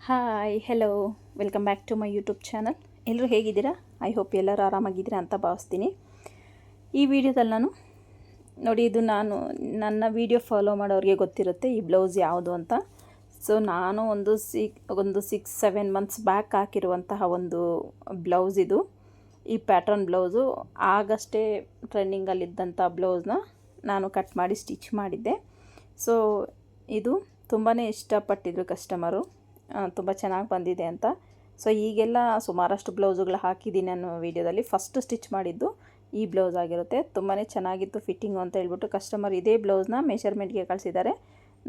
Hi hello welcome back to my YouTube channel. ಎಲ್ಲರೂ ಹೇಗಿದ್ದೀರಾ? I hope ಎಲ್ಲರೂ ಆರಾಮಾಗಿದ್ದೀರಾ ಅಂತ ಭಾವಿಸ್ತೀನಿ. ಈ ವಿಡಿಯೋದಲ್ಲಿ ನಾನು ನೋಡಿ, ಇದು ನನ್ನ ವಿಡಿಯೋ ಫಾಲೋ ಮಾಡೋರಿಗೆ ಗೊತ್ತಿರುತ್ತೆ ಈ ಬ್ಲೌಸ್ ಯಾವುದು ಅಂತ. ಸೊ ನಾನು ಒಂದು 6-7 ಮಂತ್ಸ್ ಬ್ಯಾಕ್ ಹಾಕಿರುವಂತಹ ಒಂದು ಬ್ಲೌಸ್ ಇದು. ಈ ಪ್ಯಾಟರ್ನ್ ಬ್ಲೌಸು ಆಗಷ್ಟೇ ಟ್ರೆಂಡಿಂಗಲ್ಲಿದ್ದಂಥ ಬ್ಲೌಸ್ನ ನಾನು ಕಟ್ ಮಾಡಿ ಸ್ಟಿಚ್ ಮಾಡಿದ್ದೆ. ಸೊ ಇದು ತುಂಬಾ ಇಷ್ಟಪಟ್ಟಿದ್ರು ಕಸ್ಟಮರು, ತುಂಬ ಚೆನ್ನಾಗಿ ಬಂದಿದೆ ಅಂತ. ಸೊ ಈಗೆಲ್ಲ ಸುಮಾರಷ್ಟು ಬ್ಲೌಸುಗಳು ಹಾಕಿದ್ದೀನಿ ನಾನು ವೀಡಿಯೋದಲ್ಲಿ. ಫಸ್ಟ್ ಸ್ಟಿಚ್ ಮಾಡಿದ್ದು ಈ ಬ್ಲೌಸ್ ಆಗಿರುತ್ತೆ. ತುಂಬಾ ಚೆನ್ನಾಗಿತ್ತು ಫಿಟ್ಟಿಂಗು ಅಂತ ಹೇಳ್ಬಿಟ್ಟು ಕಸ್ಟಮರ್ ಇದೇ ಬ್ಲೌಸ್ನ ಮೆಷರ್ಮೆಂಟ್ಗೆ ಕಳಿಸಿದ್ದಾರೆ.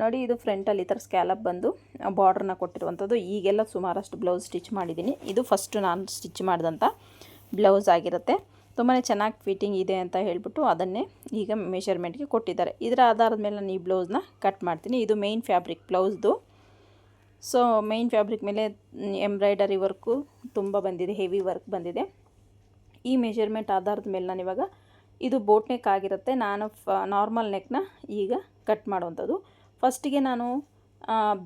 ನೋಡಿ, ಇದು ಫ್ರಂಟಲ್ಲಿ ಈ ಥರ ಸ್ಕ್ಯಾಲಪ್ ಬಂದು ಬಾರ್ಡ್ರನ್ನ ಕೊಟ್ಟಿರುವಂಥದ್ದು. ಈಗೆಲ್ಲ ಸುಮಾರಷ್ಟು ಬ್ಲೌಸ್ ಸ್ಟಿಚ್ ಮಾಡಿದ್ದೀನಿ. ಇದು ಫಸ್ಟು ನಾನು ಸ್ಟಿಚ್ ಮಾಡಿದಂಥ ಬ್ಲೌಸ್ ಆಗಿರುತ್ತೆ. ತುಂಬಾ ಚೆನ್ನಾಗಿ ಫಿಟ್ಟಿಂಗ್ ಇದೆ ಅಂತ ಹೇಳ್ಬಿಟ್ಟು ಅದನ್ನೇ ಈಗ ಮೆಷರ್ಮೆಂಟ್ಗೆ ಕೊಟ್ಟಿದ್ದಾರೆ. ಇದರ ಆಧಾರದ ಮೇಲೆ ನಾನು ಈ ಬ್ಲೌಸ್ನ ಕಟ್ ಮಾಡ್ತೀನಿ. ಇದು ಮೇನ್ ಫ್ಯಾಬ್ರಿಕ್ ಬ್ಲೌಸ್ದು. ಸೊ ಮೇನ್ ಫ್ಯಾಬ್ರಿಕ್ ಮೇಲೆ ಎಂಬ್ರಾಯ್ಡರಿ ವರ್ಕು ತುಂಬ ಬಂದಿದೆ, ಹೆವಿ ವರ್ಕ್ ಬಂದಿದೆ. ಈ ಮೆಷರ್ಮೆಂಟ್ ಆಧಾರದ ಮೇಲೆ ನಾನು ಇವಾಗ ಇದು ಬೋಟ್ ನೆಕ್ ಆಗಿರುತ್ತೆ. ನಾನು ನಾರ್ಮಲ್ ನೆಕ್ನ ಈಗ ಕಟ್ ಮಾಡುವಂಥದ್ದು. ಫಸ್ಟಿಗೆ ನಾನು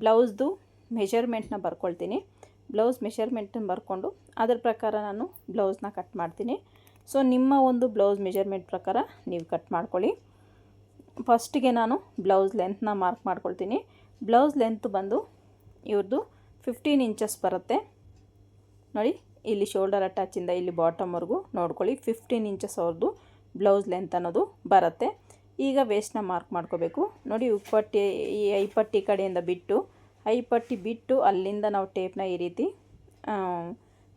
ಬ್ಲೌಸ್ದು ಮೆಷರ್ಮೆಂಟ್ನ ಬರ್ಕೊಳ್ತೀನಿ. ಬ್ಲೌಸ್ ಮೆಷರ್ಮೆಂಟನ್ನು ಬರ್ಕೊಂಡು ಅದರ ಪ್ರಕಾರ ನಾನು ಬ್ಲೌಸ್ನ ಕಟ್ ಮಾಡ್ತೀನಿ. ಸೊ ನಿಮ್ಮ ಒಂದು ಬ್ಲೌಸ್ ಮೆಷರ್ಮೆಂಟ್ ಪ್ರಕಾರ ನೀವು ಕಟ್ ಮಾಡ್ಕೊಳ್ಳಿ. ಫಸ್ಟಿಗೆ ನಾನು ಬ್ಲೌಸ್ ಲೆಂತ್ನ ಮಾರ್ಕ್ ಮಾಡ್ಕೊಳ್ತೀನಿ. ಬ್ಲೌಸ್ ಲೆಂತ್ ಬಂದು ಇವ್ರದ್ದು 15 ಇಂಚಸ್ ಬರುತ್ತೆ. ನೋಡಿ, ಇಲ್ಲಿ ಶೋಲ್ಡರ್ ಅಟ್ಯಾಚಿಂದ ಇಲ್ಲಿ ಬಾಟಮ್ವರೆಗೂ ನೋಡ್ಕೊಳ್ಳಿ, 15 ಇಂಚಸ್ ಅವ್ರದ್ದು ಬ್ಲೌಸ್ ಲೆಂತ್ ಅನ್ನೋದು ಬರುತ್ತೆ. ಈಗ ವೇಸ್ಟ್ನ ಮಾರ್ಕ್ ಮಾಡ್ಕೋಬೇಕು. ನೋಡಿ, ಈ ಐಪಟ್ಟಿ ಕಡೆಯಿಂದ ಬಿಟ್ಟು ಐಪಟ್ಟಿ ಬಿಟ್ಟು ಅಲ್ಲಿಂದ ನಾವು ಟೇಪ್ನ ಈ ರೀತಿ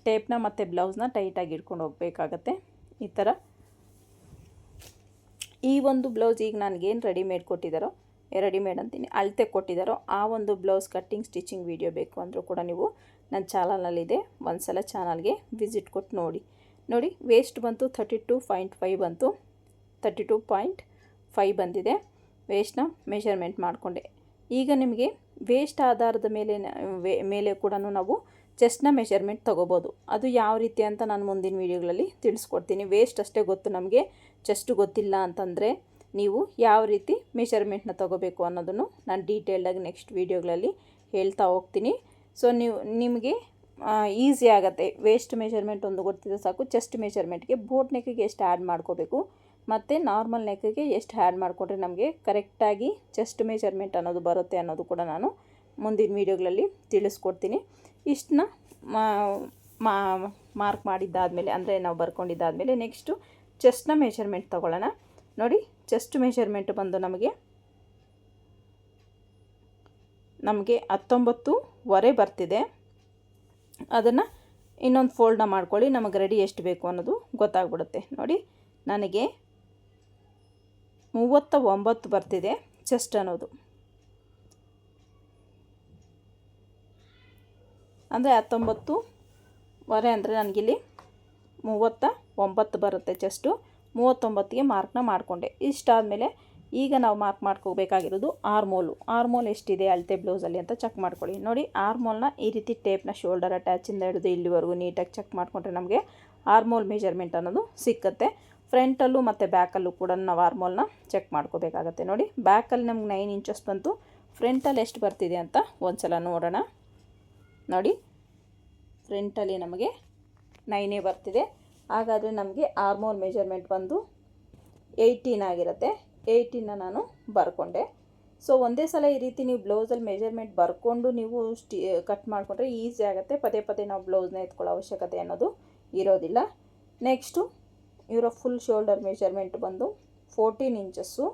ಟೇಪ್ನ ಮತ್ತು ಬ್ಲೌಸ್ನ ಟೈಟಾಗಿ ಇಟ್ಕೊಂಡು ಹೋಗಬೇಕಾಗತ್ತೆ. ಈ ಥರ ಈ ಒಂದು ಬ್ಲೌಸ್ ಈಗ ನನಗೇನು ರೆಡಿಮೇಡ್ ಕೊಟ್ಟಿದ್ದಾರೋ, ರೆಡಿಮೇಡ್ ಅಂತೀನಿ, ಅಳತೆ ಕೊಟ್ಟಿದ್ದಾರೋ ಆ ಒಂದು ಬ್ಲೌಸ್ ಕಟ್ಟಿಂಗ್ ಸ್ಟಿಚಿಂಗ್ ವಿಡಿಯೋ ಬೇಕು ಅಂದರೂ ಕೂಡ ನೀವು ನನ್ನ ಚಾನಲಲ್ಲಿದೆ, ಒಂದು ಸಲ ಚಾನಲ್ಗೆ ವಿಸಿಟ್ ಕೊಟ್ಟು ನೋಡಿ. ವೇಸ್ಟ್ ಬಂತು 32.5 ಬಂತು, 32.5 ಬಂದಿದೆ. ವೇಸ್ಟ್ನ ಮೆಷರ್ಮೆಂಟ್ ಮಾಡಿಕೊಂಡೆ. ಈಗ ನಿಮಗೆ ವೇಸ್ಟ್ ಆಧಾರದ ಮೇಲೆ ಕೂಡ ನಾವು ಚೆಸ್ಟ್ನ ಮೆಷರ್ಮೆಂಟ್ ತೊಗೋಬೋದು. ಅದು ಯಾವ ರೀತಿ ಅಂತ ನಾನು ಮುಂದಿನ ವೀಡಿಯೋಗಳಲ್ಲಿ ತಿಳಿಸ್ಕೊಡ್ತೀನಿ. ವೇಸ್ಟ್ ಅಷ್ಟೇ ಗೊತ್ತು ನಮಗೆ, ಚೆಸ್ಟ್ ಗೊತ್ತಿಲ್ಲ ಅಂತಂದರೆ ನೀವು ಯಾವ ರೀತಿ ಮೆಷರ್ಮೆಂಟ್ನ ತೊಗೋಬೇಕು ಅನ್ನೋದನ್ನು ನಾನು ಡೀಟೇಲ್ಡಾಗಿ ನೆಕ್ಸ್ಟ್ ವೀಡಿಯೋಗಳಲ್ಲಿ ಹೇಳ್ತಾ ಹೋಗ್ತೀನಿ. ಸೊ ನಿಮಗೆ ಈಸಿ ಆಗುತ್ತೆ. ವೇಸ್ಟ್ ಮೆಷರ್ಮೆಂಟ್ ಒಂದು ಗೊತ್ತಿದೆ ಸಾಕು. ಚೆಸ್ಟ್ ಮೆಷರ್ಮೆಂಟ್ಗೆ ಬೋಟ್ ನೆಕ್ಕಿಗೆ ಎಷ್ಟು ಆ್ಯಡ್ ಮಾಡ್ಕೋಬೇಕು ಮತ್ತು ನಾರ್ಮಲ್ ನೆಕ್ಕಿಗೆ ಎಷ್ಟು ಆ್ಯಡ್ ಮಾಡಿಕೊಂಡ್ರೆ ನಮಗೆ ಕರೆಕ್ಟಾಗಿ ಚೆಸ್ಟ್ ಮೆಷರ್ಮೆಂಟ್ ಅನ್ನೋದು ಬರುತ್ತೆ ಅನ್ನೋದು ಕೂಡ ನಾನು ಮುಂದಿನ ವೀಡಿಯೋಗಳಲ್ಲಿ ತಿಳಿಸ್ಕೊಡ್ತೀನಿ. ಇಷ್ಟನ್ನ ಮಾರ್ಕ್ ಮಾಡಿದ್ದಾದಮೇಲೆ, ಅಂದರೆ ನಾವು ಬರ್ಕೊಂಡಿದ್ದಾದಮೇಲೆ ನೆಕ್ಸ್ಟು ಚೆಸ್ಟ್ನ ಮೆಷರ್ಮೆಂಟ್ ತೊಗೊಳ್ಳೋಣ. ನೋಡಿ, ಚೆಸ್ಟ್ ಮೆಷರ್ಮೆಂಟ್ ಬಂದು ನಮಗೆ 19.5 ಬರ್ತಿದೆ. ಅದನ್ನು ಇನ್ನೊಂದು ಫೋಲ್ಡ್ನ ಮಾಡ್ಕೊಳ್ಳಿ, ನಮಗೆ ರೆಡಿ ಎಷ್ಟು ಬೇಕು ಅನ್ನೋದು ಗೊತ್ತಾಗ್ಬಿಡುತ್ತೆ. ನೋಡಿ, ನನಗೆ 39 ಬರ್ತಿದೆ ಚೆಸ್ಟ್ ಅನ್ನೋದು. ಅಂದರೆ 19.5 ಅಂದರೆ ನನಗಿಲ್ಲಿ 39 ಬರುತ್ತೆ ಚೆಸ್ಟು. 39ಗೆ ಮಾರ್ಕ್ನ ಮಾಡಿಕೊಂಡೆ. ಇಷ್ಟಾದಮೇಲೆ ಈಗ ನಾವು ಮಾರ್ಕ್ ಮಾಡ್ಕೋಬೇಕಾಗಿರೋದು ಆರ್ಮೋಲ್ ಎಷ್ಟಿದೆ ಅಳತೆ ಬ್ಲೌಸಲ್ಲಿ ಅಂತ ಚೆಕ್ ಮಾಡ್ಕೊಳ್ಳಿ. ನೋಡಿ, ಆರ್ಮೋಲ್ನ ಈ ರೀತಿ ಟೇಪ್ನ ಶೋಲ್ಡರ್ ಅಟ್ಯಾಚಿಂದ ಹಿಡಿದು ಇಲ್ಲಿವರೆಗೂ ನೀಟಾಗಿ ಚೆಕ್ ಮಾಡಿಕೊಂಡ್ರೆ ನಮಗೆ ಆರ್ಮೋಲ್ ಮೆಷರ್ಮೆಂಟ್ ಅನ್ನೋದು ಸಿಕ್ಕತ್ತೆ. ಫ್ರಂಟಲ್ಲೂ ಮತ್ತು ಬ್ಯಾಕಲ್ಲೂ ಕೂಡ ನಾವು ಆರ್ಮೋಲ್ನ ಚೆಕ್ ಮಾಡ್ಕೋಬೇಕಾಗತ್ತೆ. ನೋಡಿ, ಬ್ಯಾಕಲ್ಲಿ ನಮ್ಗೆ 9 ಇಂಚಸ್ ಬಂತು, ಫ್ರಂಟಲ್ಲಿ ಎಷ್ಟು ಬರ್ತಿದೆ ಅಂತ ಒಂದು ಸಲ ನೋಡೋಣ. ನೋಡಿ, ಫ್ರಂಟಲ್ಲಿ ನಮಗೆ 9 ಬರ್ತಿದೆ. ಹಾಗಾದರೆ ನಮಗೆ ಆರ್ಮೋಲ್ ಮೆಷರ್ಮೆಂಟ್ ಬಂದು 18 ಆಗಿರುತ್ತೆ. 18ನ ನಾನು ಬರ್ಕೊಂಡೆ. ಸೊ ಒಂದೇ ಸಲ ಈ ರೀತಿ ನೀವು ಬ್ಲೌಸಲ್ಲಿ ಮೆಷರ್ಮೆಂಟ್ ಬರ್ಕೊಂಡು ನೀವು ಕಟ್ ಮಾಡಿಕೊಂಡ್ರೆ ಈಸಿ ಆಗುತ್ತೆ. ಪದೇ ನಾವು ಬ್ಲೌಸ್ನ ಎತ್ಕೊಳ್ಳೋ ಅವಶ್ಯಕತೆ ಅನ್ನೋದು ಇರೋದಿಲ್ಲ. ನೆಕ್ಸ್ಟು ಇವರ ಫುಲ್ ಶೋಲ್ಡರ್ ಮೆಷರ್ಮೆಂಟ್ ಬಂದು 14 ಇಂಚಸ್ಸು.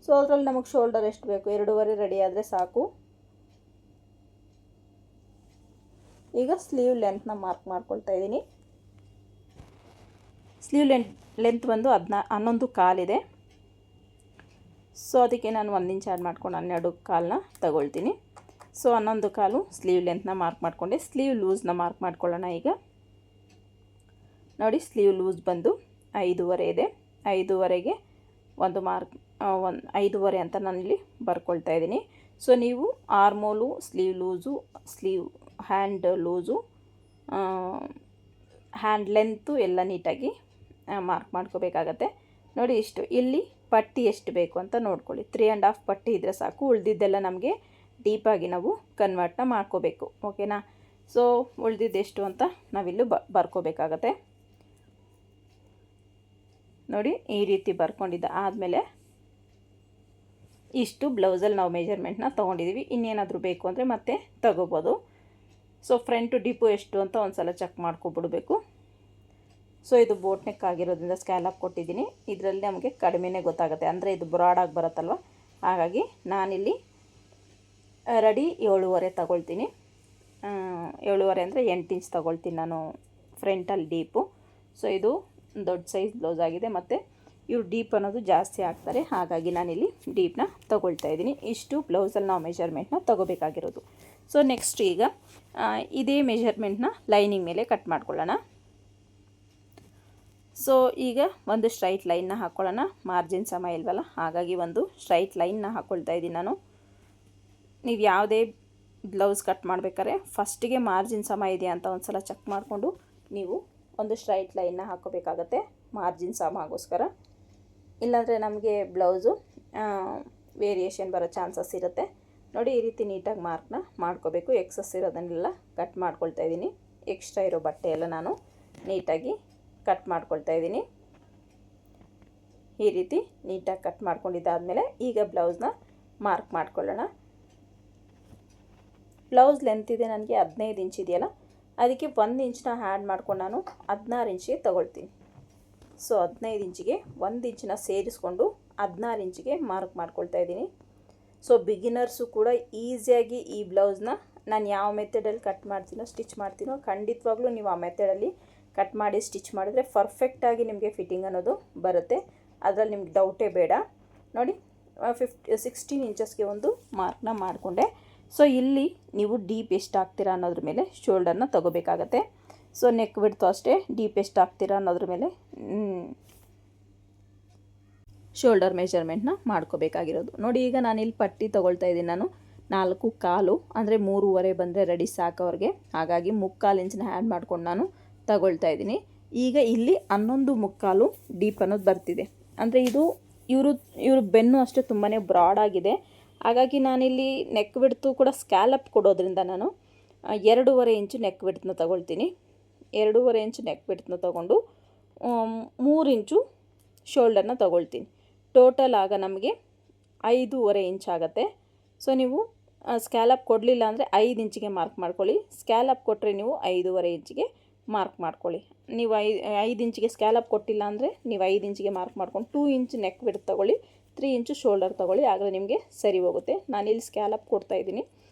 ಸೊ ಅದರಲ್ಲಿ ನಮಗೆ ಶೋಲ್ಡರ್ ಎಷ್ಟು ಬೇಕು, 2.5 ರೆಡಿ ಆದರೆ ಸಾಕು. ಈಗ ಸ್ಲೀವ್ ಲೆಂತ್ನ ಮಾರ್ಕ್ ಮಾಡ್ಕೊಳ್ತಾ ಇದ್ದೀನಿ. ಸ್ಲೀವ್ ಲೆಂತ್ ಬಂದು 11.25 ಇದೆ. ಸೊ ಅದಕ್ಕೆ ನಾನು 1 ಇಂಚ್ ಆ್ಯಡ್ ಮಾಡ್ಕೊಂಡು 12.25 ತಗೊಳ್ತೀನಿ. ಸೊ 11.25 ಸ್ಲೀವ್ ಲೆಂತ್ನ ಮಾರ್ಕ್ ಮಾಡಿಕೊಂಡೆ. ಸ್ಲೀವ್ ಲೂಸ್ನ ಮಾರ್ಕ್ ಮಾಡ್ಕೊಳ್ಳೋಣ. ಈಗ ನೋಡಿ, ಸ್ಲೀವ್ ಲೂಸ್ ಬಂದು 5.5 ಇದೆ. 5.5ಗೆ ಒಂದು ಮಾರ್ಕ್ 5.5 ಅಂತ ನಾನಿಲ್ಲಿ ಬರ್ಕೊಳ್ತಾ ಇದ್ದೀನಿ. ಸೊ ನೀವು armhole, sleeve loose, sleeve hand loose, hand length ಎಲ್ಲ ನೀಟಾಗಿ ಮಾರ್ಕ್ ಮಾಡ್ಕೋಬೇಕಾಗತ್ತೆ. ನೋಡಿ, ಇಷ್ಟು ಇಲ್ಲಿ ಪಟ್ಟಿ ಎಷ್ಟು ಬೇಕು ಅಂತ ನೋಡ್ಕೊಳ್ಳಿ. 3.5 ಪಟ್ಟಿ ಇದ್ದರೆ ಸಾಕು. ಉಳಿದಿದ್ದೆಲ್ಲ ನಮಗೆ ಡೀಪಾಗಿ ನಾವು ಕನ್ವರ್ಟ್ನ ಮಾಡ್ಕೋಬೇಕು. ಓಕೆನಾ. ಸೊ ಉಳಿದಿದ್ದೆಷ್ಟು ಅಂತ ನಾವಿಲ್ಲೂ ಬರ್ಕೋಬೇಕಾಗತ್ತೆ. ನೋಡಿ ಈ ರೀತಿ ಬರ್ಕೊಂಡಿದ್ದ ಆದಮೇಲೆ ಇಷ್ಟು ಬ್ಲೌಸಲ್ಲಿ ನಾವು ಮೆಜರ್ಮೆಂಟ್ನ ತೊಗೊಂಡಿದ್ದೀವಿ. ಇನ್ನೇನಾದರೂ ಬೇಕು ಅಂದರೆ ಮತ್ತೆ ತಗೋಬೋದು. ಸೊ ಫ್ರಂಟು ಡೀಪು ಎಷ್ಟು ಅಂತ ಒಂದು ಸಲ ಚೆಕ್ ಮಾಡ್ಕೊಬಿಡ್ಬೇಕು. ಸೊ ಇದು ಬೋಟ್ ನೆಕ್ ಆಗಿರೋದ್ರಿಂದ ಸ್ಕ್ಯಾಲಪ್ ಕೊಟ್ಟಿದ್ದೀನಿ. ಇದರಲ್ಲಿ ನಮಗೆ ಕಡಿಮೆನೇ ಗೊತ್ತಾಗುತ್ತೆ, ಅಂದರೆ ಇದು ಬ್ರಾಡಾಗಿ ಬರುತ್ತಲ್ವ. ಹಾಗಾಗಿ ನಾನಿಲ್ಲಿ ರೆಡಿ 7.5 ತಗೊಳ್ತೀನಿ. 7.5 ಅಂದರೆ 8 ಇಂಚ್ ತೊಗೊಳ್ತೀನಿ ನಾನು ಫ್ರಂಟಲ್ಲಿ ಡೀಪು. ಸೊ ಇದು ದೊಡ್ಡ ಸೈಜ್ ಬ್ಲೌಸ್ ಆಗಿದೆ, ಮತ್ತು ಇವ್ರು ಡೀಪ್ ಅನ್ನೋದು ಜಾಸ್ತಿ ಆಗ್ತಾರೆ, ಹಾಗಾಗಿ ನಾನಿಲ್ಲಿ ಡೀಪ್ನ ತೊಗೊಳ್ತಾ ಇದ್ದೀನಿ. ಇಷ್ಟು ಬ್ಲೌಸಲ್ಲಿ ನಾವು ಮೆಜರ್ಮೆಂಟ್ನ ತೊಗೋಬೇಕಾಗಿರೋದು. ಸೊ ನೆಕ್ಸ್ಟ್ ಈಗ ಇದೇ ಮೆಜರ್ಮೆಂಟ್ನ ಲೈನಿಂಗ್ ಮೇಲೆ ಕಟ್ ಮಾಡ್ಕೊಳ್ಳೋಣ. ಸೊ ಈಗ ಒಂದು ಸ್ಟ್ರೈಟ್ ಲೈನ್ನ ಹಾಕ್ಕೊಳ್ಳೋಣ. ಮಾರ್ಜಿನ್ ಸಮ ಇಲ್ವಲ್ಲ, ಹಾಗಾಗಿ ಒಂದು ಸ್ಟ್ರೈಟ್ ಲೈನ್ನ ಹಾಕ್ಕೊಳ್ತಾ ಇದ್ದೀನಿ ನಾನು. ನೀವು ಯಾವುದೇ ಬ್ಲೌಸ್ ಕಟ್ ಮಾಡಬೇಕಾದ್ರೆ ಫಸ್ಟಿಗೆ ಮಾರ್ಜಿನ್ ಸಮ ಇದೆಯಾ ಅಂತ ಒಂದು ಸಲ ಚೆಕ್ ಮಾಡಿಕೊಂಡು ನೀವು ಒಂದು ಸ್ಟ್ರೈಟ್ ಲೈನ್ನ ಹಾಕೋಬೇಕಾಗತ್ತೆ, ಮಾರ್ಜಿನ್ ಸಮಗೋಸ್ಕರ. ಇಲ್ಲಾಂದರೆ ನಮಗೆ ಬ್ಲೌಸು ವೇರಿಯೇಷನ್ ಬರೋ ಚಾನ್ಸಸ್ ಇರುತ್ತೆ. ನೋಡಿ ಈ ರೀತಿ ನೀಟಾಗಿ ಮಾರ್ಕ್ನ ಮಾಡ್ಕೋಬೇಕು. ಎಕ್ಸಸ್ ಇರೋದನ್ನೆಲ್ಲ ಕಟ್ ಮಾಡ್ಕೊಳ್ತಾ ಇದ್ದೀನಿ. ಎಕ್ಸ್ಟ್ರಾ ಇರೋ ಬಟ್ಟೆ ಎಲ್ಲ ನಾನು ನೀಟಾಗಿ ಕಟ್ ಮಾಡ್ಕೊಳ್ತಾ ಇದ್ದೀನಿ. ಈ ರೀತಿ ನೀಟಾಗಿ ಕಟ್ ಮಾಡ್ಕೊಂಡಿದ್ದಾದಮೇಲೆ ಈಗ ಬ್ಲೌಸ್ನ ಮಾರ್ಕ್ ಮಾಡ್ಕೊಳ್ಳೋಣ. ಬ್ಲೌಸ್ ಲೆಂತ್ ಇದೆ ನನಗೆ 15 ಇಂಚ್ ಇದೆಯಲ್ಲ, ಅದಕ್ಕೆ 1 ಇಂಚನ್ನ ಆ್ಯಡ್ ಮಾಡ್ಕೊಂಡು ನಾನು 16 ಇಂಚಿಗೆ ತೊಗೊಳ್ತೀನಿ. ಸೊ 15 ಇಂಚಿಗೆ 1 ಇಂಚನ್ನ ಸೇರಿಸ್ಕೊಂಡು 16 ಇಂಚಿಗೆ ಮಾರ್ಕ್ ಮಾಡ್ಕೊಳ್ತಾ ಇದ್ದೀನಿ. ಸೊ ಬಿಗಿನರ್ಸು ಕೂಡ ಈಸಿಯಾಗಿ ಈ ಬ್ಲೌಸ್ನ ನಾನು ಯಾವ ಮೆಥಡಲ್ಲಿ ಕಟ್ ಮಾಡ್ತೀನೋ ಸ್ಟಿಚ್ ಮಾಡ್ತೀನೋ ಖಂಡಿತವಾಗ್ಲೂ ನೀವು ಆ ಮೆಥಡಲ್ಲಿ ಕಟ್ ಮಾಡಿ ಸ್ಟಿಚ್ ಮಾಡಿದ್ರೆ ಪರ್ಫೆಕ್ಟಾಗಿ ನಿಮಗೆ ಫಿಟ್ಟಿಂಗ್ ಅನ್ನೋದು ಬರುತ್ತೆ. ಅದರಲ್ಲಿ ನಿಮ್ಗೆ ಡೌಟೇ ಬೇಡ. ನೋಡಿ 16 ಇಂಚಸ್ಗೆ ಒಂದು ಮಾರ್ಕ್ನ ಮಾಡಿಕೊಂಡೆ. ಸೊ ಇಲ್ಲಿ ನೀವು ಡೀಪ್ ಎಷ್ಟು ಹಾಕ್ತೀರಾ ಅನ್ನೋದ್ರ ಮೇಲೆ ಶೋಲ್ಡರ್ನ ತೊಗೋಬೇಕಾಗತ್ತೆ. ಸೊ ನೆಕ್ ಬಿಡ್ತು ಅಷ್ಟೇ, ಡೀಪ್ ಎಷ್ಟು ಹಾಕ್ತೀರಾ ಅನ್ನೋದ್ರ ಮೇಲೆ ಶೋಲ್ಡರ್ ಮೆಜರ್ಮೆಂಟ್ನ ಮಾಡ್ಕೋಬೇಕಾಗಿರೋದು. ನೋಡಿ ಈಗ ನಾನು ಇಲ್ಲಿ ಪಟ್ಟಿ ತೊಗೊಳ್ತಾ ಇದ್ದೀನಿ. ನಾನು 4.25 ಅಂದರೆ 3.5 ಬಂದರೆ ರೆಡಿ ಸಾಕು ಅವ್ರಿಗೆ, ಹಾಗಾಗಿ 3/4 ಇಂಚನ್ನ ಆ್ಯಡ್ ಮಾಡ್ಕೊಂಡು ನಾನು ತಗೊಳ್ತಾ ಇದ್ದೀನಿ. ಈಗ ಇಲ್ಲಿ 11.25 ಡೀಪ್ ಅನ್ನೋದು ಬರ್ತಿದೆ. ಅಂದರೆ ಇವರು ಬೆನ್ನು ಅಷ್ಟೇ ತುಂಬಾ ಬ್ರಾಡ್ ಆಗಿದೆ, ಹಾಗಾಗಿ ನಾನಿಲ್ಲಿ ನೆಕ್ ಬಿಡ್ತು ಕೂಡ ಸ್ಕ್ಯಾಲಪ್ ಕೊಡೋದ್ರಿಂದ ನಾನು 2.5 ಇಂಚು ನೆಕ್ ಬಿಡ್ತನ್ನ ತೊಗೊಳ್ತೀನಿ. 2.5 ಇಂಚು ನೆಕ್ ಬಿಡ್ತನ್ನ ತೊಗೊಂಡು 3 ಇಂಚು ಶೋಲ್ಡರ್ನ ತೊಗೊಳ್ತೀನಿ. ಟೋಟಲ್ ಆಗ ನಮಗೆ 5.5 ಇಂಚ್ ಆಗುತ್ತೆ. ಸೊ ನೀವು ಸ್ಕ್ಯಾಲಪ್ ಕೊಡಲಿಲ್ಲ ಅಂದರೆ 5 ಇಂಚಿಗೆ ಮಾರ್ಕ್ ಮಾಡ್ಕೊಳ್ಳಿ. ಸ್ಕ್ಯಾಲಪ್ ಕೊಟ್ಟರೆ ನೀವು 5.5 ಇಂಚಿಗೆ ಮಾರ್ಕ್ ಮಾಡ್ಕೊಳ್ಳಿ. ನೀವು 5 ಇಂಚಿಗೆ ಸ್ಕ್ಯಾಲಪ್ ಕೊಟ್ಟಿಲ್ಲ ಅಂದರೆ ನೀವು 5 ಇಂಚಿಗೆ ಮಾರ್ಕ್ ಮಾಡ್ಕೊಂಡು 2 ಇಂಚ್ ನೆಕ್ ಬಿಡ್ತು ತೊಗೊಳ್ಳಿ, 3 ಇಂಚು ಶೋಲ್ಡರ್ ತೊಗೊಳ್ಳಿ, ಆಗಲೇ ನಿಮಗೆ ಸರಿ ಹೋಗುತ್ತೆ. ನಾನಿಲ್ಲಿ ಸ್ಕ್ಯಾಲಪ್ ಕೊಡ್ತಾಯಿದ್ದೀನಿ.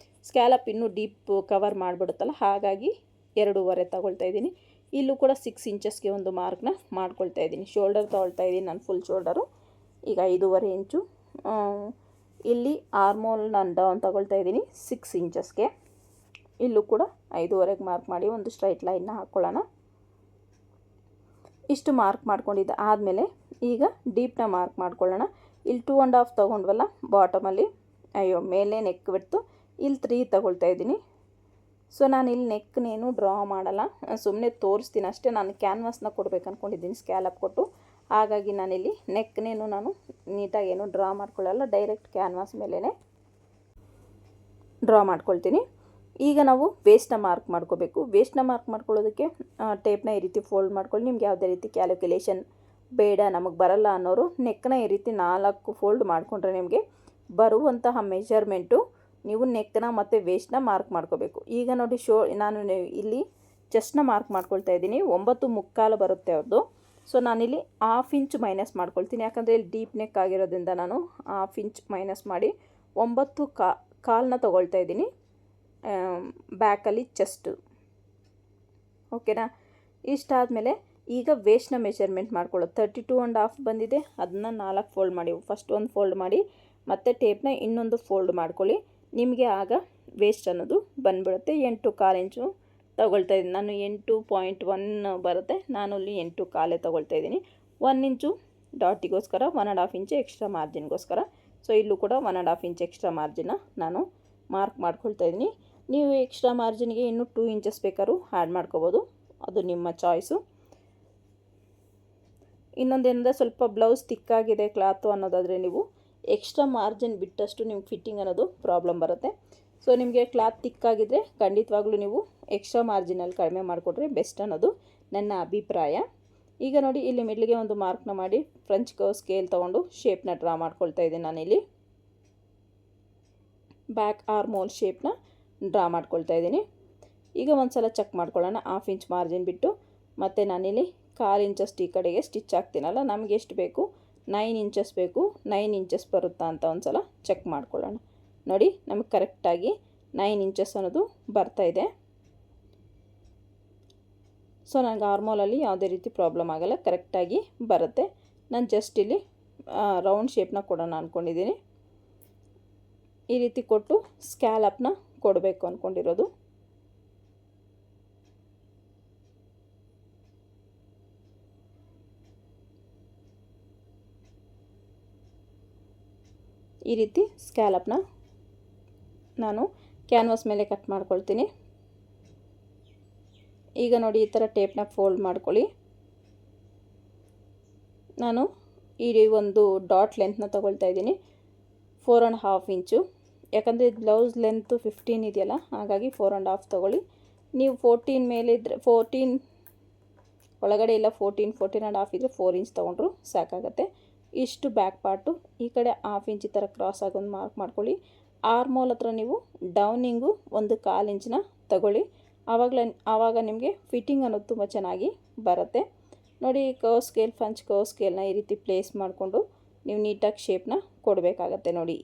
ಸ್ಕ್ಯಾಲಪ್ ಇನ್ನೂ ಡೀಪ್ ಕವರ್ ಮಾಡಿಬಿಡುತ್ತಲ್ಲ, ಹಾಗಾಗಿ 2.5 ತೊಗೊಳ್ತಾ ಇದ್ದೀನಿ. ಇಲ್ಲೂ ಕೂಡ 6 ಇಂಚಸ್ಗೆ ಒಂದು ಮಾರ್ಕ್ನ ಮಾಡ್ಕೊಳ್ತಾ ಇದ್ದೀನಿ. ಶೋಲ್ಡರ್ ತೊಗೊಳ್ತಾ ಇದ್ದೀನಿ ನಾನು ಫುಲ್ ಶೋಲ್ಡರು. ಈಗ 5.5 ಇಂಚು. ಇಲ್ಲಿ ಆರ್ಮೋಲ್ ನಾನು ಡೌನ್ ತೊಗೊಳ್ತಾ ಇದ್ದೀನಿ 6 ಇಂಚಸ್ಗೆ. ಇಲ್ಲೂ ಕೂಡ 5.5ಗೆ ಮಾರ್ಕ್ ಮಾಡಿ ಒಂದು ಸ್ಟ್ರೈಟ್ ಲೈನ್ನ ಹಾಕ್ಕೊಳ್ಳೋಣ. ಇಷ್ಟು ಮಾರ್ಕ್ ಮಾಡ್ಕೊಂಡಿದ್ದ ಆದಮೇಲೆ ಈಗ ಡೀಪ್ನ ಮಾರ್ಕ್ ಮಾಡ್ಕೊಳ್ಳೋಣ. ಇಲ್ಲಿ 2.5 ತೊಗೊಂಡ್ವಲ್ಲ ಬಾಟಮಲ್ಲಿ, ಮೇಲೆ ನೆಕ್ ಬಿಡ್ತು, ಇಲ್ಲಿ 3 ತೊಗೊಳ್ತಾ ಇದ್ದೀನಿ. ಸೊ ನಾನು ಇಲ್ಲಿ ನೆಕ್ನೇನು ಡ್ರಾ ಮಾಡಲ್ಲ, ಸುಮ್ಮನೆ ತೋರಿಸ್ತೀನಿ ಅಷ್ಟೇ. ನಾನು ಕ್ಯಾನ್ವಾಸ್ನ ಕೊಡ್ಬೇಕು ಅಂದ್ಕೊಂಡಿದ್ದೀನಿ ಸ್ಕ್ಯಾಲಪ್ ಕೊಟ್ಟು, ಹಾಗಾಗಿ ನಾನಿಲ್ಲಿ ನೆಕ್ನೇನು ನಾನು ನೀಟಾಗಿ ಏನು ಡ್ರಾ ಮಾಡ್ಕೊಳ್ಳಲ್ಲ, ಡೈರೆಕ್ಟ್ ಕ್ಯಾನ್ವಾಸ್ ಮೇಲೇ ಡ್ರಾ ಮಾಡ್ಕೊಳ್ತೀನಿ. ಈಗ ನಾವು ವೇಸ್ಟ್ನ ಮಾರ್ಕ್ ಮಾಡ್ಕೋಬೇಕು. ವೇಸ್ಟ್ನ ಮಾರ್ಕ್ ಮಾಡ್ಕೊಳ್ಳೋದಕ್ಕೆ ಟೇಪ್ನ ಈ ರೀತಿ ಫೋಲ್ಡ್ ಮಾಡ್ಕೊಳ್ಳಿ. ನಿಮ್ಗೆ ಯಾವುದೇ ರೀತಿ ಕ್ಯಾಲ್ಕುಲೇಷನ್ ಬೇಡ, ನಮಗೆ ಬರಲ್ಲ ಅನ್ನೋರು ನೆಕ್ನ ಈ ರೀತಿ 4 ಫೋಲ್ಡ್ ಮಾಡಿಕೊಂಡ್ರೆ ನಿಮಗೆ ಬರುವಂತಹ ಮೆಜರ್ಮೆಂಟು ನೀವು ನೆಕ್ನ ಮತ್ತು ವೇಸ್ಟ್ನ ಮಾರ್ಕ್ ಮಾಡ್ಕೋಬೇಕು. ಈಗ ನೋಡಿ ನಾನು ಇಲ್ಲಿ ಚೆಸ್ಟ್ನ ಮಾರ್ಕ್ ಮಾಡ್ಕೊಳ್ತಾ ಇದ್ದೀನಿ. 9.25 ಬರುತ್ತೆ ಅವ್ರದ್ದು. ಸೊ ನಾನಿಲ್ಲಿ 1/2 ಇಂಚ್ ಮೈನಸ್ ಮಾಡ್ಕೊಳ್ತೀನಿ, ಯಾಕಂದರೆ ಇಲ್ಲಿ ಡೀಪ್ ನೆಕ್ ಆಗಿರೋದ್ರಿಂದ ನಾನು 1/2 ಇಂಚ್ ಮೈನಸ್ ಮಾಡಿ 9.25 ತೊಗೊಳ್ತಾ ಇದ್ದೀನಿ ಬ್ಯಾಕಲ್ಲಿ ಚೆಸ್ಟು. ಓಕೆನಾ. ಇಷ್ಟಾದಮೇಲೆ ಈಗ ವೇಸ್ಟ್ನ ಮೆಜರ್ಮೆಂಟ್ ಮಾಡ್ಕೊಳ್ಳೋದು 32.5 ಬಂದಿದೆ, ಅದನ್ನು 4 ಫೋಲ್ಡ್ ಮಾಡಿ, ಫಸ್ಟ್ ಒಂದು ಫೋಲ್ಡ್ ಮಾಡಿ ಮತ್ತು ಟೇಪ್ನ ಇನ್ನೊಂದು ಫೋಲ್ಡ್ ಮಾಡ್ಕೊಳ್ಳಿ. ನಿಮಗೆ ಆಗ ವೇಸ್ಟ್ ಅನ್ನೋದು ಬಂದುಬಿಡುತ್ತೆ. 8.25 ಇಂಚು ತೊಗೊಳ್ತಾ ಇದ್ದೀನಿ ನಾನು. 8.1 ಬರುತ್ತೆ, ನಾನು ಅಲ್ಲಿ 8.25 ತೊಗೊಳ್ತಾ ಇದ್ದೀನಿ. 1 ಇಂಚು ಡಾಟಿಗೋಸ್ಕರ, 1.5 ಇಂಚು ಎಕ್ಸ್ಟ್ರಾ ಮಾರ್ಜಿನ್ಗೋಸ್ಕರ. ಸೊ ಇಲ್ಲೂ ಕೂಡ 1.5 ಇಂಚ್ ಎಕ್ಸ್ಟ್ರಾ ಮಾರ್ಜಿನ್ನ ನಾನು ಮಾರ್ಕ್ ಮಾಡ್ಕೊಳ್ತಾ ಇದ್ದೀನಿ. ನೀವು ಎಕ್ಸ್ಟ್ರಾ ಮಾರ್ಜಿನ್ಗೆ ಇನ್ನೂ 2 ಇಂಚಸ್ ಬೇಕಾದ್ರೂ ಆ್ಯಡ್ ಮಾಡ್ಕೋಬೋದು, ಅದು ನಿಮ್ಮ ಚಾಯ್ಸು. ಇನ್ನೊಂದೇನಂದರೆ ಸ್ವಲ್ಪ ಬ್ಲೌಸ್ ತಿಕ್ಕಾಗಿದೆ ಕ್ಲಾತು ಅನ್ನೋದಾದರೆ ನೀವು ಎಕ್ಸ್ಟ್ರಾ ಮಾರ್ಜಿನ್ ಬಿಟ್ಟಷ್ಟು ನಿಮ್ಗೆ ಫಿಟ್ಟಿಂಗ್ ಅನ್ನೋದು ಪ್ರಾಬ್ಲಮ್ ಬರುತ್ತೆ. ಸೊ ನಿಮಗೆ ಕ್ಲಾತ್ ತಿಕ್ಕಾಗಿದ್ದರೆ ಖಂಡಿತವಾಗ್ಲೂ ನೀವು ಎಕ್ಸ್ಟ್ರಾ ಮಾರ್ಜಿನಲ್ಲಿ ಕಡಿಮೆ ಮಾಡಿಕೊಟ್ರೆ ಬೆಸ್ಟ್ ಅನ್ನೋದು ನನ್ನ ಅಭಿಪ್ರಾಯ. ಈಗ ನೋಡಿ ಇಲ್ಲಿ ಮಿಡ್ಲಿಗೆ ಒಂದು ಮಾರ್ಕ್ನ ಮಾಡಿ ಫ್ರೆಂಚ್ ಕರ್ವ್ ಸ್ಕೇಲ್ ತೊಗೊಂಡು ಶೇಪ್ನ ಡ್ರಾ ಮಾಡ್ಕೊಳ್ತಾ ಇದ್ದೀನಿ. ನಾನಿಲ್ಲಿ ಬ್ಯಾಕ್ ಆರ್ಮೋಲ್ ಶೇಪ್ನ ಡ್ರಾ ಮಾಡ್ಕೊಳ್ತಾ ಇದ್ದೀನಿ. ಈಗ ಒಂದು ಸಲ ಚೆಕ್ ಮಾಡ್ಕೊಳ್ಳೋಣ. 1/2 ಇಂಚ್ ಮಾರ್ಜಿನ್ ಬಿಟ್ಟು ಮತ್ತು ನಾನಿಲ್ಲಿ 1/4 ಇಂಚಷ್ಟು ಈ ಕಡೆಗೆ ಸ್ಟಿಚ್ ಹಾಕ್ತೀನಲ್ಲ, ನಮಗೆ ಎಷ್ಟು ಬೇಕು 9 ಇಂಚಸ್ ಬೇಕು, 9 ಇಂಚಸ್ ಬರುತ್ತಾ ಅಂತ ಒಂದು ಸಲ ಚೆಕ್ ಮಾಡ್ಕೊಳ್ಳೋಣ. ನೋಡಿ ನಮಗೆ ಕರೆಕ್ಟಾಗಿ 9 ಇಂಚಸ್ ಅನ್ನೋದು ಬರ್ತಾಯಿದೆ. ಸೊ ನನಗೆ ಆರ್ಮೋಲಲ್ಲಿ ಯಾವುದೇ ರೀತಿ ಪ್ರಾಬ್ಲಮ್ ಆಗೋಲ್ಲ, ಕರೆಕ್ಟಾಗಿ ಬರುತ್ತೆ. ನಾನು ಜಸ್ಟ್ ಇಲ್ಲಿ ರೌಂಡ್ ಶೇಪ್ನ ಕೊಡೋಣ ಅಂದ್ಕೊಂಡಿದ್ದೀನಿ. ಈ ರೀತಿ ಕೊಟ್ಟು ಸ್ಕ್ಯಾಲಪ್ನ ಕೊಡಬೇಕು ಅಂದ್ಕೊಂಡಿರೋದು. ಈ ರೀತಿ ಸ್ಕ್ಯಾಲಪ್ನ ನಾನು ಕ್ಯಾನ್ವಾಸ್ ಮೇಲೆ ಕಟ್ ಮಾಡ್ಕೊಳ್ತೀನಿ. ಈಗ ನೋಡಿ ಈ ಥರ ಟೇಪ್ನ ಫೋಲ್ಡ್ ಮಾಡ್ಕೊಳ್ಳಿ. ನಾನು ಈ ಒಂದು ಡಾಟ್ ಲೆಂತ್ನ ತೊಗೊಳ್ತಾ ಇದ್ದೀನಿ 4.5 ಇಂಚು. ಯಾಕಂದರೆ ಬ್ಲೌಸ್ ಲೆಂತು 15 ಇದೆಯಲ್ಲ, ಹಾಗಾಗಿ 4.5 ತೊಗೊಳ್ಳಿ. ನೀವು 14 ಮೇಲೆ ಇದ್ದರೆ 14 ಒಳಗಡೆ ಇಲ್ಲ, 14.5 ಇದ್ದರೆ 4 ಇಂಚ್ ತೊಗೊಂಡ್ರು ಸಾಕಾಗುತ್ತೆ. ಇಷ್ಟು ಬ್ಯಾಕ್ ಪಾರ್ಟು ಈ ಕಡೆ 1/2 ಇಂಚ್ ಈ ಥರ ಕ್ರಾಸ್ ಆಗಿ ಒಂದು ಮಾರ್ಕ್ ಮಾಡ್ಕೊಳ್ಳಿ. ಆರ್ಮೋಲ್ ಹತ್ರ ನೀವು ಡೌನಿಂಗು 1/4 ಇಂಚನ್ನ ತಗೊಳ್ಳಿ. ಆವಾಗ ನಿಮಗೆ ಫಿಟ್ಟಿಂಗ್ ಅನ್ನೋದು ತುಂಬ ಚೆನ್ನಾಗಿ ಬರುತ್ತೆ. ನೋಡಿ ಕರ್ವ್ ಸ್ಕೇಲ್, ಫ್ರೆಂಚ್ ಕರ್ವ್ ಸ್ಕೇಲ್ನ ಈ ರೀತಿ ಪ್ಲೇಸ್ ಮಾಡಿಕೊಂಡು ನೀವು ನೀಟಾಗಿ ಶೇಪ್ನ ಕೊಡಬೇಕಾಗತ್ತೆ. ನೋಡಿ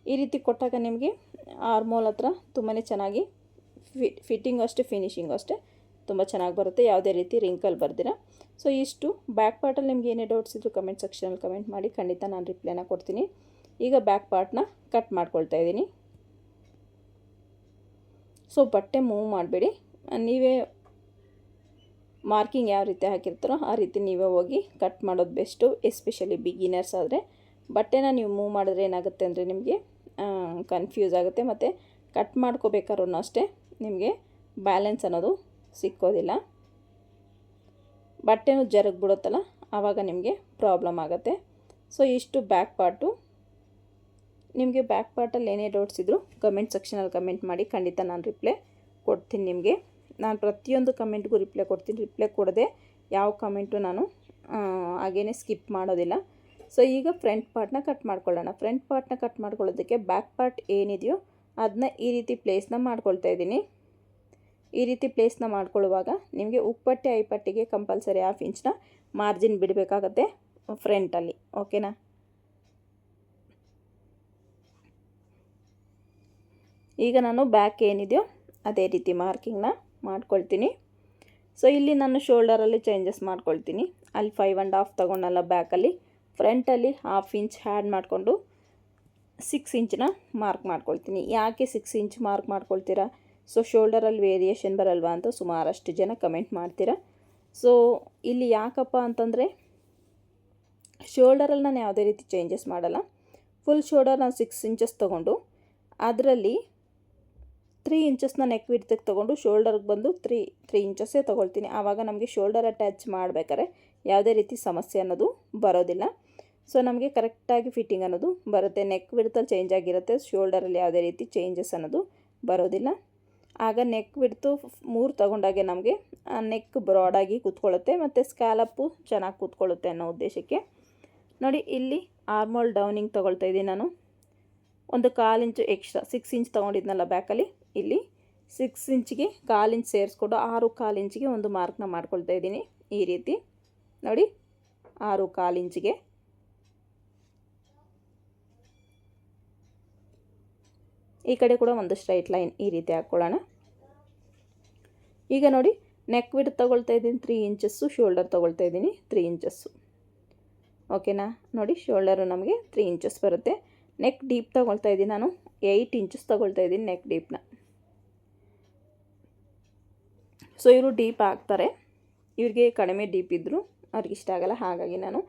ಈ ರೀತಿ ಕೊಟ್ಟಾಗ ನಿಮಗೆ ಆರ್ಮೋಲ್ ಹತ್ರ ತುಂಬಾ ಚೆನ್ನಾಗಿ ಫಿಟ್ಟಿಂಗ್ ಅಷ್ಟೇ, ಫಿನಿಶಿಂಗ್ ಅಷ್ಟೇ ತುಂಬ ಚೆನ್ನಾಗಿ ಬರುತ್ತೆ, ಯಾವುದೇ ರೀತಿ ರಿಂಕಲ್ ಬರ್ದಿರ. ಸೊ ಇಷ್ಟು ಬ್ಯಾಕ್ ಪಾರ್ಟಲ್ಲಿ ನಿಮ್ಗೆ ಏನೇ ಡೌಟ್ಸ್ ಇದ್ದರೂ ಕಮೆಂಟ್ ಸೆಕ್ಷನಲ್ಲಿ ಕಮೆಂಟ್ ಮಾಡಿ, ಖಂಡಿತ ನಾನು ರಿಪ್ಲೈನ ಕೊಡ್ತೀನಿ. ಈಗ ಬ್ಯಾಕ್ ಪಾರ್ಟ್ನ ಕಟ್ ಮಾಡ್ಕೊಳ್ತಾ ಇದ್ದೀನಿ. ಸೊ ಬಟ್ಟೆ ಮೂವ್ ಮಾಡಬೇಡಿ, ನೀವೇ ಮಾರ್ಕಿಂಗ್ ಯಾವ ರೀತಿ ಹಾಕಿರ್ತಾರೋ ಆ ರೀತಿ ನೀವೇ ಹೋಗಿ ಕಟ್ ಮಾಡೋದು ಬೆಸ್ಟು. ಎಸ್ಪೆಷಲಿ ಬಿಗಿನರ್ಸ್ ಆದರೆ ಬಟ್ಟೆನ ನೀವು ಮೂವ್ ಮಾಡಿದ್ರೆ ಏನಾಗುತ್ತೆ ಅಂದರೆ ನಿಮಗೆ ಕನ್ಫ್ಯೂಸ್ ಆಗುತ್ತೆ, ಮತ್ತು ಕಟ್ ಮಾಡ್ಕೋಬೇಕಾದ್ರೂ ಅಷ್ಟೇ ನಿಮಗೆ ಬ್ಯಾಲೆನ್ಸ್ ಅನ್ನೋದು ಸಿಕ್ಕೋದಿಲ್ಲ. ಬಟ್ಟೆನೂ ಜರುಗ್ಬಿಡುತ್ತಲ್ಲ, ಆವಾಗ ನಿಮಗೆ ಪ್ರಾಬ್ಲಮ್ ಆಗುತ್ತೆ. ಸೊ ಇಷ್ಟು ಬ್ಯಾಕ್ ಪಾರ್ಟು. ನಿಮಗೆ ಬ್ಯಾಕ್ ಪಾರ್ಟಲ್ಲಿ ಏನೇ ಡೌಟ್ಸ್ ಇದ್ದರೂ ಕಮೆಂಟ್ ಸೆಕ್ಷನಲ್ಲಿ ಕಮೆಂಟ್ ಮಾಡಿ, ಖಂಡಿತ ನಾನು ರಿಪ್ಲೈ ಕೊಡ್ತೀನಿ ನಿಮಗೆ. ನಾನು ಪ್ರತಿಯೊಂದು ಕಮೆಂಟ್ಗೂ ರಿಪ್ಲೈ ಕೊಡ್ತೀನಿ. ರಿಪ್ಲೈ ಕೊಡದೆ ಯಾವ ಕಮೆಂಟು ನಾನು ಹಾಗೇ ಸ್ಕಿಪ್ ಮಾಡೋದಿಲ್ಲ. ಸೊ ಈಗ ಫ್ರಂಟ್ ಪಾರ್ಟ್ನ ಕಟ್ ಮಾಡ್ಕೊಳ್ಳೋಣ. ಫ್ರಂಟ್ ಪಾರ್ಟ್ನ ಕಟ್ ಮಾಡ್ಕೊಳ್ಳೋದಕ್ಕೆ ಬ್ಯಾಕ್ ಪಾರ್ಟ್ ಏನಿದೆಯೋ ಅದನ್ನ ಈ ರೀತಿ ಪ್ಲೇಸ್ನ ಮಾಡ್ಕೊಳ್ತಾ ಇದ್ದೀನಿ. ಈ ರೀತಿ ಪ್ಲೇಸ್ನ ಮಾಡ್ಕೊಳ್ಳುವಾಗ ನಿಮಗೆ ಉಪ್ಪಟ್ಟೆ ಐಪಟ್ಟಿಗೆ ಕಂಪಲ್ಸರಿ 1/2 ಇಂಚ್ನ ಮಾರ್ಜಿನ್ ಬಿಡಬೇಕಾಗತ್ತೆ ಫ್ರಂಟಲ್ಲಿ, ಓಕೆನಾ. ಈಗ ನಾನು ಬ್ಯಾಕ್ ಏನಿದೆಯೋ ಅದೇ ರೀತಿ ಮಾರ್ಕಿಂಗ್ನ ಮಾಡ್ಕೊಳ್ತೀನಿ. ಸೊ ಇಲ್ಲಿ ನಾನು ಶೋಲ್ಡರಲ್ಲಿ ಚೇಂಜಸ್ ಮಾಡ್ಕೊಳ್ತೀನಿ. ಅಲ್ಲಿ 5.5 ತೊಗೊಂಡಲ್ಲ ಬ್ಯಾಕಲ್ಲಿ, ಫ್ರಂಟಲ್ಲಿ 1/2 ಇಂಚ್ ಆ್ಯಡ್ ಮಾಡಿಕೊಂಡು 6 ಇಂಚನ್ನ ಮಾರ್ಕ್ ಮಾಡ್ಕೊಳ್ತೀನಿ. ಯಾಕೆ 6 ಇಂಚ್ ಮಾರ್ಕ್ ಮಾಡ್ಕೊಳ್ತೀರಾ? ಸೊ ಶೋಲ್ಡರಲ್ಲಿ ವೇರಿಯೇಷನ್ ಬರಲ್ವಾ ಅಂತ ಸುಮಾರಷ್ಟು ಜನ ಕಮೆಂಟ್ ಮಾಡ್ತೀರಾ. ಸೊ ಇಲ್ಲಿ ಯಾಕಪ್ಪ ಅಂತಂದರೆ ಶೋಲ್ಡರಲ್ಲಿ ನಾನು ಯಾವುದೇ ರೀತಿ ಚೇಂಜಸ್ ಮಾಡಲ್ಲ. ಫುಲ್ ಶೋಲ್ಡರ್ ನಾನು 6 ಇಂಚಸ್ ತೊಗೊಂಡು ಅದರಲ್ಲಿ 3 ಇಂಚಸ್ನ ನೆಕ್ ವಿಡ್ತಿಗೆ ತೊಗೊಂಡು ಶೋಲ್ಡರ್ಗೆ ಬಂದು 3 ಇಂಚಸ್ಸೇ ತೊಗೊಳ್ತೀನಿ. ಆವಾಗ ನಮಗೆ ಶೋಲ್ಡರ್ ಅಟ್ಯಾಚ್ ಮಾಡಬೇಕಾದ್ರೆ ಯಾವುದೇ ರೀತಿ ಸಮಸ್ಯೆ ಅನ್ನೋದು ಬರೋದಿಲ್ಲ. ಸೊ ನಮಗೆ ಕರೆಕ್ಟಾಗಿ ಫಿಟ್ಟಿಂಗ್ ಅನ್ನೋದು ಬರುತ್ತೆ. ನೆಕ್ ವಿಡ್ತಲ್ಲಿ ಚೇಂಜ್ ಆಗಿರುತ್ತೆ, ಶೋಲ್ಡರಲ್ಲಿ ಯಾವುದೇ ರೀತಿ ಚೇಂಜಸ್ ಅನ್ನೋದು ಬರೋದಿಲ್ಲ. ಆಗ ನೆಕ್ ವಿಡ್ತು 3 ತೊಗೊಂಡಾಗೆ ನಮಗೆ ನೆಕ್ ಬ್ರಾಡಾಗಿ ಕೂತ್ಕೊಳ್ಳುತ್ತೆ ಮತ್ತು ಸ್ಕ್ಯಾಲಪ್ಪು ಚೆನ್ನಾಗಿ ಕೂತ್ಕೊಳ್ಳುತ್ತೆ ಅನ್ನೋ ಉದ್ದೇಶಕ್ಕೆ. ನೋಡಿ ಇಲ್ಲಿ ಆರ್ಮೋಲ್ ಡೌನಿಂಗ್ ತೊಗೊಳ್ತಾ ಇದ್ದೀನಿ ನಾನು. 1/4 ಇಂಚು ಎಕ್ಸ್ಟ್ರಾ 6 ಇಂಚ್ ತೊಗೊಂಡಿದ್ನಲ್ಲ ಬ್ಯಾಕಲ್ಲಿ, ಇಲ್ಲಿ 6 ಇಂಚಿಗೆ 1/4 ಇಂಚ್ ಸೇರಿಸ್ಕೊಂಡು 6.25 ಇಂಚಿಗೆ ಒಂದು ಮಾರ್ಕ್ನ ಮಾಡ್ಕೊಳ್ತಾ ಇದ್ದೀನಿ. ಈ ರೀತಿ ನೋಡಿ 6.25 ಇಂಚಿಗೆ. ಈ ಕಡೆ ಕೂಡ ಒಂದು ಸ್ಟ್ರೈಟ್ ಲೈನ್ ಈ ರೀತಿ ಹಾಕ್ಕೊಳ್ಳೋಣ. ಈಗ ನೋಡಿ ನೆಕ್ ವಿಡ್ ತೊಗೊಳ್ತಾ ಇದ್ದೀನಿ 3 ಇಂಚಸ್ಸು, ಶೋಲ್ಡರ್ ತೊಗೊಳ್ತಾ ಇದ್ದೀನಿ 3 ಇಂಚಸ್ಸು, ಓಕೆನಾ. ನೋಡಿ ಶೋಲ್ಡರು ನಮಗೆ 3 ಇಂಚಸ್ ಬರುತ್ತೆ. ನೆಕ್ ಡೀಪ್ ತೊಗೊಳ್ತಾ ಇದ್ದೀನಿ ನಾನು 8 ಇಂಚಸ್ ತೊಗೊಳ್ತಾ ಇದ್ದೀನಿ ನೆಕ್ ಡೀಪ್ನ. ಸೊ ಇವರು ಡೀಪ್ ಹಾಕ್ತಾರೆ, ಇವ್ರಿಗೆ ಕಡಿಮೆ ಡೀಪ್ ಇದ್ದರೂ ಅವ್ರಿಗೆ ಇಷ್ಟ ಆಗಲ್ಲ, ಹಾಗಾಗಿ ನಾನು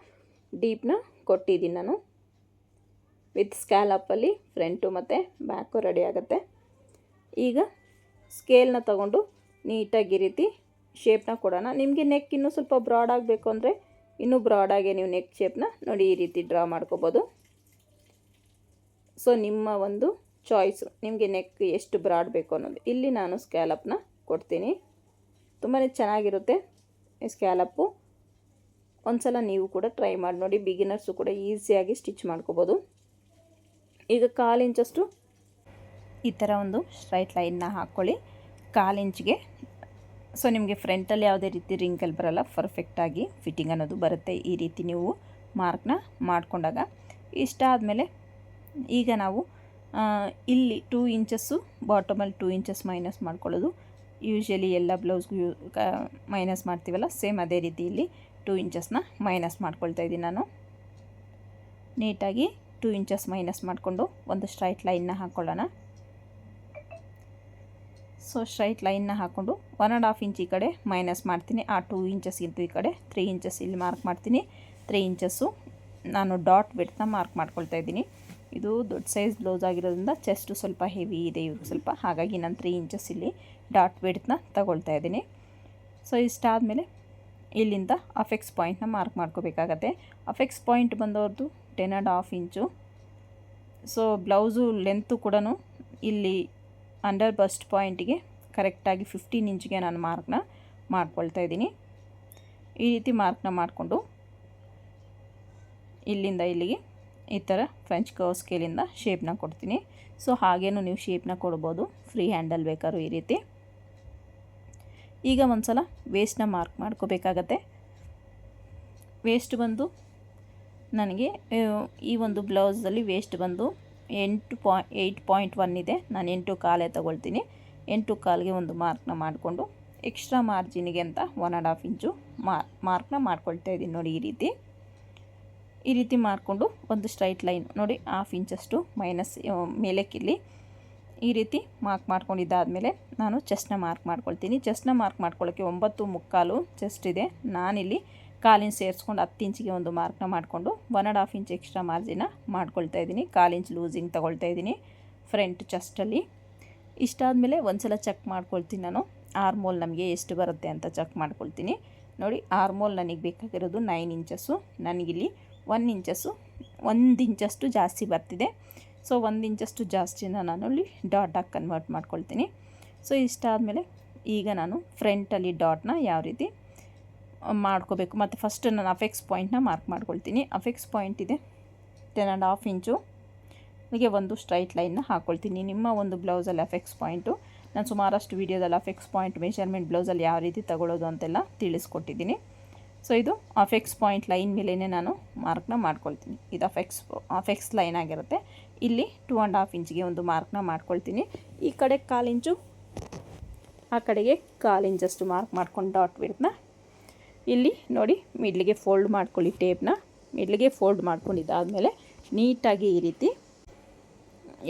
ಡೀಪ್ನ ಕೊಟ್ಟಿದ್ದೀನಿ. ನಾನು ವಿತ್ ಸ್ಕ್ಯಾಲಪ್ಪಲ್ಲಿ ಫ್ರಂಟು ಮತ್ತು ಬ್ಯಾಕು ರೆಡಿ ಆಗುತ್ತೆ. ಈಗ ಸ್ಕೇಲ್ನ ತಗೊಂಡು ನೀಟಾಗಿ ಈ ರೀತಿ ಶೇಪ್ನ ಕೊಡೋಣ. ನಿಮಗೆ ನೆಕ್ ಇನ್ನೂ ಸ್ವಲ್ಪ ಬ್ರಾಡ್ ಆಗಬೇಕು ಅಂದರೆ ಇನ್ನೂ ಬ್ರಾಡಾಗಿ ನೀವು ನೆಕ್ ಶೇಪ್ನ ನೋಡಿ ಈ ರೀತಿ ಡ್ರಾ ಮಾಡ್ಕೋಬೋದು. ಸೊ ನಿಮ್ಮ ಒಂದು ಚಾಯ್ಸು, ನಿಮಗೆ ನೆಕ್ ಎಷ್ಟು ಬ್ರಾಡ್ ಬೇಕು ಅನ್ನೋದು. ಇಲ್ಲಿ ನಾನು ಸ್ಕ್ಯಾಲಪ್ನ ಕೊಡ್ತೀನಿ. ತುಂಬಾ ಚೆನ್ನಾಗಿರುತ್ತೆ ಈ ಸ್ಕ್ಯಾಲಪ್ಪು. ಒಂದ್ಸಲ ನೀವು ಕೂಡ ಟ್ರೈ ಮಾಡಿ ನೋಡಿ. ಬಿಗಿನರ್ಸು ಕೂಡ ಈಸಿಯಾಗಿ ಸ್ಟಿಚ್ ಮಾಡ್ಕೋಬೋದು. ಈಗ 1/4 ಇಂಚಷ್ಟು ಈ ಥರ ಒಂದು ಸ್ಟ್ರೈಟ್ ಲೈನ್ನ ಹಾಕ್ಕೊಳ್ಳಿ 1/4 ಇಂಚ್ಗೆ. ಸೊ ನಿಮಗೆ ಫ್ರಂಟಲ್ಲಿ ಯಾವುದೇ ರೀತಿ ರಿಂಕಲ್ ಬರಲ್ಲ, ಪರ್ಫೆಕ್ಟಾಗಿ ಫಿಟ್ಟಿಂಗ್ ಅನ್ನೋದು ಬರುತ್ತೆ. ಈ ರೀತಿ ನೀವು ಮಾರ್ಕ್ನ ಮಾಡಿಕೊಂಡಾಗ ಇಷ್ಟ ಆದಮೇಲೆ ಈಗ ನಾವು ಇಲ್ಲಿ 2 ಇಂಚಸ್ಸು ಬಾಟಮಲ್ಲಿ 2 ಇಂಚಸ್ ಮೈನಸ್ ಮಾಡ್ಕೊಳ್ಳೋದು. ಯೂಶ್ವಲಿ ಎಲ್ಲ ಬ್ಲೌಸ್ಗೂ ಮೈನಸ್ ಮಾಡ್ತೀವಲ್ಲ, ಸೇಮ್ ಅದೇ ರೀತಿ ಇಲ್ಲಿ 2 ಇಂಚಸ್ನ ಮೈನಸ್ ಮಾಡ್ಕೊಳ್ತಾ ಇದ್ದೀನಿ ನಾನು. ನೀಟಾಗಿ 2 ಇಂಚಸ್ ಮೈನಸ್ ಮಾಡಿಕೊಂಡು ಒಂದು ಸ್ಟ್ರೈಟ್ ಲೈನ್ನ ಹಾಕ್ಕೊಳ್ಳೋಣ. ಸೊ ಸ್ಟ್ರೈಟ್ ಲೈನ್ನ ಹಾಕ್ಕೊಂಡು 1.5 ಇಂಚ್ ಈ ಕಡೆ ಮೈನಸ್ ಮಾಡ್ತೀನಿ. ಆ 2 ಇಂಚಸ್ಗಿಂತ ಈ ಕಡೆ 3 ಇಂಚಸ್ ಇಲ್ಲಿ ಮಾರ್ಕ್ ಮಾಡ್ತೀನಿ. 3 ಇಂಚಸ್ಸು ನಾನು ಡಾಟ್ ಬಿಡ್ತಾ ಮಾರ್ಕ್ ಮಾಡ್ಕೊಳ್ತಾ ಇದ್ದೀನಿ. ಇದು ದೊಡ್ಡ ಸೈಜ್ ಬ್ಲೌಸ್ ಆಗಿರೋದ್ರಿಂದ ಚೆಸ್ಟು ಸ್ವಲ್ಪ ಹೆವಿ ಇದೆ ಇವ್ರಿಗೆ ಸ್ವಲ್ಪ, ಹಾಗಾಗಿ ನಾನು 3 ಇಂಚಸ್ ಇಲ್ಲಿ ಡಾಟ್ ಬಿಡ್ತನ್ನ ತಗೊಳ್ತಾ ಇದ್ದೀನಿ. ಸೊ ಇಷ್ಟಾದಮೇಲೆ ಇಲ್ಲಿಂದ ಅಫೆಕ್ಸ್ ಪಾಯಿಂಟ್ನ ಮಾರ್ಕ್ ಮಾಡ್ಕೋಬೇಕಾಗತ್ತೆ. ಅಫೆಕ್ಸ್ ಪಾಯಿಂಟ್ ಬಂದವ್ರದ್ದು 10.5 ಇಂಚು. ಸೊ ಬ್ಲೌಸು ಲೆಂತು ಕೂಡ ಇಲ್ಲಿ ಅಂಡರ್ ಬಸ್ಟ್ ಪಾಯಿಂಟಿಗೆ ಕರೆಕ್ಟಾಗಿ 15 ಇಂಚ್ಗೆ ನಾನು ಮಾರ್ಕ್ನ ಮಾಡ್ಕೊಳ್ತಾ ಇದ್ದೀನಿ. ಈ ರೀತಿ ಮಾರ್ಕ್ನ ಮಾಡಿಕೊಂಡು ಇಲ್ಲಿಂದ ಇಲ್ಲಿಗೆ ಈ ಥರ ಫ್ರೆಂಚ್ ಕರ್ವ್ ಸ್ಕೇಲಿಂದ ಶೇಪ್ನ ಕೊಡ್ತೀನಿ. ಸೊ ಹಾಗೇನು ನೀವು ಶೇಪ್ನ ಕೊಡ್ಬೋದು, ಫ್ರೀ ಹ್ಯಾಂಡಲ್ ಬೇಕಾದ್ರೂ ಈ ರೀತಿ. ಈಗ ಒಂದು ಸಲ ವೇಸ್ಟ್ನ ಮಾರ್ಕ್ ಮಾಡ್ಕೋಬೇಕಾಗತ್ತೆ. ವೇಸ್ಟ್ ಬಂದು ನನಗೆ ಈ ಒಂದು ಬ್ಲೌಸಲ್ಲಿ ವೇಸ್ಟ್ ಬಂದು 8.1 ಇದೆ. ನಾನು 8.25 ತಗೊಳ್ತೀನಿ. 8.25ಗೆ ಒಂದು ಮಾರ್ಕ್ನ ಮಾಡಿಕೊಂಡು ಎಕ್ಸ್ಟ್ರಾ ಮಾರ್ಜಿನಿಗೆ ಅಂತ 1.5 ಇಂಚು ಮಾರ್ಕ್ನ ಮಾಡ್ಕೊಳ್ತಾ ಇದ್ದೀನಿ. ನೋಡಿ ಈ ರೀತಿ ಮಾಡಿಕೊಂಡು ಒಂದು ಸ್ಟ್ರೈಟ್ ಲೈನ್ ನೋಡಿ 1/2 ಇಂಚಷ್ಟು ಮೈನಸ್ ಮೇಲಕ್ಕಿಲ್ಲಿ ಈ ರೀತಿ ಮಾರ್ಕ್ ಮಾಡ್ಕೊಂಡಿದ್ದಾದಮೇಲೆ ನಾನು ಚೆಸ್ಟ್ನ ಮಾರ್ಕ್ ಮಾಡ್ಕೊಳ್ತೀನಿ. ಚೆಸ್ಟ್ನ ಮಾರ್ಕ್ ಮಾಡ್ಕೊಳ್ಳೋಕ್ಕೆ 9.25 ಚೆಸ್ಟ್ ಇದೆ. ನಾನಿಲ್ಲಿ 1/4 ಇಂಚ್ ಸೇರಿಸ್ಕೊಂಡು 10 ಇಂಚಿಗೆ ಒಂದು ಮಾರ್ಕ್ನ ಮಾಡಿಕೊಂಡು 1.5 ಇಂಚ್ ಎಕ್ಸ್ಟ್ರಾ ಮಾರ್ಜಿನ ಮಾಡ್ಕೊಳ್ತಾ ಇದ್ದೀನಿ. 1/4 ಇಂಚ್ ಲೂಸಿಂಗ್ ತೊಗೊಳ್ತಾ ಇದ್ದೀನಿ ಫ್ರಂಟ್ ಚೆಸ್ಟಲ್ಲಿ. ಇಷ್ಟಾದಮೇಲೆ ಒಂದು ಸಲ ಚೆಕ್ ಮಾಡ್ಕೊಳ್ತೀನಿ ನಾನು. ಆರ್ಮೋಲ್ ನಮಗೆ ಎಷ್ಟು ಬರುತ್ತೆ ಅಂತ ಚೆಕ್ ಮಾಡ್ಕೊಳ್ತೀನಿ. ನೋಡಿ ಆರ್ಮೋಲ್ ನನಗೆ ಬೇಕಾಗಿರೋದು 9 ಇಂಚಸ್ಸು. ನನಗಿಲ್ಲಿ 1 ಇಂಚಷ್ಟು ಜಾಸ್ತಿ ಬರ್ತಿದೆ. ಸೊ 1 ಇಂಚಷ್ಟು ಜಾಸ್ತಿನ ನಾನು ಇಲ್ಲಿ ಡಾಟಾಗಿ ಕನ್ವರ್ಟ್ ಮಾಡ್ಕೊಳ್ತೀನಿ. ಸೊ ಇಷ್ಟಾದಮೇಲೆ ಈಗ ನಾನು ಫ್ರಂಟಲ್ಲಿ ಡಾಟ್ನ ಯಾವ ರೀತಿ ಮಾಡ್ಕೋಬೇಕು ಮತ್ತು ಫಸ್ಟ್ ನಾನು ಅಫೆಕ್ಸ್ ಪಾಯಿಂಟ್ನ ಮಾರ್ಕ್ ಮಾಡ್ಕೊಳ್ತೀನಿ. ಅಫೆಕ್ಸ್ ಪಾಯಿಂಟ್ ಇದೆ 10.5 ಇಂಚು. ಹೀಗೆ ಒಂದು ಸ್ಟ್ರೈಟ್ ಲೈನ್ನ ಹಾಕ್ಕೊಳ್ತೀನಿ. ನಿಮ್ಮ ಒಂದು ಬ್ಲೌಸಲ್ಲಿ ಅಫೆಕ್ಸ್ ಪಾಯಿಂಟು ನಾನು ಸುಮಾರಷ್ಟು ವೀಡಿಯೋದಲ್ಲಿ ಅಫೆಕ್ಸ್ ಪಾಯಿಂಟ್ ಮೆಷರ್ಮೆಂಟ್ ಬ್ಲೌಸಲ್ಲಿ ಯಾವ ರೀತಿ ತಗೊಳ್ಳೋದು ಅಂತೆಲ್ಲ ತಿಳಿಸ್ಕೊಟ್ಟಿದ್ದೀನಿ. ಸೊ ಇದು ಅಫೆಕ್ಸ್ ಪಾಯಿಂಟ್ ಲೈನ್ ಮೇಲೇ ನಾನು ಮಾರ್ಕ್ನ ಮಾಡ್ಕೊಳ್ತೀನಿ. ಇದು ಅಫೆಕ್ಸ್ ಲೈನ್ ಆಗಿರುತ್ತೆ. ಇಲ್ಲಿ 2.5 ಇಂಚ್ಗೆ ಒಂದು ಮಾರ್ಕ್ನ ಮಾಡ್ಕೊಳ್ತೀನಿ. ಈ ಕಡೆ 1/4 ಇಂಚು, ಆ ಕಡೆಗೆ 1/4 ಇಂಚಷ್ಟು ಮಾರ್ಕ್ ಮಾಡ್ಕೊಂಡು ಡಾಟ್ ಬಿಡ್ತನ್ನ ಇಲ್ಲಿ ನೋಡಿ ಮಿಡ್ಲಿಗೆ ಫೋಲ್ಡ್ ಮಾಡ್ಕೊಳ್ಳಿ. ಟೇಪ್ನ ಮಿಡ್ಲಿಗೆ ಫೋಲ್ಡ್ ಮಾಡ್ಕೊಂಡಿದ್ದಾದಮೇಲೆ ನೀಟಾಗಿ ಈ ರೀತಿ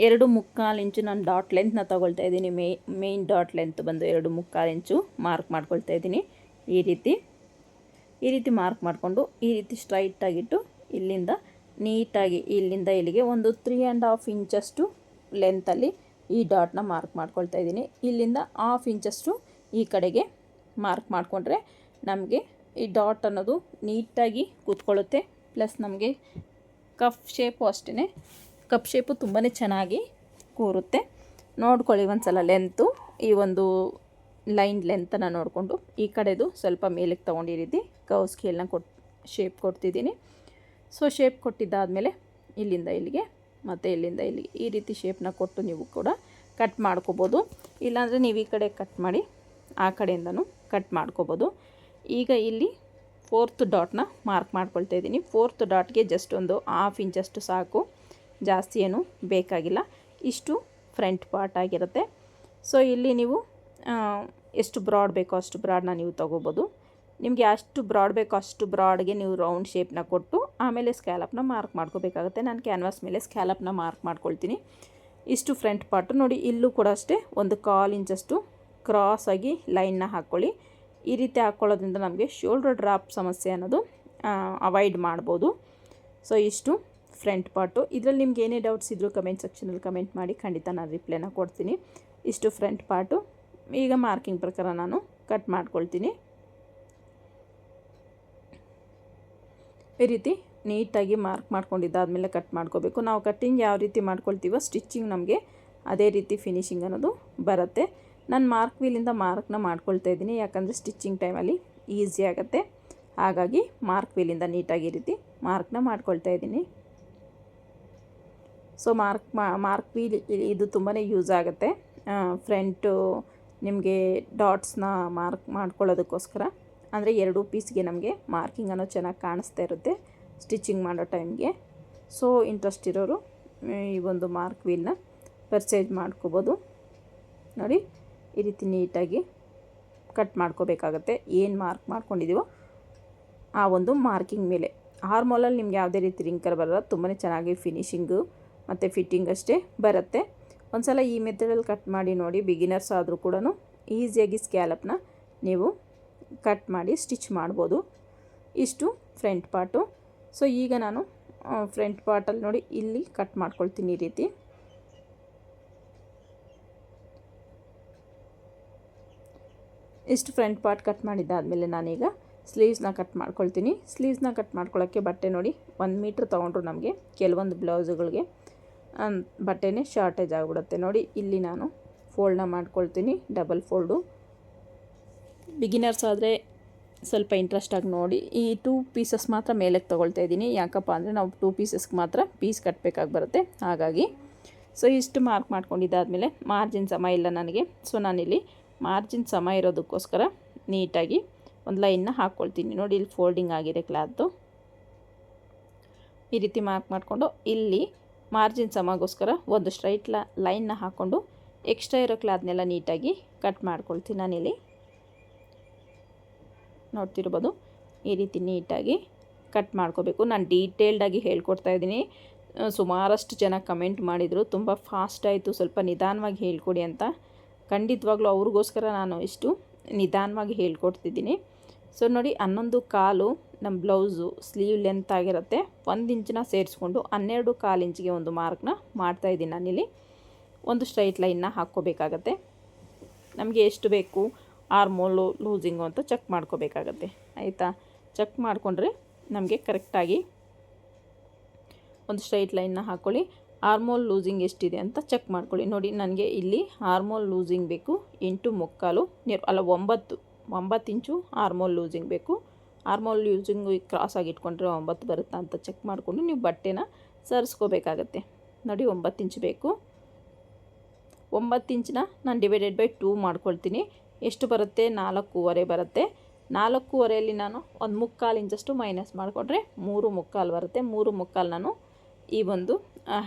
2.25 ಇಂಚು ನಾನು ಡಾಟ್ ಲೆಂತ್ನ ತೊಗೊಳ್ತಾ ಇದ್ದೀನಿ. ಮೇಯ್ನ್ ಡಾಟ್ ಲೆಂತ್ ಬಂದು 2.25 ಇಂಚು ಮಾರ್ಕ್ ಮಾಡ್ಕೊಳ್ತಾ ಇದ್ದೀನಿ. ಈ ರೀತಿ ಮಾರ್ಕ್ ಮಾಡಿಕೊಂಡು ಈ ರೀತಿ ಸ್ಟ್ರೈಟಾಗಿಟ್ಟು ಇಲ್ಲಿಂದ ನೀಟಾಗಿ ಇಲ್ಲಿಂದ ಇಲ್ಲಿಗೆ ಒಂದು 3.5 ಇಂಚಷ್ಟು ಲೆಂತಲ್ಲಿ ಈ ಡಾಟ್ನ ಮಾರ್ಕ್ ಮಾಡ್ಕೊಳ್ತಾ ಇದ್ದೀನಿ. ಇಲ್ಲಿಂದ 1/2 ಇಂಚಷ್ಟು ಈ ಕಡೆಗೆ ಮಾರ್ಕ್ ಮಾಡಿಕೊಂಡ್ರೆ ನಮಗೆ ಈ ಡಾಟ್ ಅನ್ನೋದು ನೀಟಾಗಿ ಕೂತ್ಕೊಳ್ಳುತ್ತೆ. ಪ್ಲಸ್ ನಮಗೆ ಕಪ್ ಶೇಪು ಅಷ್ಟೇ, ಕಪ್ ಶೇಪು ತುಂಬಾ ಚೆನ್ನಾಗಿ ಕೂರುತ್ತೆ. ನೋಡ್ಕೊಳ್ಳಿ ಒಂದ್ಸಲ ಲೆಂತು, ಈ ಒಂದು ಲೈನ್ ಲೆಂತನ್ನು ನೋಡಿಕೊಂಡು ಈ ಕಡೆದು ಸ್ವಲ್ಪ ಮೇಲಕ್ಕೆ ತೊಗೊಂಡು ಈ ರೀತಿ ಕರ್ವ್ ಸ್ಕೇಲ್ನ ಶೇಪ್ ಕೊಡ್ತಿದ್ದೀನಿ. ಸೊ ಶೇಪ್ ಕೊಟ್ಟಿದ್ದಾದಮೇಲೆ ಇಲ್ಲಿಂದ ಇಲ್ಲಿಗೆ ಮತ್ತು ಇಲ್ಲಿಂದ ಇಲ್ಲಿಗೆ ಈ ರೀತಿ ಶೇಪ್ನ ಕೊಟ್ಟು ನೀವು ಕೂಡ ಕಟ್ ಮಾಡ್ಕೋಬೋದು. ಇಲ್ಲಾಂದರೆ ನೀವು ಈ ಕಡೆ ಕಟ್ ಮಾಡಿ ಆ ಕಡೆಯಿಂದನೂ ಕಟ್ ಮಾಡ್ಕೋಬೋದು. ಈಗ ಇಲ್ಲಿ 4th ಡಾಟ್ನ ಮಾರ್ಕ್ ಮಾಡ್ಕೊಳ್ತಾ ಇದ್ದೀನಿ. 4th ಡಾಟ್ಗೆ ಜಸ್ಟ್ ಒಂದು 1/2 ಇಂಚಷ್ಟು ಸಾಕು, ಜಾಸ್ತಿ ಏನು ಬೇಕಾಗಿಲ್ಲ. ಇಷ್ಟು ಫ್ರಂಟ್ ಪಾರ್ಟ್ ಆಗಿರುತ್ತೆ. ಸೊ ಇಲ್ಲಿ ನೀವು ಎಷ್ಟು ಬ್ರಾಡ್ ಬೇಕೋ ಅಷ್ಟು ಬ್ರಾಡ್ನ ನೀವು ತೊಗೋಬೋದು. ನಿಮಗೆ ಅಷ್ಟು ಬ್ರಾಡ್ ಬೇಕೋ ಅಷ್ಟು ಬ್ರಾಡ್ಗೆ ನೀವು ರೌಂಡ್ ಶೇಪ್ನ ಕೊಟ್ಟು ಆಮೇಲೆ ಸ್ಕ್ಯಾಲಪ್ನ ಮಾರ್ಕ್ ಮಾಡ್ಕೋಬೇಕಾಗುತ್ತೆ. ನಾನು ಕ್ಯಾನ್ವಾಸ್ ಮೇಲೆ ಸ್ಕ್ಯಾಲಪ್ನ ಮಾರ್ಕ್ ಮಾಡ್ಕೊಳ್ತೀನಿ. ಇಷ್ಟು ಫ್ರಂಟ್ ಪಾರ್ಟು ನೋಡಿ. ಇಲ್ಲೂ ಕೂಡ ಅಷ್ಟೇ ಒಂದು 1/4 ಇಂಚಷ್ಟು ಕ್ರಾಸಾಗಿ ಲೈನ್ನ ಹಾಕ್ಕೊಳ್ಳಿ. ಈ ರೀತಿ ಹಾಕ್ಕೊಳ್ಳೋದ್ರಿಂದ ನಮಗೆ ಶೋಲ್ಡರ್ ಡ್ರಾಪ್ ಸಮಸ್ಯೆ ಅನ್ನೋದು ಅವಾಯ್ಡ್ ಮಾಡ್ಬೋದು. ಸೊ ಇಷ್ಟು ಫ್ರಂಟ್ ಪಾರ್ಟು. ಇದರಲ್ಲಿ ನಿಮ್ಗೆ ಏನೇ ಡೌಟ್ಸ್ ಇದ್ದರೂ ಕಮೆಂಟ್ ಸೆಕ್ಷನಲ್ಲಿ ಕಮೆಂಟ್ ಮಾಡಿ, ಖಂಡಿತ ನಾನು ರಿಪ್ಲೈನ ಕೊಡ್ತೀನಿ. ಇಷ್ಟು ಫ್ರಂಟ್ ಪಾರ್ಟು. ಈಗ ಮಾರ್ಕಿಂಗ್ ಪ್ರಕಾರ ನಾನು ಕಟ್ ಮಾಡ್ಕೊಳ್ತೀನಿ. ಈ ರೀತಿ ನೀಟಾಗಿ ಮಾರ್ಕ್ ಮಾಡ್ಕೊಂಡಿದ್ದಾದಮೇಲೆ ಕಟ್ ಮಾಡ್ಕೋಬೇಕು. ನಾವು ಕಟ್ಟಿಂಗ್ ಯಾವ ರೀತಿ ಮಾಡ್ಕೊಳ್ತೀವೋ ಸ್ಟಿಚ್ಚಿಂಗ್ ನಮಗೆ ಅದೇ ರೀತಿ ಫಿನಿಶಿಂಗ್ ಅನ್ನೋದು ಬರುತ್ತೆ. ನಾನು ಮಾರ್ಕ್ ವೀಲಿಂದ ಮಾರ್ಕ್ನ ಮಾಡ್ಕೊಳ್ತಾ ಇದ್ದೀನಿ, ಯಾಕಂದರೆ ಸ್ಟಿಚಿಂಗ್ ಟೈಮಲ್ಲಿ ಈಸಿ ಆಗುತ್ತೆ. ಹಾಗಾಗಿ ಮಾರ್ಕ್ ವೀಲಿಂದ ನೀಟಾಗಿ ಈ ರೀತಿ ಮಾರ್ಕ್ನ ಮಾಡ್ಕೊಳ್ತಾ ಇದ್ದೀನಿ. ಸೊ ಮಾರ್ಕ್ ವೀಲ್ ಇದು ತುಂಬಾ ಯೂಸ್ ಆಗುತ್ತೆ. ಫ್ರಂಟು ನಿಮಗೆ ಡಾಟ್ಸ್ನ ಮಾರ್ಕ್ ಮಾಡ್ಕೊಳ್ಳೋದಕ್ಕೋಸ್ಕರ, ಅಂದರೆ 2 ಪೀಸ್ಗೆ ನಮಗೆ ಮಾರ್ಕಿಂಗ್ ಅನ್ನೋ ಚೆನ್ನಾಗಿ ಕಾಣಿಸ್ತಾ ಇರುತ್ತೆ ಸ್ಟಿಚಿಂಗ್ ಮಾಡೋ ಟೈಮ್ಗೆ. ಸೊ ಇಂಟ್ರೆಸ್ಟ್ ಇರೋರು ಈ ಒಂದು ಮಾರ್ಕ್ ವೀಲ್ನ ಪರ್ಚೇಸ್ ಮಾಡ್ಕೋಬೋದು. ನೋಡಿ ಈ ರೀತಿ ನೀಟಾಗಿ ಕಟ್ ಮಾಡ್ಕೋಬೇಕಾಗತ್ತೆ. ಏನು ಮಾರ್ಕ್ ಮಾಡ್ಕೊಂಡಿದ್ದೀವೋ ಆ ಒಂದು ಮಾರ್ಕಿಂಗ್ ಮೇಲೆ. ಆರ್ಮೋಲಲ್ಲಿ ನಿಮ್ಗೆ ಯಾವುದೇ ರೀತಿ ರಿಂಕಲ್ ಬರಲ್ಲ, ತುಂಬಾ ಚೆನ್ನಾಗಿ ಫಿನಿಶಿಂಗು ಮತ್ತು ಫಿಟ್ಟಿಂಗ್ ಅಷ್ಟೇ ಬರುತ್ತೆ. ಒಂದು ಸಲ ಈ ಮೆಥಡಲ್ಲಿ ಕಟ್ ಮಾಡಿ ನೋಡಿ. ಬಿಗಿನರ್ಸ್ ಆದರೂ ಕೂಡ ಈಸಿಯಾಗಿ ಸ್ಕ್ಯಾಲಪ್ನ ನೀವು ಕಟ್ ಮಾಡಿ ಸ್ಟಿಚ್ ಮಾಡ್ಬೋದು. ಇಷ್ಟು ಫ್ರಂಟ್ ಪಾರ್ಟು. ಸೊ ಈಗ ನಾನು ಫ್ರಂಟ್ ಪಾರ್ಟಲ್ಲಿ ನೋಡಿ ಇಲ್ಲಿ ಕಟ್ ಮಾಡ್ಕೊಳ್ತೀನಿ ಈ ರೀತಿ. ಇಷ್ಟು ಫ್ರಂಟ್ ಪಾರ್ಟ್ ಕಟ್ ಮಾಡಿದ್ದಾದಮೇಲೆ ನಾನೀಗ ಸ್ಲೀವ್ಸ್ನ ಕಟ್ ಮಾಡ್ಕೊಳ್ತೀನಿ. ಸ್ಲೀವ್ಸ್ನ ಕಟ್ ಮಾಡ್ಕೊಳ್ಳೋಕ್ಕೆ ಬಟ್ಟೆ ನೋಡಿ 1 ಮೀಟ್ರ್ ತೊಗೊಂಡ್ರು ನಮಗೆ ಕೆಲವೊಂದು ಬ್ಲೌಸುಗಳಿಗೆ ಬಟ್ಟೆನೇ ಶಾರ್ಟೇಜ್ ಆಗಿಬಿಡುತ್ತೆ. ನೋಡಿ ಇಲ್ಲಿ ನಾನು ಫೋಲ್ಡ್ನ ಮಾಡ್ಕೊಳ್ತೀನಿ, ಡಬಲ್ ಫೋಲ್ಡು. ಬಿಗಿನರ್ಸ್ ಆದರೆ ಸ್ವಲ್ಪ ಇಂಟ್ರೆಸ್ಟಾಗಿ ನೋಡಿ. ಈ 2 ಪೀಸಸ್ ಮಾತ್ರ ಮೇಲಕ್ಕೆ ತೊಗೊಳ್ತಾ ಇದ್ದೀನಿ. ಯಾಕಪ್ಪ ಅಂದರೆ ನಾವು 2 ಪೀಸಸ್ಗೆ ಮಾತ್ರ ಪೀಸ್ ಕಟ್ಟಬೇಕಾಗಿ ಬರುತ್ತೆ, ಹಾಗಾಗಿ. ಸೊ ಇಷ್ಟು ಮಾರ್ಕ್ ಮಾಡ್ಕೊಂಡಿದ್ದಾದಮೇಲೆ ಮಾರ್ಜಿನ್ ಸಮ ಇಲ್ಲ ನನಗೆ. ಸೊ ನಾನಿಲ್ಲಿ ಮಾರ್ಜಿನ್ ಸಮ ಇರೋದಕ್ಕೋಸ್ಕರ ನೀಟಾಗಿ ಒಂದು ಲೈನ್ನ ಹಾಕ್ಕೊಳ್ತೀನಿ. ನೋಡಿ ಇಲ್ಲಿ ಫೋಲ್ಡಿಂಗ್ ಆಗಿದೆ ಕ್ಲಾತು. ಈ ರೀತಿ ಮಾರ್ಕ್ ಮಾಡಿಕೊಂಡು ಇಲ್ಲಿ ಮಾರ್ಜಿನ್ ಸಮಗೋಸ್ಕರ ಒಂದು ಸ್ಟ್ರೈಟ್ ಲೈನ್ನ ಹಾಕ್ಕೊಂಡು ಎಕ್ಸ್ಟ್ರಾ ಇರೋ ಕ್ಲಾತ್ನೆಲ್ಲ ನೀಟಾಗಿ ಕಟ್ ಮಾಡ್ಕೊಳ್ತೀನಿ. ನಾನಿಲ್ಲಿ ನೋಡ್ತಿರ್ಬೋದು ಈ ರೀತಿ ನೀಟಾಗಿ ಕಟ್ ಮಾಡ್ಕೋಬೇಕು. ನಾನು ಡೀಟೇಲ್ಡಾಗಿ ಹೇಳ್ಕೊಡ್ತಾ ಇದ್ದೀನಿ. ಸುಮಾರಷ್ಟು ಜನ ಕಮೆಂಟ್ ಮಾಡಿದರು, ತುಂಬ ಫಾಸ್ಟ್ ಆಯಿತು, ಸ್ವಲ್ಪ ನಿಧಾನವಾಗಿ ಹೇಳ್ಕೊಡಿ ಅಂತ. ಖಂಡಿತವಾಗ್ಲೂ ಅವ್ರಿಗೋಸ್ಕರ ನಾನು ಇಷ್ಟು ನಿಧಾನವಾಗಿ ಹೇಳ್ಕೊಡ್ತಿದ್ದೀನಿ. ಸೊ ನೋಡಿ 11.25 ನಮ್ಮ ಬ್ಲೌಸು ಸ್ಲೀವ್ ಲೆಂತ್ ಆಗಿರುತ್ತೆ. 1 ಇಂಚನ್ನ ಸೇರಿಸ್ಕೊಂಡು 12.25 ಇಂಚಿಗೆ ಒಂದು ಮಾರ್ಕ್ನ ಮಾಡ್ತಾಯಿದ್ದೀನಿ ನಾನಿಲ್ಲಿ. ಒಂದು ಸ್ಟ್ರೈಟ್ ಲೈನ್ನ ಹಾಕ್ಕೋಬೇಕಾಗತ್ತೆ. ನಮಗೆ ಎಷ್ಟು ಬೇಕು ಆರ್ಮೋಲು ಲೂಸಿಂಗು ಅಂತ ಚೆಕ್ ಮಾಡ್ಕೋಬೇಕಾಗತ್ತೆ, ಆಯಿತಾ. ಚೆಕ್ ಮಾಡಿಕೊಂಡ್ರೆ ನಮಗೆ ಕರೆಕ್ಟಾಗಿ ಒಂದು ಸ್ಟ್ರೈಟ್ ಲೈನ್ನ ಹಾಕ್ಕೊಳ್ಳಿ. ಆರ್ಮೋಲ್ ಲೂಸಿಂಗ್ ಎಷ್ಟಿದೆ ಅಂತ ಚೆಕ್ ಮಾಡ್ಕೊಳ್ಳಿ. ನೋಡಿ ನನಗೆ ಇಲ್ಲಿ ಆರ್ಮೋಲ್ ಲೂಸಿಂಗ್ ಬೇಕು 8.75 9 ಇಂಚು ಆರ್ಮೋಲ್ ಲೂಸಿಂಗ್ ಬೇಕು. ಆರ್ಮೋಲ್ ಲೂಸಿಂಗು ಕ್ರಾಸಾಗಿ ಇಟ್ಕೊಂಡ್ರೆ 9 ಬರುತ್ತಾ ಅಂತ ಚೆಕ್ ಮಾಡಿಕೊಂಡು ನೀವು ಬಟ್ಟೆನ ಸರಿಸ್ಕೋಬೇಕಾಗತ್ತೆ. ನೋಡಿ 9 ಇಂಚು ಬೇಕು. 9 ಇಂಚನ್ನ ನಾನು ಡಿವೈಡೆಡ್ ಬೈ 2 ಮಾಡ್ಕೊಳ್ತೀನಿ. ಎಷ್ಟು ಬರುತ್ತೆ? 4.25 ಬರುತ್ತೆ. 4.25ಯಲ್ಲಿ ನಾನು 1/4 ಇಂಚಷ್ಟು ಮೈನಸ್ ಮಾಡಿಕೊಂಡ್ರೆ 3.25 ಬರುತ್ತೆ. 3.25 ನಾನು ಈ ಒಂದು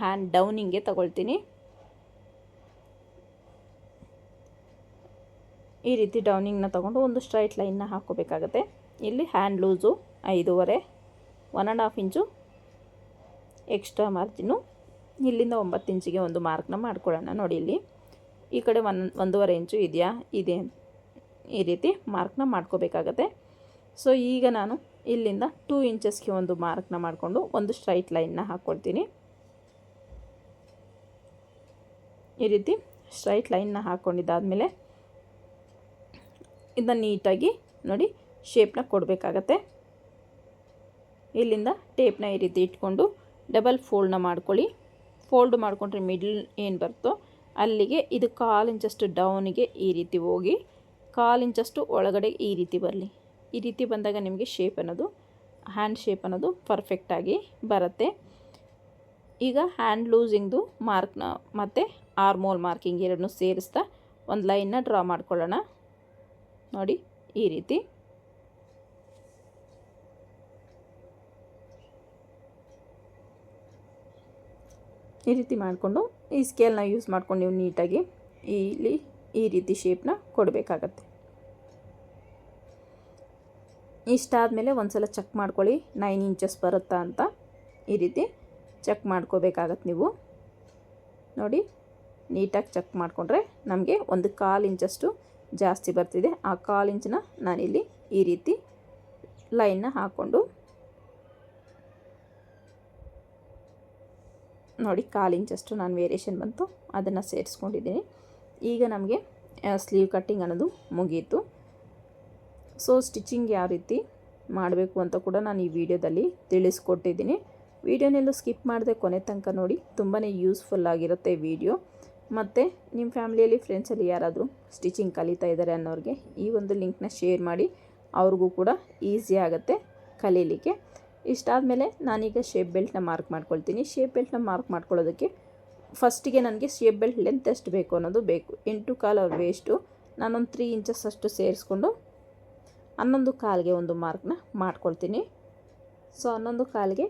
ಹ್ಯಾಂಡ್ ಡೌನಿಂಗ್ಗೆ ತಗೊಳ್ತೀನಿ. ಈ ರೀತಿ ಡೌನಿಂಗ್ನ ತೊಗೊಂಡು ಒಂದು ಸ್ಟ್ರೈಟ್ ಲೈನ್ನ ಹಾಕ್ಕೋಬೇಕಾಗತ್ತೆ. ಇಲ್ಲಿ ಹ್ಯಾಂಡ್ ಲೂಸು 5.25, 1.5 ಇಂಚು ಎಕ್ಸ್ಟ್ರಾ ಮಾರ್ಜಿನು. ಇಲ್ಲಿಂದ 9 ಇಂಚಿಗೆ ಒಂದು ಮಾರ್ಕ್ನ ಮಾಡ್ಕೊಳ್ಳೋಣ. ನೋಡಿ ಇಲ್ಲಿ ಈ ಕಡೆ 1.5 ಇಂಚು ಇದೆಯಾ? ಇದೆ. ಈ ರೀತಿ ಮಾರ್ಕ್ನ ಮಾಡ್ಕೋಬೇಕಾಗತ್ತೆ. ಸೊ ಈಗ ನಾನು ಇಲ್ಲಿಂದ 2 ಇಂಚಸ್ಗೆ ಒಂದು ಮಾರ್ಕ್ನ ಮಾಡಿಕೊಂಡು ಒಂದು ಸ್ಟ್ರೈಟ್ ಲೈನ್ನ ಹಾಕ್ಕೊಳ್ತೀನಿ. ಈ ರೀತಿ ಸ್ಟ್ರೈಟ್ ಲೈನ್ನ ಹಾಕ್ಕೊಂಡಿದ್ದಾದಮೇಲೆ ಇದನ್ನು ನೀಟಾಗಿ ನೋಡಿ ಶೇಪ್ನ ಕೊಡಬೇಕಾಗತ್ತೆ. ಇಲ್ಲಿಂದ ಟೇಪ್ನ ಈ ರೀತಿ ಇಟ್ಕೊಂಡು ಡಬಲ್ ಫೋಲ್ಡ್ನ ಮಾಡ್ಕೊಳ್ಳಿ. ಫೋಲ್ಡ್ ಮಾಡಿಕೊಂಡ್ರೆ ಮಿಡ್ಲ್ ಏನು ಬರುತ್ತೋ ಅಲ್ಲಿಗೆ ಇದು 1/4 ಇಂಚಷ್ಟು ಡೌನಿಗೆ ಈ ರೀತಿ ಹೋಗಿ 1/4 ಇಂಚಷ್ಟು ಒಳಗಡೆ ಈ ರೀತಿ ಬರಲಿ. ಈ ರೀತಿ ಬಂದಾಗ ನಿಮಗೆ ಶೇಪ್ ಅನ್ನೋದು ಹ್ಯಾಂಡ್ ಶೇಪ್ ಅನ್ನೋದು ಪರ್ಫೆಕ್ಟಾಗಿ ಬರುತ್ತೆ. ಈಗ ಹ್ಯಾಂಡ್ ಲೂಸಿಂಗ್ದು ಮಾರ್ಕ್ನ ಮತ್ತು ಆರ್ಮೋಲ್ ಮಾರ್ಕಿಂಗ್ ಎರಡನ್ನೂ ಸೇರಿಸ್ತಾ ಒಂದು ಲೈನ್ನ ಡ್ರಾ ಮಾಡ್ಕೊಳ್ಳೋಣ. ನೋಡಿ ಈ ರೀತಿ ಮಾಡಿಕೊಂಡು ಈ ಸ್ಕೇಲ್ನ ಯೂಸ್ ಮಾಡ್ಕೊಂಡು ನೀವು ನೀಟಾಗಿ ಇಲ್ಲಿ ಈ ರೀತಿ ಶೇಪ್ನ ಕೊಡಬೇಕಾಗತ್ತೆ. ಇಷ್ಟಾದಮೇಲೆ ಒಂದು ಸಲ ಚೆಕ್ ಮಾಡ್ಕೊಳ್ಳಿ 9 ಇಂಚಸ್ ಬರುತ್ತಾ ಅಂತ. ಈ ರೀತಿ ಚೆಕ್ ಮಾಡ್ಕೋಬೇಕಾಗತ್ತೆ ನೀವು. ನೋಡಿ ನೀಟಾಗಿ ಚೆಕ್ ಮಾಡಿಕೊಂಡ್ರೆ ನಮಗೆ 1/4 ಇಂಚಷ್ಟು ಜಾಸ್ತಿ ಬರ್ತಿದೆ. ಆ 1/4 ಇಂಚನ್ನ ನಾನಿಲ್ಲಿ ಈ ರೀತಿ ಲೈನ್ನ ಹಾಕ್ಕೊಂಡು ನೋಡಿ 1/4 ಇಂಚಷ್ಟು ನಾನು ವೇರಿಯೇಷನ್ ಬಂತು, ಅದನ್ನು ಸೇರಿಸ್ಕೊಂಡಿದ್ದೀನಿ. ಈಗ ನಮಗೆ ಸ್ಲೀವ್ ಕಟ್ಟಿಂಗ್ ಅನ್ನೋದು ಮುಗೀತು. ಸೊ ಸ್ಟಿಚಿಂಗ್ ಯಾವ ರೀತಿ ಮಾಡಬೇಕು ಅಂತ ಕೂಡ ನಾನು ಈ ವಿಡಿಯೋದಲ್ಲಿ ತಿಳಿಸ್ಕೊಟ್ಟಿದ್ದೀನಿ. ವಿಡಿಯೋನೆಲ್ಲೂ ಸ್ಕಿಪ್ ಮಾಡದೆ ಕೊನೆ ತನಕ ನೋಡಿ, ತುಂಬಾ ಯೂಸ್ಫುಲ್ ಆಗಿರುತ್ತೆ ವಿಡಿಯೋ. ಮತ್ತು ನಿಮ್ಮ ಫ್ಯಾಮಿಲಿಯಲ್ಲಿ ಫ್ರೆಂಡ್ಸಲ್ಲಿ ಯಾರಾದರೂ ಸ್ಟಿಚಿಂಗ್ ಕಲಿತಾ ಇದ್ದಾರೆ ಅನ್ನೋರಿಗೆ ಈ ಒಂದು ಲಿಂಕ್ನ ಶೇರ್ ಮಾಡಿ, ಅವ್ರಿಗೂ ಕೂಡ ಈಸಿ ಆಗುತ್ತೆ ಕಲೀಲಿಕ್ಕೆ. ಇಷ್ಟಾದಮೇಲೆ ನಾನೀಗ ಶೇಪ್ ಬೆಲ್ಟ್ನ ಮಾರ್ಕ್ ಮಾಡ್ಕೊಳ್ತೀನಿ. ಶೇಪ್ ಬೆಲ್ಟ್ನ ಮಾರ್ಕ್ ಮಾಡ್ಕೊಳ್ಳೋದಕ್ಕೆ ಫಸ್ಟಿಗೆ ನನಗೆ ಶೇಪ್ ಬೆಲ್ಟ್ ಲೆಂತ್ ಎಷ್ಟು ಬೇಕು ಅನ್ನೋದು ಬೇಕು. 8.25 ವೇಸ್ಟು ನಾನೊಂದು 3 ಇಂಚಸ್ ಅಷ್ಟು ಸೇರಿಸ್ಕೊಂಡು 11.25ಗೆ ಒಂದು ಮಾರ್ಕ್ನ ಮಾಡ್ಕೊಳ್ತೀನಿ. ಸೊ 11.25ಗೆ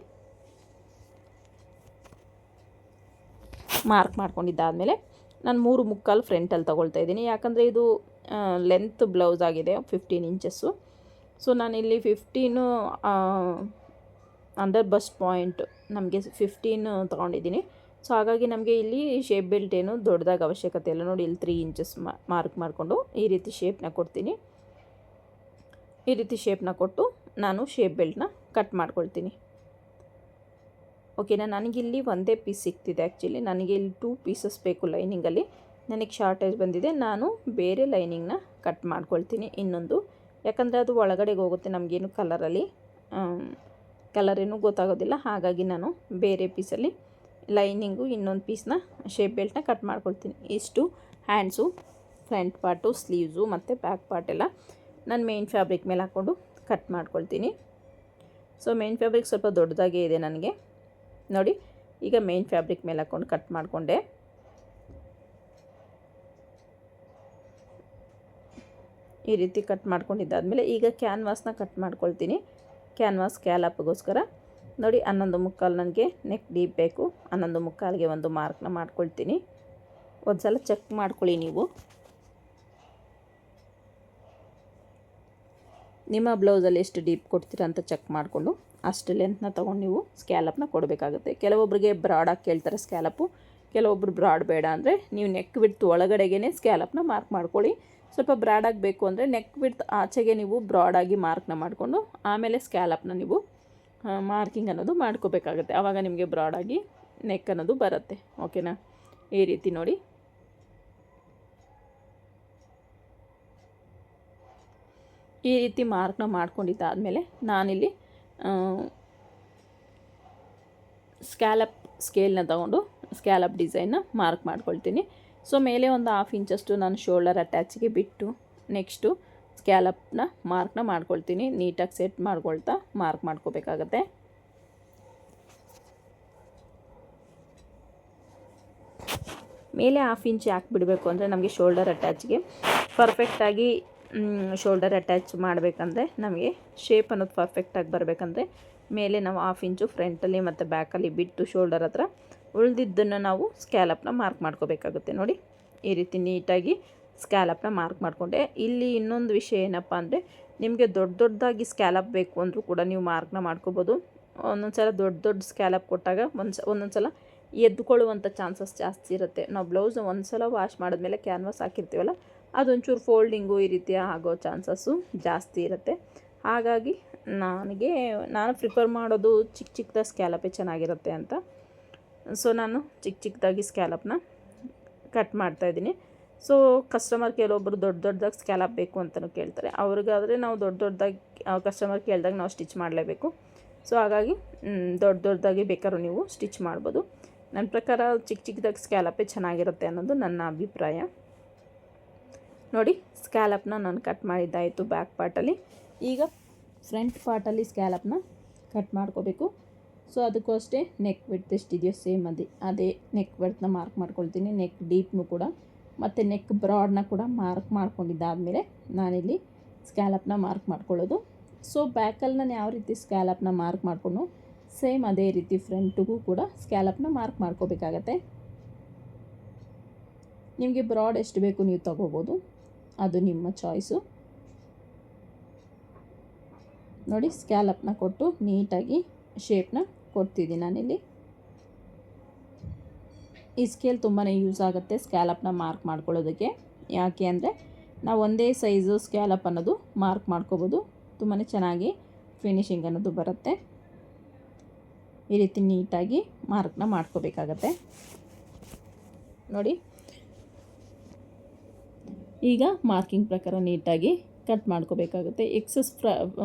ಮಾರ್ಕ್ ಮಾಡ್ಕೊಂಡಿದ್ದಾದಮೇಲೆ ನಾನು 3.25 ಫ್ರಂಟಲ್ಲಿ ತೊಗೊಳ್ತಾ ಇದ್ದೀನಿ. ಯಾಕಂದರೆ ಇದು ಲೆಂತ್ ಬ್ಲೌಸ್ ಆಗಿದೆ 15 ಇಂಚಸ್ಸು. ಸೊ ನಾನಿಲ್ಲಿ 15 ಅಂಡರ್ ಬಸ್ಟ್ ಪಾಯಿಂಟ್ ನಮಗೆ 15 ತೊಗೊಂಡಿದ್ದೀನಿ. ಸೊ ಹಾಗಾಗಿ ನಮಗೆ ಇಲ್ಲಿ ಶೇಪ್ ಬೆಲ್ಟ್ ಏನು ದೊಡ್ಡದಾಗಿ ಅವಶ್ಯಕತೆ ಇಲ್ಲ. ನೋಡಿ ಇಲ್ಲಿ 3 ಇಂಚಸ್ ಮಾರ್ಕ್ ಮಾಡಿಕೊಂಡು ಈ ರೀತಿ ಶೇಪ್ನ ಕೊಡ್ತೀನಿ. ಈ ರೀತಿ ಶೇಪ್ನ ಕೊಟ್ಟು ನಾನು ಶೇಪ್ ಬೆಲ್ಟ್ನ ಕಟ್ ಮಾಡ್ಕೊಳ್ತೀನಿ. ಓಕೆನಾ. ನನಗಿಲ್ಲಿ ಒಂದೇ ಪೀಸ್ ಸಿಗ್ತಿದೆ. ಆ್ಯಕ್ಚುಲಿ ನನಗೆ ಇಲ್ಲಿ 2 ಪೀಸಸ್ ಬೇಕು ಲೈನಿಂಗಲ್ಲಿ. ನನಗೆ ಶಾರ್ಟೇಜ್ ಬಂದಿದೆ. ನಾನು ಬೇರೆ ಲೈನಿಂಗ್ನ ಕಟ್ ಮಾಡ್ಕೊಳ್ತೀನಿ ಇನ್ನೊಂದು. ಯಾಕಂದರೆ ಅದು ಒಳಗಡೆಗೆ ಹೋಗುತ್ತೆ, ನಮಗೇನು ಕಲರೇನು ಗೊತ್ತಾಗೋದಿಲ್ಲ. ಹಾಗಾಗಿ ನಾನು ಬೇರೆ ಪೀಸಲ್ಲಿ ಲೈನಿಂಗು ಇನ್ನೊಂದು ಪೀಸ್ನ ಶೇಪ್ ಬೆಲ್ಟ್ನ ಕಟ್ ಮಾಡ್ಕೊಳ್ತೀನಿ. ಇಷ್ಟು ಹ್ಯಾಂಡ್ಸು, ಫ್ರಂಟ್ ಪಾರ್ಟು, ಸ್ಲೀವ್ಸು ಮತ್ತು ಬ್ಯಾಕ್ ಪಾರ್ಟೆಲ್ಲ ನಾನು ಮೇನ್ ಫ್ಯಾಬ್ರಿಕ್ ಮೇಲೆ ಹಾಕ್ಕೊಂಡು ಕಟ್ ಮಾಡ್ಕೊಳ್ತೀನಿ. ಸೊ ಮೇನ್ ಫ್ಯಾಬ್ರಿಕ್ ಸ್ವಲ್ಪ ದೊಡ್ಡದಾಗೇ ಇದೆ ನನಗೆ. ನೋಡಿ ಈಗ ಮೇನ್ ಫ್ಯಾಬ್ರಿಕ್ ಮೇಲೆ ಹಾಕ್ಕೊಂಡು ಕಟ್ ಮಾಡಿಕೊಂಡೆ. ಈ ರೀತಿ ಕಟ್ ಮಾಡ್ಕೊಂಡಿದ್ದಾದಮೇಲೆ ಈಗ ಕ್ಯಾನ್ವಾಸ್ನ ಕಟ್ ಮಾಡ್ಕೊಳ್ತೀನಿ. ಕ್ಯಾನ್ವಾಸ್ ಸ್ಕ್ಯಾಲಪ್ಗೋಸ್ಕರ ನೋಡಿ 11.25 ನನಗೆ ನೆಕ್ ಡೀಪ್ ಬೇಕು. 11.25ಗೆ ಒಂದು ಮಾರ್ಕ್ನ ಮಾಡ್ಕೊಳ್ತೀನಿ. ಒಂದು ಸಲ ಚೆಕ್ ಮಾಡ್ಕೊಳ್ಳಿ ನೀವು. ನಿಮ್ಮ ಬ್ಲೌಸಲ್ಲಿ ಎಷ್ಟು ಡೀಪ್ ಕೊಡ್ತೀರಾ ಅಂತ ಚೆಕ್ ಮಾಡಿಕೊಂಡು ಅಷ್ಟು ಲೆಂತ್ನ ತೊಗೊಂಡು ನೀವು ಸ್ಕ್ಯಾಲಪ್ನ ಕೊಡಬೇಕಾಗುತ್ತೆ. ಕೆಲವೊಬ್ಬರಿಗೆ ಬ್ರಾಡಾಗಿ ಕೇಳ್ತಾರೆ ಸ್ಕ್ಯಾಲಪ್ಪು, ಕೆಲವೊಬ್ಬರು ಬ್ರಾಡ್ ಬೇಡ ಅಂದರೆ ನೀವು ನೆಕ್ ವಿಡ್ತ್ ಒಳಗಡೆಗೇ ಸ್ಕ್ಯಾಲಪ್ನ ಮಾರ್ಕ್ ಮಾಡ್ಕೊಳ್ಳಿ. ಸ್ವಲ್ಪ ಬ್ರಾಡಾಗಿ ಬೇಕು ಅಂದರೆ ನೆಕ್ ವಿಡ್ತ್ ಆಚೆಗೆ ನೀವು ಬ್ರಾಡಾಗಿ ಮಾರ್ಕ್ನ ಮಾಡಿಕೊಂಡು ಆಮೇಲೆ ಸ್ಕ್ಯಾಲಪ್ನ ನೀವು ಮಾರ್ಕಿಂಗ್ ಅನ್ನೋದು ಮಾಡ್ಕೋಬೇಕಾಗುತ್ತೆ. ಆವಾಗ ನಿಮಗೆ ಬ್ರಾಡಾಗಿ ನೆಕ್ ಅನ್ನೋದು ಬರುತ್ತೆ. ಓಕೆನಾ. ಈ ರೀತಿ ನೋಡಿ. ಈ ರೀತಿ ಮಾರ್ಕ್ನ ಮಾಡ್ಕೊಂಡಿದ್ದಾದಮೇಲೆ ನಾನಿಲ್ಲಿ ಸ್ಕ್ಯಾಲಪ್ ಸ್ಕೇಲ್ನ ತಗೊಂಡು ಸ್ಕ್ಯಾಲಪ್ ಡಿಸೈನ್ನ ಮಾರ್ಕ್ ಮಾಡ್ಕೊಳ್ತೀನಿ. ಸೊ ಮೇಲೆ ಒಂದು 1/2 ಇಂಚಷ್ಟು ನಾನು ಶೋಲ್ಡರ್ ಅಟ್ಯಾಚಿಗೆ ಬಿಟ್ಟು ನೆಕ್ಸ್ಟು ಸ್ಕ್ಯಾಲಪ್ನ ಮಾರ್ಕ್ನ ಮಾಡ್ಕೊಳ್ತೀನಿ. ನೀಟಾಗಿ ಸೆಟ್ ಮಾಡ್ಕೊಳ್ತಾ ಮಾರ್ಕ್ ಮಾಡ್ಕೋಬೇಕಾಗತ್ತೆ. ಮೇಲೆ 1/2 ಇಂಚ್ ಯಾಕೆ ಬಿಡಬೇಕು ಅಂದರೆ ನಮಗೆ ಶೋಲ್ಡರ್ ಅಟ್ಯಾಚ್ಗೆ ಪರ್ಫೆಕ್ಟಾಗಿ ಶೋಲ್ಡರ್ ಅಟ್ಯಾಚ್ ಮಾಡಬೇಕಂದ್ರೆ ನಮಗೆ ಶೇಪ್ ಅನ್ನೋದು ಪರ್ಫೆಕ್ಟಾಗಿ ಬರಬೇಕಂದ್ರೆ ಮೇಲೆ ನಾವು 1/2 ಇಂಚು ಫ್ರಂಟಲ್ಲಿ ಮತ್ತು ಬ್ಯಾಕಲ್ಲಿ ಬಿಟ್ಟು ಶೋಲ್ಡರ್ ಹತ್ರ ಉಳಿದಿದ್ದನ್ನು ನಾವು ಸ್ಕ್ಯಾಲಪ್ನ ಮಾರ್ಕ್ ಮಾಡ್ಕೋಬೇಕಾಗುತ್ತೆ. ನೋಡಿ ಈ ರೀತಿ ನೀಟಾಗಿ ಸ್ಕ್ಯಾಲಪ್ನ ಮಾರ್ಕ್ ಮಾಡಿಕೊಂಡೆ. ಇಲ್ಲಿ ಇನ್ನೊಂದು ವಿಷಯ ಏನಪ್ಪ ಅಂದರೆ ನಿಮಗೆ ದೊಡ್ಡದಾಗಿ ಸ್ಕ್ಯಾಲಪ್ ಬೇಕು ಅಂದರೂ ಕೂಡ ನೀವು ಮಾರ್ಕ್ನ ಮಾಡ್ಕೋಬೋದು. ಒಂದೊಂದು ಸಲ ದೊಡ್ಡ ಸ್ಕ್ಯಾಲಪ್ ಕೊಟ್ಟಾಗ ಒಂದೊಂದು ಸಲ ಎದ್ದುಕೊಳ್ಳುವಂಥ ಚಾನ್ಸಸ್ ಜಾಸ್ತಿ ಇರುತ್ತೆ. ನಾವು ಬ್ಲೌಸ್ ಒಂದು ಸಲ ವಾಶ್ ಮಾಡಿದ್ಮೇಲೆ ಕ್ಯಾನ್ವಾಸ್ ಹಾಕಿರ್ತೀವಲ್ಲ, ಅದೊಂಚೂರು ಫೋಲ್ಡಿಂಗು ಈ ರೀತಿ ಆಗೋ ಚಾನ್ಸಸ್ಸು ಜಾಸ್ತಿ ಇರುತ್ತೆ. ಹಾಗಾಗಿ ನಾನು ಪ್ರಿಫರ್ ಮಾಡೋದು ಚಿಕ್ಕದಾಗಿ ಸ್ಕ್ಯಾಲಪೇ ಚೆನ್ನಾಗಿರುತ್ತೆ ಅಂತ. ಸೊ ನಾನು ಚಿಕ್ಕದಾಗಿ ಸ್ಕ್ಯಾಲಪ್ನ ಕಟ್ ಮಾಡ್ತಾಯಿದ್ದೀನಿ. ಸೊ ಕಸ್ಟಮರ್ ಕೆಲವೊಬ್ಬರು ದೊಡ್ಡದಾಗಿ ಸ್ಕ್ಯಾಲಪ್ ಬೇಕು ಅಂತಲೂ ಕೇಳ್ತಾರೆ. ಅವ್ರಿಗಾದರೆ ನಾವು ದೊಡ್ಡದಾಗಿ ಕಸ್ಟಮರ್ ಕೇಳಿದಾಗ ನಾವು ಸ್ಟಿಚ್ ಮಾಡಲೇಬೇಕು. ಸೊ ಹಾಗಾಗಿ ದೊಡ್ಡದಾಗಿ ಬೇಕಾದ್ರೂ ನೀವು ಸ್ಟಿಚ್ ಮಾಡ್ಬೋದು. ನನ್ನ ಪ್ರಕಾರ ಚಿಕ್ಕದಾಗಿ ಸ್ಕ್ಯಾಲಪೇ ಚೆನ್ನಾಗಿರುತ್ತೆ ಅನ್ನೋದು ನನ್ನ ಅಭಿಪ್ರಾಯ. ನೋಡಿ ಸ್ಕ್ಯಾಲಪ್ನ ನಾನು ಕಟ್ ಮಾಡಿದ್ದಾಯಿತು ಬ್ಯಾಕ್ ಪಾರ್ಟಲ್ಲಿ. ಈಗ ಫ್ರಂಟ್ ಪಾರ್ಟಲ್ಲಿ ಸ್ಕ್ಯಾಲಪ್ನ ಕಟ್ ಮಾಡ್ಕೋಬೇಕು. ಸೊ ಅದಕ್ಕೂ ಅಷ್ಟೇ ನೆಕ್ ವಿಡ್ತ್ ಎಷ್ಟಿದೆಯೋ ಸೇಮ್ ಅದೇ ನೆಕ್ ವಿಡ್ತ್ನ ಮಾರ್ಕ್ ಮಾಡ್ಕೊಳ್ತೀನಿ. ನೆಕ್ ಡೀಪ್ನು ಕೂಡ ಮತ್ತು ನೆಕ್ ಬ್ರಾಡ್ನ ಕೂಡ ಮಾರ್ಕ್ ಮಾಡ್ಕೊಂಡಿದ್ದಾದಮೇಲೆ ನಾನಿಲ್ಲಿ ಸ್ಕ್ಯಾಲಪ್ನ ಮಾರ್ಕ್ ಮಾಡ್ಕೊಳ್ಳೋದು. ಸೊ ಬ್ಯಾಕಲ್ಲಿ ನಾನು ಯಾವ ರೀತಿ ಸ್ಕ್ಯಾಲಪ್ನ ಮಾರ್ಕ್ ಮಾಡಿಕೊಂಡು ಸೇಮ್ ಅದೇ ರೀತಿ ಫ್ರಂಟಿಗೂ ಕೂಡ ಸ್ಕ್ಯಾಲಪ್ನ ಮಾರ್ಕ್ ಮಾಡ್ಕೋಬೇಕಾಗತ್ತೆ. ನಿಮಗೆ ಬ್ರಾಡ್ ಎಷ್ಟು ಬೇಕು ನೀವು ತಗೋಬೋದು, ಅದು ನಿಮ್ಮ ಚಾಯ್ಸು. ನೋಡಿ ಸ್ಕ್ಯಾಲಪ್ನ ಕೊಟ್ಟು ನೀಟಾಗಿ ಶೇಪ್ನ ಕೊಡ್ತಿದ್ದೀನಿ ನಾನಿಲ್ಲಿ. ಈ ಸ್ಕೇಲ್ ತುಂಬಾ ಯೂಸ್ ಆಗುತ್ತೆ ಸ್ಕ್ಯಾಲಪ್ನ ಮಾರ್ಕ್ ಮಾಡ್ಕೊಳ್ಳೋದಕ್ಕೆ. ಯಾಕೆ ಅಂದರೆ ನಾವು ಒಂದೇ ಸೈಜು ಸ್ಕ್ಯಾಲಪ್ ಅನ್ನೋದು ಮಾರ್ಕ್ ಮಾಡ್ಕೋಬೋದು. ತುಂಬಾ ಚೆನ್ನಾಗಿ ಫಿನಿಶಿಂಗ್ ಅನ್ನೋದು ಬರುತ್ತೆ. ಈ ರೀತಿ ನೀಟಾಗಿ ಮಾರ್ಕ್ನ ಮಾಡ್ಕೋಬೇಕಾಗತ್ತೆ. ನೋಡಿ ಈಗ ಮಾರ್ಕಿಂಗ್ ಪ್ರಕಾರ ನೀಟಾಗಿ ಕಟ್ ಮಾಡ್ಕೋಬೇಕಾಗುತ್ತೆ. ಎಕ್ಸಸ್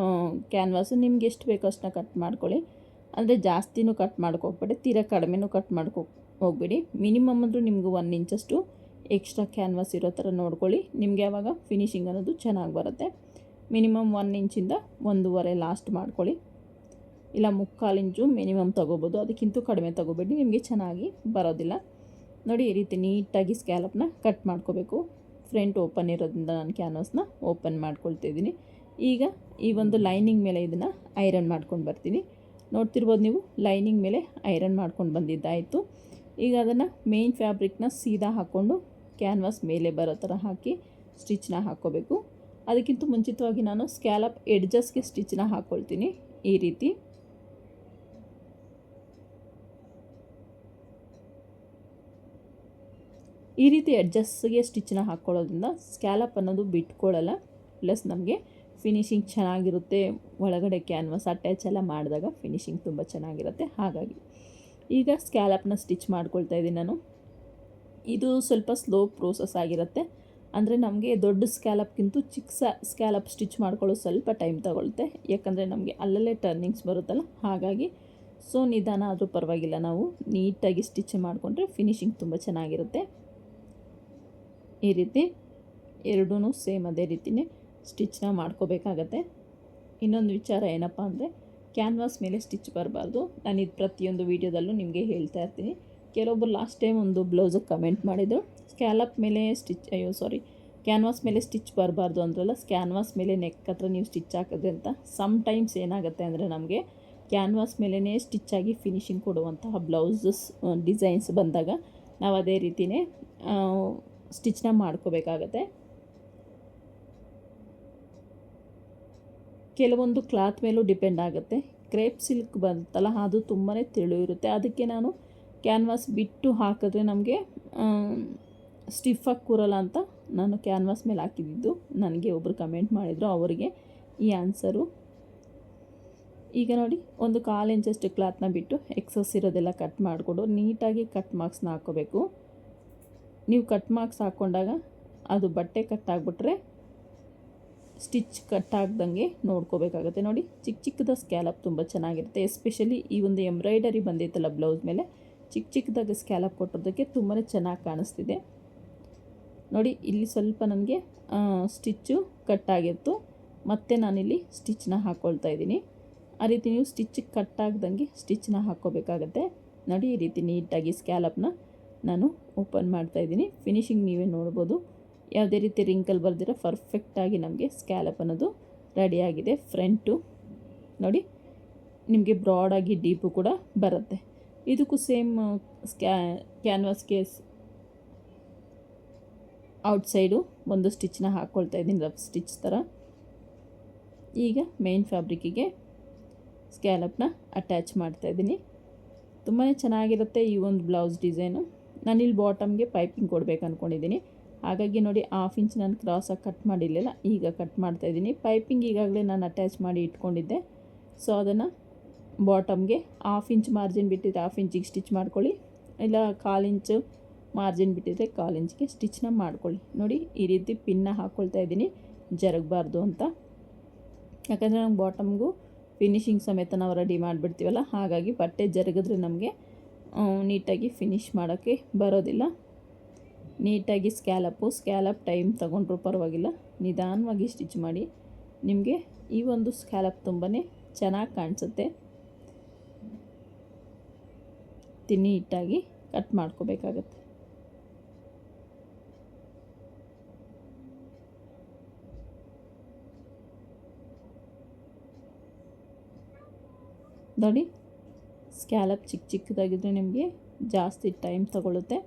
ಕ್ಯಾನ್ವಾಸು ನಿಮ್ಗೆ ಎಷ್ಟು ಬೇಕೋ ಅಷ್ಟನ್ನ ಕಟ್ ಮಾಡ್ಕೊಳ್ಳಿ. ಅಂದರೆ ಜಾಸ್ತಿನೂ ಕಟ್ ಮಾಡ್ಕೋಬೇಡಿ, ತೀರಾ ಕಡಿಮೆನೂ ಕಟ್ ಹೋಗಬೇಡಿ. ಮಿನಿಮಮ್ ಅಂದರೂ ನಿಮ್ಗೆ 1 ಇಂಚಷ್ಟು ಎಕ್ಸ್ಟ್ರಾ ಕ್ಯಾನ್ವಾಸ್ ಇರೋ ಥರ ನೋಡ್ಕೊಳ್ಳಿ. ನಿಮಗೆ ಆವಾಗ ಫಿನಿಶಿಂಗ್ ಅನ್ನೋದು ಚೆನ್ನಾಗಿ ಬರುತ್ತೆ. ಮಿನಿಮಮ್ 1 ಇಂಚಿಂದ 1.5 ಲಾಸ್ಟ್ ಮಾಡ್ಕೊಳ್ಳಿ. ಇಲ್ಲ 3/4 ಇಂಚು ಮಿನಿಮಮ್ ತೊಗೋಬೋದು, ಅದಕ್ಕಿಂತ ಕಡಿಮೆ ತೊಗೋಬೇಡಿ, ನಿಮಗೆ ಚೆನ್ನಾಗಿ ಬರೋದಿಲ್ಲ. ನೋಡಿ ಈ ರೀತಿ ನೀಟಾಗಿ ಸ್ಕ್ಯಾಲಪ್ನ ಕಟ್ ಮಾಡ್ಕೋಬೇಕು. ಫ್ರಂಟ್ ಓಪನ್ ಇರೋದ್ರಿಂದ ನಾನು ಕ್ಯಾನ್ವಾಸ್ನ ಓಪನ್ ಮಾಡ್ಕೊಳ್ತಿದ್ದೀನಿ. ಈಗ ಈ ಒಂದು ಲೈನಿಂಗ್ ಮೇಲೆ ಇದನ್ನು ಐರನ್ ಮಾಡ್ಕೊಂಡು ಬರ್ತೀನಿ. ನೋಡ್ತಿರ್ಬೋದು ನೀವು, ಲೈನಿಂಗ್ ಮೇಲೆ ಐರನ್ ಮಾಡ್ಕೊಂಡು ಬಂದಿದ್ದಾಯಿತು. ಈಗ ಅದನ್ನು ಮೇನ್ ಫ್ಯಾಬ್ರಿಕ್ನ ಸೀದಾ ಹಾಕ್ಕೊಂಡು ಕ್ಯಾನ್ವಾಸ್ ಮೇಲೆ ಬರೋ ಥರ ಹಾಕಿ ಸ್ಟಿಚ್ನ ಹಾಕ್ಕೋಬೇಕು. ಅದಕ್ಕಿಂತ ಮುಂಚಿತವಾಗಿ ನಾನು ಸ್ಕ್ಯಾಲಪ್ ಎಡ್ಜಸ್ಗೆ ಸ್ಟಿಚ್ನ ಹಾಕ್ಕೊಳ್ತೀನಿ. ಈ ರೀತಿ ಎಡ್ಜಸ್ಗೆ ಸ್ಟಿಚ್ನ ಹಾಕ್ಕೊಳ್ಳೋದ್ರಿಂದ ಸ್ಕ್ಯಾಲಪ್ ಅನ್ನೋದು ಬಿಟ್ಕೊಳ್ಳಲ್ಲ. ಪ್ಲಸ್ ನಮಗೆ ಫಿನಿಶಿಂಗ್ ಚೆನ್ನಾಗಿರುತ್ತೆ. ಒಳಗಡೆ ಕ್ಯಾನ್ವಾಸ್ ಅಟ್ಯಾಚ್ ಎಲ್ಲ ಮಾಡಿದಾಗ ಫಿನಿಶಿಂಗ್ ತುಂಬ ಚೆನ್ನಾಗಿರುತ್ತೆ. ಹಾಗಾಗಿ ಈಗ ಸ್ಕ್ಯಾಲಪ್ನ ಸ್ಟಿಚ್ ಮಾಡ್ಕೊಳ್ತಾ ಇದ್ದೀನಿ ನಾನು. ಇದು ಸ್ವಲ್ಪ ಸ್ಲೋ ಪ್ರೋಸೆಸ್ ಆಗಿರುತ್ತೆ. ಅಂದರೆ ನಮಗೆ ದೊಡ್ಡ ಸ್ಕ್ಯಾಲಪ್ಗಿಂತ ಚಿಕ್ಕ ಸ್ಕ್ಯಾಲಪ್ ಸ್ಟಿಚ್ ಮಾಡ್ಕೊಳ್ಳೋದು ಸ್ವಲ್ಪ ಟೈಮ್ ತಗೊಳುತ್ತೆ. ಯಾಕಂದರೆ ನಮಗೆ ಅಲ್ಲಲ್ಲೇ ಟರ್ನಿಂಗ್ಸ್ ಬರುತ್ತಲ್ಲ, ಹಾಗಾಗಿ ಸೊ ನಿಧಾನ ಆದರೂ ಪರವಾಗಿಲ್ಲ, ನಾವು ನೀಟಾಗಿ ಸ್ಟಿಚ್ ಮಾಡಿಕೊಂಡ್ರೆ ಫಿನಿಶಿಂಗ್ ತುಂಬ ಚೆನ್ನಾಗಿರುತ್ತೆ. ಈ ರೀತಿ ಎರಡೂ ಸೇಮ್ ಅದೇ ರೀತಿಯೇ ಸ್ಟಿಚ್ನ ಮಾಡ್ಕೋಬೇಕಾಗತ್ತೆ. ಇನ್ನೊಂದು ವಿಚಾರ ಏನಪ್ಪ ಅಂದರೆ, ಕ್ಯಾನ್ವಾಸ್ ಮೇಲೆ ಸ್ಟಿಚ್ ಬರಬಾರ್ದು. ನಾನು ಇದು ಪ್ರತಿಯೊಂದು ವೀಡಿಯೋದಲ್ಲೂ ನಿಮಗೆ ಹೇಳ್ತಾ ಇರ್ತೀನಿ. ಕೆಲವೊಬ್ಬರು ಲಾಸ್ಟ್ ಟೈಮ್ ಒಂದು ಬ್ಲೌಸಿಗೆ ಕಮೆಂಟ್ ಮಾಡಿದರು, ಸ್ಕ್ಯಾಲಪ್ ಮೇಲೆ ಕ್ಯಾನ್ವಾಸ್ ಮೇಲೆ ಸ್ಟಿಚ್ ಬರಬಾರ್ದು ಅಂದ್ರಲ್ಲ, ಕ್ಯಾನ್ವಾಸ್ ಮೇಲೆ ನೆಕ್ ಹತ್ರ ನೀವು ಸ್ಟಿಚ್ ಹಾಕಿದ್ರೆ ಅಂತ. ಸಮ್ಟೈಮ್ಸ್ ಏನಾಗುತ್ತೆ ಅಂದರೆ, ನಮಗೆ ಕ್ಯಾನ್ವಾಸ್ ಮೇಲೇ ಸ್ಟಿಚ್ಚಾಗಿ ಫಿನಿಶಿಂಗ್ ಕೊಡುವಂತಹ ಬ್ಲೌಸಸ್ ಡಿಸೈನ್ಸ್ ಬಂದಾಗ ನಾವು ಅದೇ ರೀತಿಯೇ ಸ್ಟಿಚ್ನ ಮಾಡ್ಕೋಬೇಕಾಗತ್ತೆ. ಕೆಲವೊಂದು ಕ್ಲಾತ್ ಮೇಲೂ ಡಿಪೆಂಡ್ ಆಗುತ್ತೆ. ಕ್ರೇಪ್ ಸಿಲ್ಕ್ ಬರುತ್ತಲ್ಲ, ಅದು ತುಂಬಾ ತೆಳು ಇರುತ್ತೆ. ಅದಕ್ಕೆ ನಾನು ಕ್ಯಾನ್ವಾಸ್ ಬಿಟ್ಟು ಹಾಕಿದ್ರೆ ನಮಗೆ ಸ್ಟಿಫಾಗಿ ಕೂರಲ್ಲ ಅಂತ ನಾನು ಕ್ಯಾನ್ವಾಸ್ ಮೇಲೆ ಹಾಕಿದ್ದು. ನನಗೆ ಒಬ್ಬರು ಕಮೆಂಟ್ ಮಾಡಿದರು, ಅವರಿಗೆ ಈ ಆನ್ಸರು. ಈಗ ನೋಡಿ, 1/4 ಇಂಚಷ್ಟು ಕ್ಲಾತ್ನ ಬಿಟ್ಟು ಎಕ್ಸಸ್ ಇರೋದೆಲ್ಲ ಕಟ್ ಮಾಡಿಕೊಂಡು ನೀಟಾಗಿ ಕಟ್ ಮಾರ್ಕ್ಸ್ನ ಹಾಕ್ಕೋಬೇಕು. ನೀವು ಕಟ್ ಮಾರ್ಕ್ಸ್ ಹಾಕ್ಕೊಂಡಾಗ ಅದು ಬಟ್ಟೆ ಕಟ್ ಆಗಿಬಿಟ್ರೆ ಸ್ಟಿಚ್ ಕಟ್ ಆಗ್ದಂಗೆ ನೋಡ್ಕೋಬೇಕಾಗುತ್ತೆ. ನೋಡಿ, ಚಿಕ್ಕ ಚಿಕ್ಕದ ಸ್ಕ್ಯಾಲಪ್ ತುಂಬ ಚೆನ್ನಾಗಿರುತ್ತೆ. ಎಸ್ಪೆಷಲಿ ಈ ಒಂದು ಎಂಬ್ರಾಯ್ಡರಿ ಬಂದಿತ್ತಲ್ಲ ಬ್ಲೌಸ್ ಮೇಲೆ, ಚಿಕ್ಕದಾಗಿ ಸ್ಕ್ಯಾಲಪ್ ಕೊಟ್ಟಿರೋದಕ್ಕೆ ತುಂಬಾ ಚೆನ್ನಾಗಿ ಕಾಣಿಸ್ತಿದೆ. ನೋಡಿ, ಇಲ್ಲಿ ಸ್ವಲ್ಪ ನನಗೆ ಸ್ಟಿಚ್ಚು ಕಟ್ಟಾಗಿತ್ತು, ಮತ್ತು ನಾನಿಲ್ಲಿ ಸ್ಟಿಚ್ನ ಹಾಕ್ಕೊಳ್ತಾ ಇದ್ದೀನಿ. ಆ ರೀತಿ ನೀವು ಸ್ಟಿಚ್ ಕಟ್ ಆಗ್ದಂಗೆ ಸ್ಟಿಚ್ನ ಹಾಕ್ಕೋಬೇಕಾಗತ್ತೆ. ನೋಡಿ, ಈ ರೀತಿ ನೀಟಾಗಿ ಸ್ಕ್ಯಾಲಪ್ನ ನಾನು ಓಪನ್ ಮಾಡ್ತಾಯಿದ್ದೀನಿ. ಫಿನಿಶಿಂಗ್ ನೀವೇ ನೋಡ್ಬೋದು. ಯಾವುದೇ ರೀತಿ ರಿಂಕಲ್ ಬರ್ದಿರೋ ಪರ್ಫೆಕ್ಟಾಗಿ ನಮಗೆ ಸ್ಕ್ಯಾಲಪ್ ಅನ್ನೋದು ರೆಡಿಯಾಗಿದೆ. ಫ್ರಂಟು ನೋಡಿ, ನಿಮಗೆ ಬ್ರಾಡಾಗಿ ಡೀಪು ಕೂಡ ಬರುತ್ತೆ. ಇದಕ್ಕೂ ಸೇಮ್ ಕ್ಯಾನ್ವಾಸ್ಗೆ ಔಟ್ಸೈಡು ಒಂದು ಸ್ಟಿಚ್ನ ಹಾಕ್ಕೊಳ್ತಾ ಇದ್ದೀನಿ, ರಫ್ ಸ್ಟಿಚ್ ಥರ. ಈಗ ಮೇನ್ ಫ್ಯಾಬ್ರಿಕ್ಕಿಗೆ ಸ್ಕ್ಯಾಲಪ್ನ ಅಟ್ಯಾಚ್ ಮಾಡ್ತಾಯಿದ್ದೀನಿ. ತುಂಬಾ ಚೆನ್ನಾಗಿರುತ್ತೆ ಈ ಒಂದು ಬ್ಲೌಸ್ ಡಿಸೈನು. ನಾನಿಲ್ಲಿ ಬಾಟಮ್ಗೆ ಪೈಪಿಂಗ್ ಕೊಡಬೇಕು ಅಂದ್ಕೊಂಡಿದ್ದೀನಿ. ಹಾಗಾಗಿ ನೋಡಿ, 1/2 ಇಂಚ್ ನಾನು ಕ್ರಾಸಾಗಿ ಕಟ್ ಮಾಡಿರಲಿಲ್ಲ, ಈಗ ಕಟ್ ಮಾಡ್ತಾಯಿದ್ದೀನಿ. ಪೈಪಿಂಗ್ ಈಗಾಗಲೇ ನಾನು ಅಟ್ಯಾಚ್ ಮಾಡಿ ಇಟ್ಕೊಂಡಿದ್ದೆ. ಸೊ ಅದನ್ನು ಬಾಟಮ್ಗೆ 1/2 ಇಂಚ್ ಮಾರ್ಜಿನ್ ಬಿಟ್ಟಿದ್ದರೆ 1/2 ಇಂಚಿಗೆ ಸ್ಟಿಚ್ ಮಾಡ್ಕೊಳ್ಳಿ. ಇಲ್ಲ 1/4 ಇಂಚು ಮಾರ್ಜಿನ್ ಬಿಟ್ಟಿದ್ರೆ 1/4 ಇಂಚ್ಗೆ ಸ್ಟಿಚ್ನ ಮಾಡ್ಕೊಳ್ಳಿ. ನೋಡಿ, ಈ ರೀತಿ ಪಿನ್ನ ಹಾಕ್ಕೊಳ್ತಾ ಇದ್ದೀನಿ, ಜರಗಬಾರ್ದು ಅಂತ. ಯಾಕಂದರೆ ನಮ್ಗೆ ಬಾಟಮ್ಗೂ ಫಿನಿಶಿಂಗ್ ಸಮೇತ ನಾವು ರೆಡಿ ಮಾಡಿಬಿಡ್ತೀವಲ್ಲ, ಹಾಗಾಗಿ ಬಟ್ಟೆ ಜರಗಿದ್ರೆ ನಮಗೆ ನೀಟಾಗಿ ಫಿನಿಶ್ ಮಾಡೋಕ್ಕೆ ಬರೋದಿಲ್ಲ. ನೀಟಾಗಿ ಸ್ಕ್ಯಾಲಪ್ ಟೈಮ್ ತೊಗೊಂಡ್ರೂ ಪರವಾಗಿಲ್ಲ, ನಿಧಾನವಾಗಿ ಸ್ಟಿಚ್ ಮಾಡಿ. ನಿಮಗೆ ಈ ಒಂದು ಸ್ಕ್ಯಾಲಪ್ ತುಂಬಾ ಚೆನ್ನಾಗಿ ಕಾಣಿಸುತ್ತೆ. ನೀಟಾಗಿ ಕಟ್ ಮಾಡ್ಕೋಬೇಕಾಗತ್ತೆ. ನೋಡಿ, ಸ್ಕ್ಯಾಲಪ್ ಚಿಕ್ಕದಾಗಿದ್ದರೆ ನಿಮಗೆ ಜಾಸ್ತಿ ಟೈಮ್ ತಗೊಳ್ಳುತ್ತೆ.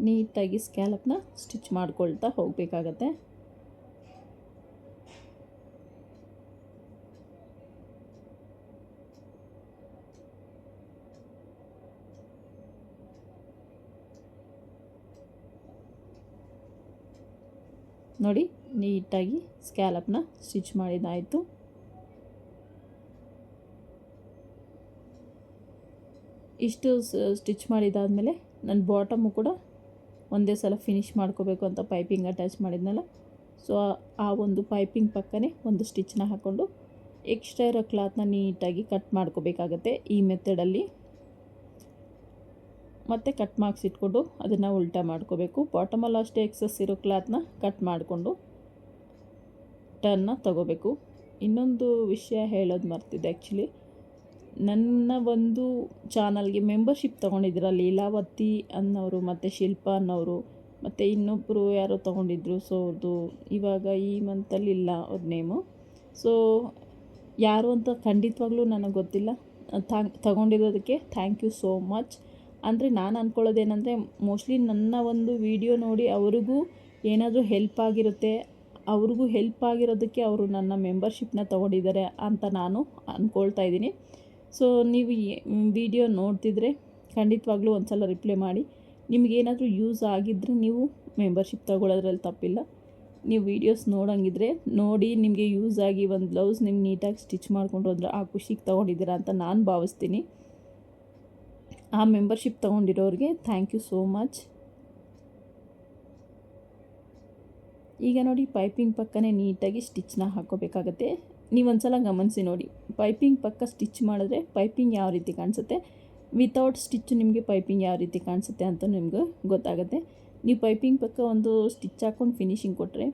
ನೀಟಾಗಿ ಸ್ಕ್ಯಾಲಪ್ನ ಸ್ಟಿಚ್ ಮಾಡ್ಕೊಳ್ತಾ ಹೋಗಬೇಕಾಗತ್ತೆ. ನೋಡಿ, ನೀಟಾಗಿ ಸ್ಕ್ಯಾಲಪ್ನ ಸ್ಟಿಚ್ ಮಾಡಿದ್ದಾಯಿತು. ಇಷ್ಟು ಸ್ಟಿಚ್ ಮಾಡಿದಾದಮೇಲೆ ನನ್ನ ಬಾಟಮು ಕೂಡ ಒಂದೇ ಸಲ ಫಿನಿಶ್ ಮಾಡ್ಕೋಬೇಕು ಅಂತ ಪೈಪಿಂಗ್ ಅಟ್ಯಾಚ್ ಮಾಡಿದ್ನಲ್ಲ, ಸೊ ಆ ಒಂದು ಪೈಪಿಂಗ್ ಪಕ್ಕನೇ ಒಂದು ಸ್ಟಿಚ್ನ ಹಾಕ್ಕೊಂಡು ಎಕ್ಸ್ಟ್ರಾ ಇರೋ ಕ್ಲಾತ್ನ ನೀಟಾಗಿ ಕಟ್ ಮಾಡ್ಕೋಬೇಕಾಗತ್ತೆ ಈ ಮೆಥಡಲ್ಲಿ. ಮತ್ತು ಕಟ್ ಮಾರ್ಕ್ಸ್ ಇಟ್ಕೊಂಡು ಅದನ್ನು ಉಲ್ಟಾ ಮಾಡ್ಕೋಬೇಕು. ಬಾಟಮಲ್ಲಿ ಅಷ್ಟೇ ಎಕ್ಸಸ್ ಇರೋ ಕ್ಲಾತ್ನ ಕಟ್ ಮಾಡಿಕೊಂಡು ಟರ್ನ್ನ ತಗೋಬೇಕು. ಇನ್ನೊಂದು ವಿಷಯ ಹೇಳೋದು ಮರ್ತಿದ್ದೆ ಆ್ಯಕ್ಚುಲಿ, ನನ್ನ ಒಂದು ಚಾನಲ್ಗೆ ಮೆಂಬರ್ಶಿಪ್ ತೊಗೊಂಡಿದ್ದೀರ ಲೀಲಾವತಿ ಅನ್ನೋರು ಮತ್ತು ಶಿಲ್ಪಾ ಅನ್ನೋರು ಮತ್ತು ಇನ್ನೊಬ್ಬರು ಯಾರೋ ತೊಗೊಂಡಿದ್ರು. ಸೊ ಅವ್ರದ್ದು ಇವಾಗ ಈ ಮಂತಲ್ಲಿ ಇಲ್ಲ ಅವ್ರ ನೇಮು. ಸೊ ಯಾರು ಅಂತ ಖಂಡಿತವಾಗ್ಲೂ ನನಗೆ ಗೊತ್ತಿಲ್ಲ. ತಗೊಂಡಿರೋದಕ್ಕೆ ಥ್ಯಾಂಕ್ ಯು ಸೋ ಮಚ್. ಅಂದರೆ ನಾನು ಅಂದ್ಕೊಳ್ಳೋದೇನೆಂದರೆ, ಮೋಸ್ಟ್ಲಿ ನನ್ನ ಒಂದು ವಿಡಿಯೋ ನೋಡಿ ಅವ್ರಿಗೂ ಏನಾದರೂ ಹೆಲ್ಪ್ ಆಗಿರುತ್ತೆ, ಅವ್ರಿಗೂ ಹೆಲ್ಪ್ ಆಗಿರೋದಕ್ಕೆ ಅವರು ನನ್ನ ಮೆಂಬರ್ಶಿಪ್ನ ತೊಗೊಂಡಿದ್ದಾರೆ ಅಂತ ನಾನು ಅಂದ್ಕೊಳ್ತಾ ಇದ್ದೀನಿ. ಸೊ ನೀವು ವಿಡಿಯೋ ನೋಡ್ತಿದ್ರೆ ಖಂಡಿತವಾಗ್ಲೂ ಒಂದು ಸಲ ರಿಪ್ಲೈ ಮಾಡಿ. ನಿಮಗೇನಾದರೂ ಯೂಸ್ ಆಗಿದ್ದರೆ ನೀವು ಮೆಂಬರ್ಶಿಪ್ ತೊಗೊಳ್ಳೋದ್ರಲ್ಲಿ ತಪ್ಪಿಲ್ಲ. ನೀವು ವೀಡಿಯೋಸ್ ನೋಡೋಂಗಿದ್ರೆ ನೋಡಿ, ನಿಮಗೆ ಯೂಸ್ ಆಗಿ ಒಂದು ಬ್ಲೌಸ್ ನಿಮ್ಗೆ ನೀಟಾಗಿ ಸ್ಟಿಚ್ ಮಾಡ್ಕೊಂಡು ಹೋದ್ರೆ ಆ ಖುಷಿಗೆ ತೊಗೊಂಡಿದ್ದೀರಾ ಅಂತ ನಾನು ಭಾವಿಸ್ತೀನಿ. ಆ ಮೆಂಬರ್ಶಿಪ್ ತೊಗೊಂಡಿರೋರಿಗೆ ಥ್ಯಾಂಕ್ ಯು ಸೋ ಮಚ್. ಈಗ ನೋಡಿ, ಪೈಪಿಂಗ್ ಪಕ್ಕನೇ ನೀಟಾಗಿ ಸ್ಟಿಚ್ನ ಹಾಕ್ಕೋಬೇಕಾಗತ್ತೆ. ನೀವೊಂದು ಸಲ ಗಮನಿಸಿ ನೋಡಿ, ಪೈಪಿಂಗ್ ಪಕ್ಕ ಸ್ಟಿಚ್ ಮಾಡಿದ್ರೆ ಪೈಪಿಂಗ್ ಯಾವ ರೀತಿ ಕಾಣಿಸುತ್ತೆ, ವಿತೌಟ್ ಸ್ಟಿಚ್ ನಿಮಗೆ ಪೈಪಿಂಗ್ ಯಾವ ರೀತಿ ಕಾಣಿಸುತ್ತೆ ಅಂತ ನಿಮ್ಗೆ ಗೊತ್ತಾಗುತ್ತೆ. ನೀವು ಪೈಪಿಂಗ್ ಪಕ್ಕ ಒಂದು ಸ್ಟಿಚ್ ಹಾಕ್ಕೊಂಡು ಫಿನಿಶಿಂಗ್ ಕೊಟ್ಟರೆ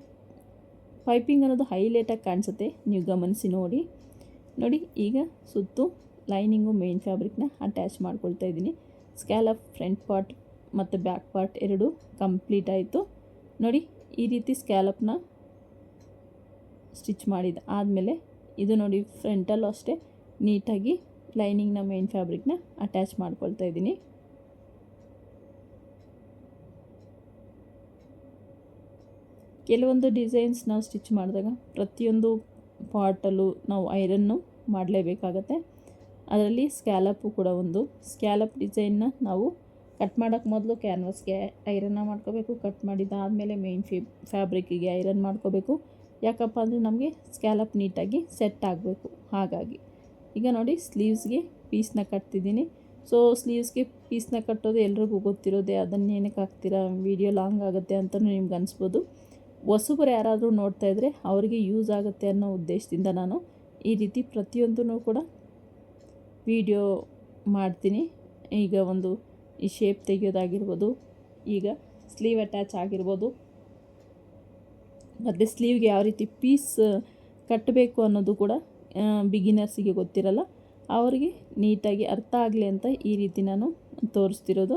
ಪೈಪಿಂಗ್ ಅನ್ನೋದು ಹೈಲೈಟಾಗಿ ಕಾಣಿಸುತ್ತೆ. ನೀವು ಗಮನಿಸಿ ನೋಡಿ. ಈಗ ಸುತ್ತು ಲೈನಿಂಗು ಮೇನ್ ಫ್ಯಾಬ್ರಿಕ್ನ ಅಟ್ಯಾಚ್ ಮಾಡ್ಕೊಳ್ತಾ ಇದ್ದೀನಿ. ಸ್ಕ್ಯಾಲಪ್ ಫ್ರಂಟ್ ಪಾರ್ಟ್ ಮತ್ತು ಬ್ಯಾಕ್ ಪಾರ್ಟ್ ಎರಡೂ ಕಂಪ್ಲೀಟ್ ಆಯಿತು. ನೋಡಿ, ಈ ರೀತಿ ಸ್ಕ್ಯಾಲಪ್ನ ಸ್ಟಿಚ್ ಮಾಡಿದ ಆದಮೇಲೆ ಇದು ನೋಡಿ, ಫ್ರಂಟಲ್ಲೂ ಅಷ್ಟೇ ನೀಟಾಗಿ ಲೈನಿಂಗ್ನ ಮೇನ್ ಫ್ಯಾಬ್ರಿಕ್ನ ಅಟ್ಯಾಚ್ ಮಾಡ್ಕೊಳ್ತಾ ಇದ್ದೀನಿ. ಕೆಲವೊಂದು ಡಿಸೈನ್ಸ್ ನಾವು ಸ್ಟಿಚ್ ಮಾಡಿದಾಗ ಪ್ರತಿಯೊಂದು ಪಾರ್ಟಲ್ಲೂ ನಾವು ಐರನ್ನು ಮಾಡಲೇಬೇಕಾಗತ್ತೆ. ಅದರಲ್ಲಿ ಸ್ಕ್ಯಾಲಪ್ಪು ಕೂಡ ಒಂದು. ಸ್ಕ್ಯಾಲಪ್ ಡಿಸೈನ್ನ ನಾವು ಕಟ್ ಮಾಡೋಕ್ಕೆ ಮೊದಲು ಕ್ಯಾನ್ವಾಸ್ಗೆ ಐರನ್ನ ಮಾಡ್ಕೋಬೇಕು. ಕಟ್ ಮಾಡಿದ್ದಾದಮೇಲೆ ಮೇನ್ ಫ್ಯಾಬ್ರಿಕ್ಕಿಗೆ ಐರನ್ ಮಾಡ್ಕೋಬೇಕು. ಯಾಕಪ್ಪ ಅಂದರೆ ನಮಗೆ ಸ್ಕ್ಯಾಲಪ್ ನೀಟಾಗಿ ಸೆಟ್ ಆಗಬೇಕು. ಹಾಗಾಗಿ ಈಗ ನೋಡಿ, ಸ್ಲೀವ್ಸ್ಗೆ ಪೀಸ್ನ ಕಟ್ತಿದ್ದೀನಿ. ಸೊ ಸ್ಲೀವ್ಸ್ಗೆ ಪೀಸ್ನ ಕಟ್ಟೋದು ಎಲ್ರಿಗೂ ಗೊತ್ತಿರೋದೆ. ಅದನ್ನೇನಕ್ಕೆ ಹಾಕ್ತೀರಾ, ವಿಡಿಯೋ ಲಾಂಗ್ ಆಗುತ್ತೆ ಅಂತಲೂ ನಿಮ್ಗೆ ಅನಿಸ್ಬೋದು. ಹೊಸಬರು ಯಾರಾದರೂ ನೋಡ್ತಾ ಇದ್ದರೆ ಅವರಿಗೆ ಯೂಸ್ ಆಗುತ್ತೆ ಅನ್ನೋ ಉದ್ದೇಶದಿಂದ ನಾನು ಈ ರೀತಿ ಪ್ರತಿಯೊಂದೂ ಕೂಡ ವಿಡಿಯೋ ಮಾಡ್ತೀನಿ. ಈಗ ಒಂದು ಈ ಶೇಪ್ ತೆಗೆಯೋದಾಗಿರ್ಬೋದು, ಈಗ ಸ್ಲೀವ್ ಅಟ್ಯಾಚ್ ಆಗಿರ್ಬೋದು, ಮತ್ತು ಸ್ಲೀವ್ಗೆ ಯಾವ ರೀತಿ ಪೀಸ್ ಕಟ್ಟಬೇಕು ಅನ್ನೋದು ಕೂಡ ಬಿಗಿನರ್ಸಿಗೆ ಗೊತ್ತಿರಲ್ಲ. ಅವರಿಗೆ ನೀಟಾಗಿ ಅರ್ಥ ಆಗಲಿ ಅಂತ ಈ ರೀತಿ ನಾನು ತೋರಿಸ್ತಿರೋದು.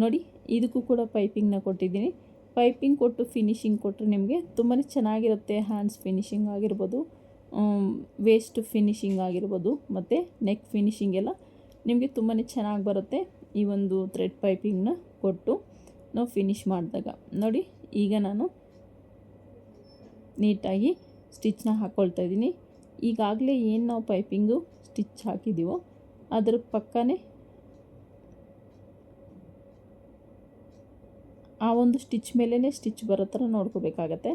ನೋಡಿ, ಇದಕ್ಕೂ ಕೂಡ ಪೈಪಿಂಗ್ನ ಕೊಟ್ಟಿದ್ದೀನಿ. ಪೈಪಿಂಗ್ ಕೊಟ್ಟು ಫಿನಿಶಿಂಗ್ ಕೊಟ್ಟರೆ ನಿಮಗೆ ತುಂಬಾ ಚೆನ್ನಾಗಿರುತ್ತೆ. ಹ್ಯಾಂಡ್ಸ್ ಫಿನಿಶಿಂಗ್ ಆಗಿರ್ಬೋದು, ವೇಸ್ಟ್ ಫಿನಿಶಿಂಗ್ ಆಗಿರ್ಬೋದು, ಮತ್ತು ನೆಕ್ ಫಿನಿಶಿಂಗ್ ಎಲ್ಲ ನಿಮಗೆ ತುಂಬಾ ಚೆನ್ನಾಗಿ ಬರುತ್ತೆ ಈ ಒಂದು ಥ್ರೆಡ್ ಪೈಪಿಂಗ್ನ ಕೊಟ್ಟು ನಾವು ಫಿನಿಶ್ ಮಾಡಿದಾಗ. ನೋಡಿ, ಈಗ ನಾನು ನೀಟಾಗಿ ಸ್ಟಿಚ್ನ ಹಾಕ್ಕೊಳ್ತಾ ಇದ್ದೀನಿ. ಈಗಾಗಲೇ ಏನು ನಾವು ಪೈಪಿಂಗು ಸ್ಟಿಚ್ ಹಾಕಿದ್ದೀವೋ ಅದ್ರ ಪಕ್ಕನೇ ಆ ಒಂದು ಸ್ಟಿಚ್ ಮೇಲೇ ಸ್ಟಿಚ್ ಬರೋ ಥರ ನೋಡ್ಕೋಬೇಕಾಗತ್ತೆ.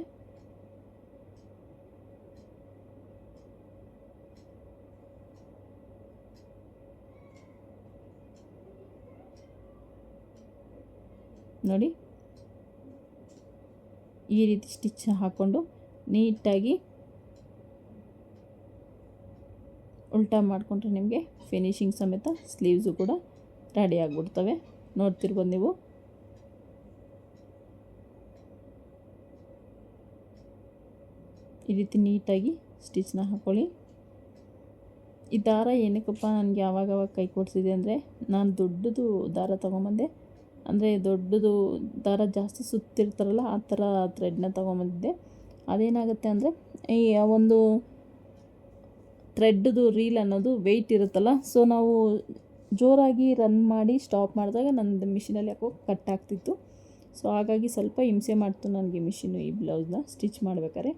ನೋಡಿ, ಈ ರೀತಿ ಸ್ಟಿಚ್ ಹಾಕ್ಕೊಂಡು ನೀಟಾಗಿ ಉಲ್ಟಾ ಮಾಡಿಕೊಂಡ್ರೆ ನಿಮಗೆ ಫಿನಿಶಿಂಗ್ ಸಮೇತ ಸ್ಲೀವ್ಸು ಕೂಡ ರೆಡಿ ಆಗಿಬಿಡ್ತವೆ. ನೋಡ್ತಿರ್ಬೋದು ನೀವು. ಈ ರೀತಿ ನೀಟಾಗಿ ಸ್ಟಿಚ್ನ ಹಾಕ್ಕೊಳ್ಳಿ. ಈ ದಾರ ಏನಕ್ಕಪ್ಪ ನನಗೆ ಆವಾಗವಾಗ ಕೈ ಕೊಡಿಸಿದೆ ಅಂದರೆ, ನಾನು ದೊಡ್ಡದು ದಾರ ತೊಗೊಂಬಂದೆ. ಅಂದರೆ ದೊಡ್ಡದು ದಾರ ಜಾಸ್ತಿ ಸುತ್ತಿರ್ತಾರಲ್ಲ ಆ ಥರ ಥ್ರೆಡ್ನ ತೊಗೊಂಬಂದಿದ್ದೆ. ಅದೇನಾಗುತ್ತೆ ಅಂದರೆ, ಈ ಒಂದು ಥ್ರೆಡ್ದು ರೀಲ್ ಅನ್ನೋದು ವೆಯ್ಟ್ ಇರುತ್ತಲ್ಲ, ಸೊ ನಾವು ಜೋರಾಗಿ ರನ್ ಮಾಡಿ ಸ್ಟಾಪ್ ಮಾಡಿದಾಗ ನನ್ನದು ಮಿಷಿನಲ್ಲಿ ಯಾಕೋ ಕಟ್ ಆಗ್ತಿತ್ತು. ಸೊ ಹಾಗಾಗಿ ಸ್ವಲ್ಪ ಹಿಂಸೆ ಮಾಡ್ತು ನನಗೆ ಮಿಷಿನು ಈ ಬ್ಲೌಸ್ನ ಸ್ಟಿಚ್ ಮಾಡ್ಬೇಕಾದ್ರೆ.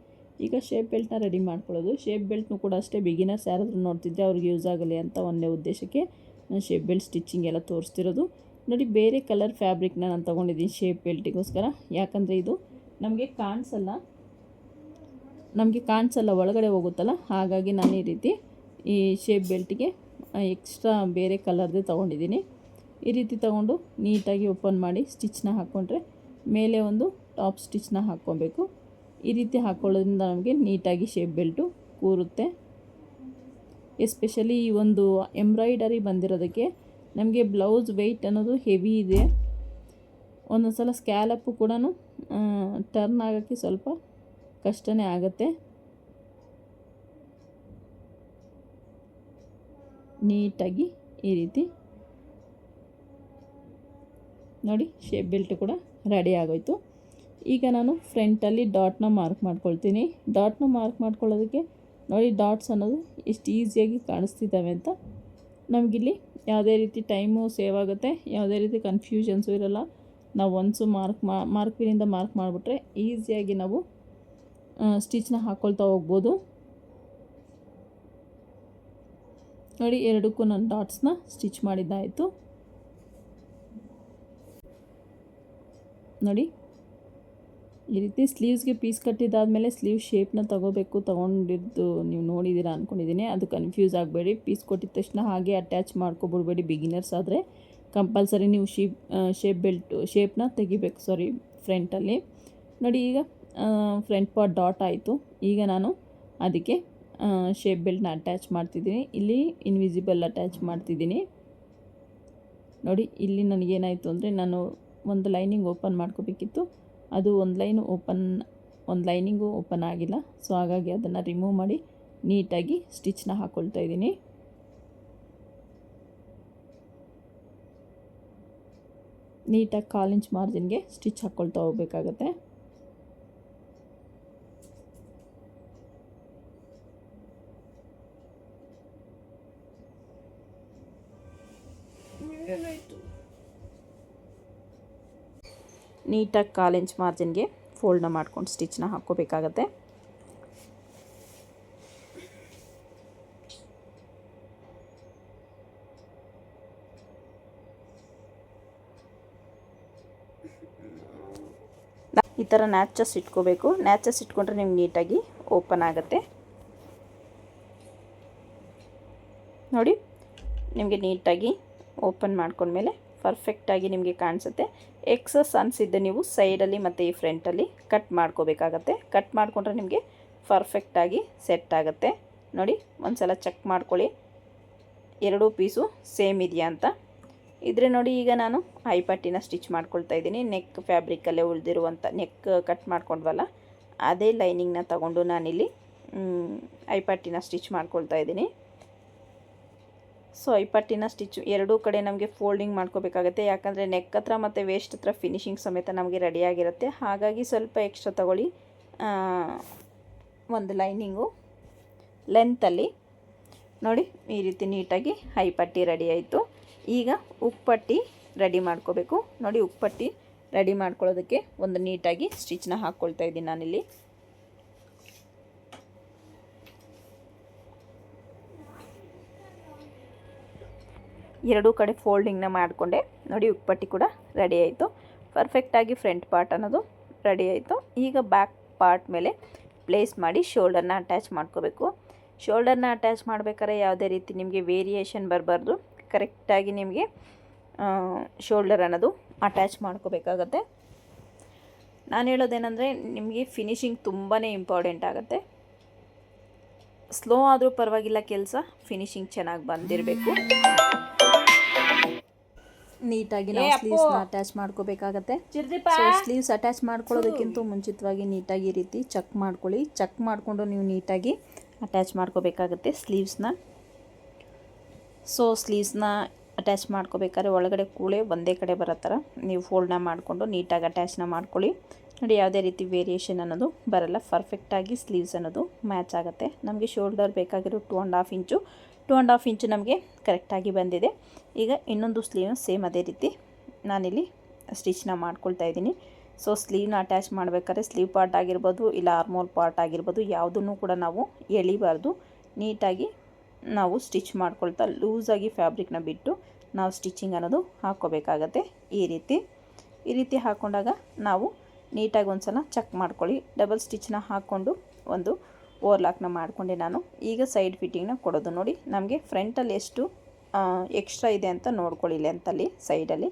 ಈಗ ಶೇಪ್ ಬೆಲ್ಟ್ನ ರೆಡಿ ಮಾಡ್ಕೊಳ್ಳೋದು. ಶೇಪ್ ಬೆಲ್ಟ್ನು ಕೂಡ ಅಷ್ಟೇ ಬಿಗಿನರ್ಸ್ ಯಾರಾದರೂ ನೋಡ್ತಿದ್ದರೆ ಅವ್ರಿಗೆ ಯೂಸ್ ಆಗಲಿ ಅಂತ ಒಂದೇ ಉದ್ದೇಶಕ್ಕೆ ನಾನು ಶೇಪ್ ಬೆಲ್ಟ್ ಸ್ಟಿಚಿಂಗ್ ಎಲ್ಲ ತೋರಿಸ್ತಿರೋದು. ನೋಡಿ, ಬೇರೆ ಕಲರ್ ಫ್ಯಾಬ್ರಿಕ್ನ ನಾನು ತೊಗೊಂಡಿದ್ದೀನಿ ಶೇಪ್ ಬೆಲ್ಟಿಗೋಸ್ಕರ. ಯಾಕಂದರೆ ಇದು ನಮಗೆ ಕಾಣಿಸಲ್ಲ ಒಳಗಡೆ ಹೋಗುತ್ತಲ್ಲ, ಹಾಗಾಗಿ ನಾನು ಈ ರೀತಿ ಈ ಶೇಪ್ ಬೆಲ್ಟಿಗೆ ಎಕ್ಸ್ಟ್ರಾ ಬೇರೆ ಕಲರ್ದೇ ತೊಗೊಂಡಿದ್ದೀನಿ. ಈ ರೀತಿ ತೊಗೊಂಡು ನೀಟಾಗಿ ಓಪನ್ ಮಾಡಿ ಸ್ಟಿಚ್ನ ಹಾಕ್ಕೊಂಡ್ರೆ ಮೇಲೆ ಒಂದು ಟಾಪ್ ಸ್ಟಿಚ್ನ ಹಾಕ್ಕೊಬೇಕು. ಈ ರೀತಿ ಹಾಕ್ಕೊಳ್ಳೋದ್ರಿಂದ ನಮಗೆ ನೀಟಾಗಿ ಶೇಪ್ ಬೆಲ್ಟು ಕೂರುತ್ತೆ. ಎಸ್ಪೆಷಲಿ ಈ ಒಂದು ಎಂಬ್ರಾಯ್ಡರಿ ಬಂದಿರೋದಕ್ಕೆ ನಮಗೆ ಬ್ಲೌಸ್ ವೆಯ್ಟ್ ಅನ್ನೋದು ಹೆವಿ ಇದೆ. ಒಂದೊಂದು ಸಲ ಸ್ಕ್ಯಾಲಪ್ಪು ಕೂಡ ಟರ್ನ್ ಆಗೋಕ್ಕೆ ಸ್ವಲ್ಪ ಕಷ್ಟನೇ ಆಗುತ್ತೆ. ನೀಟಾಗಿ ಈ ರೀತಿ ನೋಡಿ ಶೇಪ್ ಬೆಲ್ಟ್ ಕೂಡ ರೆಡಿ ಆಗೋಯ್ತು. ಈಗ ನಾನು ಫ್ರಂಟಲ್ಲಿ ಡಾಟ್ನ ಮಾರ್ಕ್ ಮಾಡ್ಕೊಳ್ತೀನಿ. ಡಾಟ್ನ ಮಾರ್ಕ್ ಮಾಡ್ಕೊಳ್ಳೋದಕ್ಕೆ ನೋಡಿ ಡಾಟ್ಸ್ ಅನ್ನೋದು ಎಷ್ಟು ಈಸಿಯಾಗಿ ಕಾಣಿಸ್ತಿದ್ದಾವೆ ಅಂತ. ನಮಗಿಲ್ಲಿ ಯಾವುದೇ ರೀತಿ ಟೈಮು ಸೇವ್ ಆಗುತ್ತೆ, ಯಾವುದೇ ರೀತಿ ಕನ್ಫ್ಯೂಷನ್ಸು ಇರೋಲ್ಲ. ನಾವು ಒನ್ಸು ಮಾರ್ಕ್ವಿನಿಂದ ಮಾರ್ಕ್ ಮಾಡಿಬಿಟ್ರೆ ಈಸಿಯಾಗಿ ನಾವು ಸ್ಟಿಚ್ನ ಹಾಕ್ಕೊಳ್ತಾ ಹೋಗ್ಬೋದು. ನೋಡಿ ಎರಡಕ್ಕೂ ನಾನು ಡಾಟ್ಸ್ನ ಸ್ಟಿಚ್ ಮಾಡಿದ್ದಾಯಿತು. ನೋಡಿ ಈ ರೀತಿ ಸ್ಲೀವ್ಸ್ಗೆ ಪೀಸ್ ಕಟ್ಟಿದ್ದಾದಮೇಲೆ ಸ್ಲೀವ್ ಶೇಪ್ನ ತೊಗೊಂಡಿದ್ದು ನೀವು ನೋಡಿದ್ದೀರಾ ಅಂದ್ಕೊಂಡಿದ್ದೀನಿ. ಅದು ಕನ್ಫ್ಯೂಸ್ ಆಗಬೇಡಿ. ಪೀಸ್ ಕೊಟ್ಟಿದ ತಕ್ಷಣ ಹಾಗೆ ಅಟ್ಯಾಚ್ ಮಾಡ್ಕೊಬಿಡ್ಬೇಡಿ. ಬಿಗಿನರ್ಸ್ ಆದರೆ ಕಂಪಲ್ಸರಿ ನೀವು ಶೇಪ್ನ ತೆಗಿಬೇಕು. ಫ್ರಂಟಲ್ಲಿ ನೋಡಿ ಈಗ ಫ್ರಂಟ್ ಪಾರ್ಟ್ ಡಾಟ್ ಆಯಿತು. ಈಗ ನಾನು ಅದಕ್ಕೆ ಶೇಪ್ ಬೆಲ್ಟ್ನ ಅಟ್ಯಾಚ್ ಮಾಡ್ತಿದ್ದೀನಿ. ಇಲ್ಲಿ ಇನ್ವಿಸಿಬಲ್ ಅಟ್ಯಾಚ್ ಮಾಡ್ತಿದ್ದೀನಿ. ನೋಡಿ ಇಲ್ಲಿ ನನಗೇನಾಯಿತು ಅಂದರೆ ನಾನು ಒಂದು ಲೈನಿಂಗ್ ಓಪನ್ ಮಾಡ್ಕೋಬೇಕಿತ್ತು. ಅದು ಒಂದು ಲೈನಿಂಗು ಓಪನ್ ಆಗಿಲ್ಲ. ಸೊ ಹಾಗಾಗಿ ಅದನ್ನು ರಿಮೂವ್ ಮಾಡಿ ನೀಟಾಗಿ ಸ್ಟಿಚ್ನ ಹಾಕ್ಕೊಳ್ತಾ ಇದ್ದೀನಿ. ನೀಟಾಗಿ 1/4 ಇಂಚ್ ಮಾರ್ಜಿನ್ಗೆ ಸ್ಟಿಚ್ ಹಾಕ್ಕೊಳ್ತಾ ಹೋಗಬೇಕಾಗತ್ತೆ. ನೀಟಾಗಿ 1/4 ಇಂಚ್ ಮಾರ್ಜಿನ್ಗೆ ಫೋಲ್ಡ್ನ ಮಾಡ್ಕೊಂಡು ಸ್ಟಿಚ್ನ ಹಾಕ್ಕೋಬೇಕಾಗತ್ತೆ. ಈ ಥರ ನ್ಯಾಚಸ್ ಇಟ್ಕೋಬೇಕು. ನ್ಯಾಚಸ್ ಇಟ್ಕೊಂಡ್ರೆ ನಿಮ್ಗೆ ನೀಟಾಗಿ ಓಪನ್ ಆಗುತ್ತೆ. ನೋಡಿ ನಿಮಗೆ ನೀಟಾಗಿ ಓಪನ್ ಮಾಡ್ಕೊಂಡ್ಮೇಲೆ ಪರ್ಫೆಕ್ಟಾಗಿ ನಿಮಗೆ ಕಾಣಿಸುತ್ತೆ. ಎಕ್ಸಸ್ ಅನಿಸಿದ್ದೆ ನೀವು ಸೈಡಲ್ಲಿ ಮತ್ತು ಈ ಫ್ರಂಟಲ್ಲಿ ಕಟ್ ಮಾಡ್ಕೋಬೇಕಾಗತ್ತೆ. ಕಟ್ ಮಾಡಿಕೊಂಡ್ರೆ ನಿಮಗೆ ಪರ್ಫೆಕ್ಟಾಗಿ ಸೆಟ್ ಆಗುತ್ತೆ. ನೋಡಿ ಒಂದು ಸಲ ಚೆಕ್ ಮಾಡ್ಕೊಳ್ಳಿ ಎರಡೂ ಪೀಸು ಸೇಮ್ ಇದೆಯಾ ಅಂತ. ಇದ್ರೆ ನೋಡಿ ಈಗ ನಾನು ಐಪಟ್ಟಿನ ಸ್ಟಿಚ್ ಮಾಡ್ಕೊಳ್ತಾ ಇದ್ದೀನಿ. ನೆಕ್ ಫ್ಯಾಬ್ರಿಕಲ್ಲೇ ಉಳಿದಿರುವಂಥ ನೆಕ್ ಕಟ್ ಮಾಡ್ಕೊಂಡ್ವಲ್ಲ ಅದೇ ಲೈನಿಂಗ್ನ ತಗೊಂಡು ನಾನಿಲ್ಲಿ ಐಪಟ್ಟಿನ ಸ್ಟಿಚ್ ಮಾಡ್ಕೊಳ್ತಾ ಇದ್ದೀನಿ. ಸೊ ಐಪಟ್ಟಿನ ಸ್ಟಿಚ್ ಎರಡೂ ಕಡೆ ನಮಗೆ ಫೋಲ್ಡಿಂಗ್ ಮಾಡ್ಕೋಬೇಕಾಗತ್ತೆ. ಯಾಕಂದರೆ ನೆಕ್ ಹತ್ರ ಮತ್ತು ವೇಸ್ಟ್ ಹತ್ರ ಫಿನಿಶಿಂಗ್ ಸಮೇತ ನಮಗೆ ರೆಡಿಯಾಗಿರುತ್ತೆ. ಹಾಗಾಗಿ ಸ್ವಲ್ಪ ಎಕ್ಸ್ಟ್ರಾ ತಗೊಳ್ಳಿ. ಒಂದು ಲೈನಿಂಗು ಲೆಂತಲ್ಲಿ ನೋಡಿ ಈ ರೀತಿ ನೀಟಾಗಿ ಐಪಟ್ಟಿ ರೆಡಿ ಆಯಿತು. ಈಗ ಉಕ್ಪಟ್ಟಿ ರೆಡಿ ಮಾಡ್ಕೋಬೇಕು. ನೋಡಿ ಉಕ್ಪಟ್ಟಿ ರೆಡಿ ಮಾಡ್ಕೊಳ್ಳೋದಕ್ಕೆ ಒಂದು ನೀಟಾಗಿ ಸ್ಟಿಚ್ನ ಹಾಕ್ಕೊಳ್ತಾ ಇದ್ದೀನಿ ನಾನಿಲ್ಲಿ. ಎರಡೂ ಕಡೆ ಫೋಲ್ಡಿಂಗ್ನ ಮಾಡಿಕೊಂಡೆ. ನೋಡಿ ಉಕ್ಪಟ್ಟಿ ಕೂಡ ರೆಡಿ ಆಯಿತು. ಪರ್ಫೆಕ್ಟಾಗಿ ಫ್ರಂಟ್ ಪಾರ್ಟ್ ಅನ್ನೋದು ರೆಡಿ ಆಯಿತು. ಈಗ ಬ್ಯಾಕ್ ಪಾರ್ಟ್ ಮೇಲೆ ಪ್ಲೇಸ್ ಮಾಡಿ ಶೋಲ್ಡರ್ನ ಅಟ್ಯಾಚ್ ಮಾಡ್ಕೋಬೇಕು. ಶೋಲ್ಡರ್ನ ಅಟ್ಯಾಚ್ ಮಾಡಬೇಕಾದ್ರೆ ಯಾವುದೇ ರೀತಿ ನಿಮಗೆ ವೇರಿಯೇಷನ್ ಬರಬಾರ್ದು. ಕರೆಕ್ಟಾಗಿ ನಿಮಗೆ ಶೋಲ್ಡರ್ ಅನ್ನೋದು ಅಟ್ಯಾಚ್ ಮಾಡ್ಕೋಬೇಕಾಗತ್ತೆ. ನಾನು ಹೇಳೋದೇನೆಂದರೆ ನಿಮಗೆ ಫಿನಿಶಿಂಗ್ ತುಂಬಾ ಇಂಪಾರ್ಟೆಂಟ್ ಆಗುತ್ತೆ. ಸ್ಲೋ ಆದರೂ ಪರವಾಗಿಲ್ಲ, ಕೆಲಸ ಫಿನಿಶಿಂಗ್ ಚೆನ್ನಾಗಿ ಬಂದಿರಬೇಕು. ನೀಟಾಗಿ ನಾವು ಸ್ಲೀವ್ಸ್ನ ಅಟ್ಯಾಚ್ ಮಾಡ್ಕೋಬೇಕಾಗತ್ತೆ. ಸೊ ಸ್ಲೀವ್ಸ್ ಅಟ್ಯಾಚ್ ಮಾಡ್ಕೊಳ್ಳೋದಕ್ಕಿಂತ ಮುಂಚಿತವಾಗಿ ನೀಟಾಗಿ ಈ ರೀತಿ ಚೆಕ್ ಮಾಡ್ಕೊಳ್ಳಿ. ಚೆಕ್ ಮಾಡಿಕೊಂಡು ನೀವು ನೀಟಾಗಿ ಅಟ್ಯಾಚ್ ಮಾಡ್ಕೋಬೇಕಾಗತ್ತೆ ಸ್ಲೀವ್ಸ್ನ. ಸೊ ಸ್ಲೀವ್ಸ್ನ ಅಟ್ಯಾಚ್ ಮಾಡ್ಕೋಬೇಕಾದ್ರೆ ಒಳಗಡೆ ಕೂಳೆ ಒಂದೇ ಕಡೆ ಬರೋ ಥರ ನೀವು ಫೋಲ್ಡ್ನ ಮಾಡಿಕೊಂಡು ನೀಟಾಗಿ ಅಟ್ಯಾಚ್ನ ಮಾಡ್ಕೊಳ್ಳಿ. ನೋಡಿ ಯಾವುದೇ ರೀತಿ ವೇರಿಯೇಷನ್ ಅನ್ನೋದು ಬರಲ್ಲ. ಪರ್ಫೆಕ್ಟಾಗಿ ಸ್ಲೀವ್ಸ್ ಅನ್ನೋದು ಮ್ಯಾಚ್ ಆಗುತ್ತೆ. ನಮಗೆ ಶೋಲ್ಡರ್ ಬೇಕಾಗಿರೋ 2.5 ಇಂಚು ನಮಗೆ ಕರೆಕ್ಟಾಗಿ ಬಂದಿದೆ. ಈಗ ಇನ್ನೊಂದು ಸ್ಲೀವ್ನ ಸೇಮ್ ಅದೇ ರೀತಿ ನಾನಿಲ್ಲಿ ಸ್ಟಿಚ್ನ ಮಾಡ್ಕೊಳ್ತಾ ಇದ್ದೀನಿ. ಸೊ ಸ್ಲೀವ್ನ ಅಟ್ಯಾಚ್ ಮಾಡಬೇಕಾದ್ರೆ ಸ್ಲೀವ್ ಪಾರ್ಟ್ ಆಗಿರ್ಬೋದು ಇಲ್ಲ ಆರ್ಮೋಲ್ ಪಾರ್ಟ್ ಆಗಿರ್ಬೋದು ಯಾವುದನ್ನು ಕೂಡ ನಾವು ಎಳಿಬಾರ್ದು. ನೀಟಾಗಿ ನಾವು ಸ್ಟಿಚ್ ಮಾಡ್ಕೊಳ್ತಾ ಲೂಸಾಗಿ ಫ್ಯಾಬ್ರಿಕ್ನ ಬಿಟ್ಟು ನಾವು ಸ್ಟಿಚಿಂಗ್ ಅನ್ನೋದು ಹಾಕ್ಕೋಬೇಕಾಗತ್ತೆ. ಈ ರೀತಿ ಹಾಕ್ಕೊಂಡಾಗ ನಾವು ನೀಟಾಗಿ ಒಂದು ಸಲ ಚೆಕ್ ಮಾಡ್ಕೊಳ್ಳಿ. ಡಬಲ್ ಸ್ಟಿಚ್ನ ಹಾಕ್ಕೊಂಡು ಒಂದು ಓವರ್ಲಾಕ್ನ ಮಾಡಿಕೊಂಡೆ ನಾನು. ಈಗ ಸೈಡ್ ಫಿಟ್ಟಿಂಗ್ನ ಕೊಡೋದು. ನೋಡಿ ನಮಗೆ ಫ್ರಂಟಲ್ಲಿ ಎಷ್ಟು ಎಕ್ಸ್ಟ್ರಾ ಇದೆ ಅಂತ ನೋಡ್ಕೊಳ್ಳಿ. ಲೆಂತಲ್ಲಿ ಸೈಡಲ್ಲಿ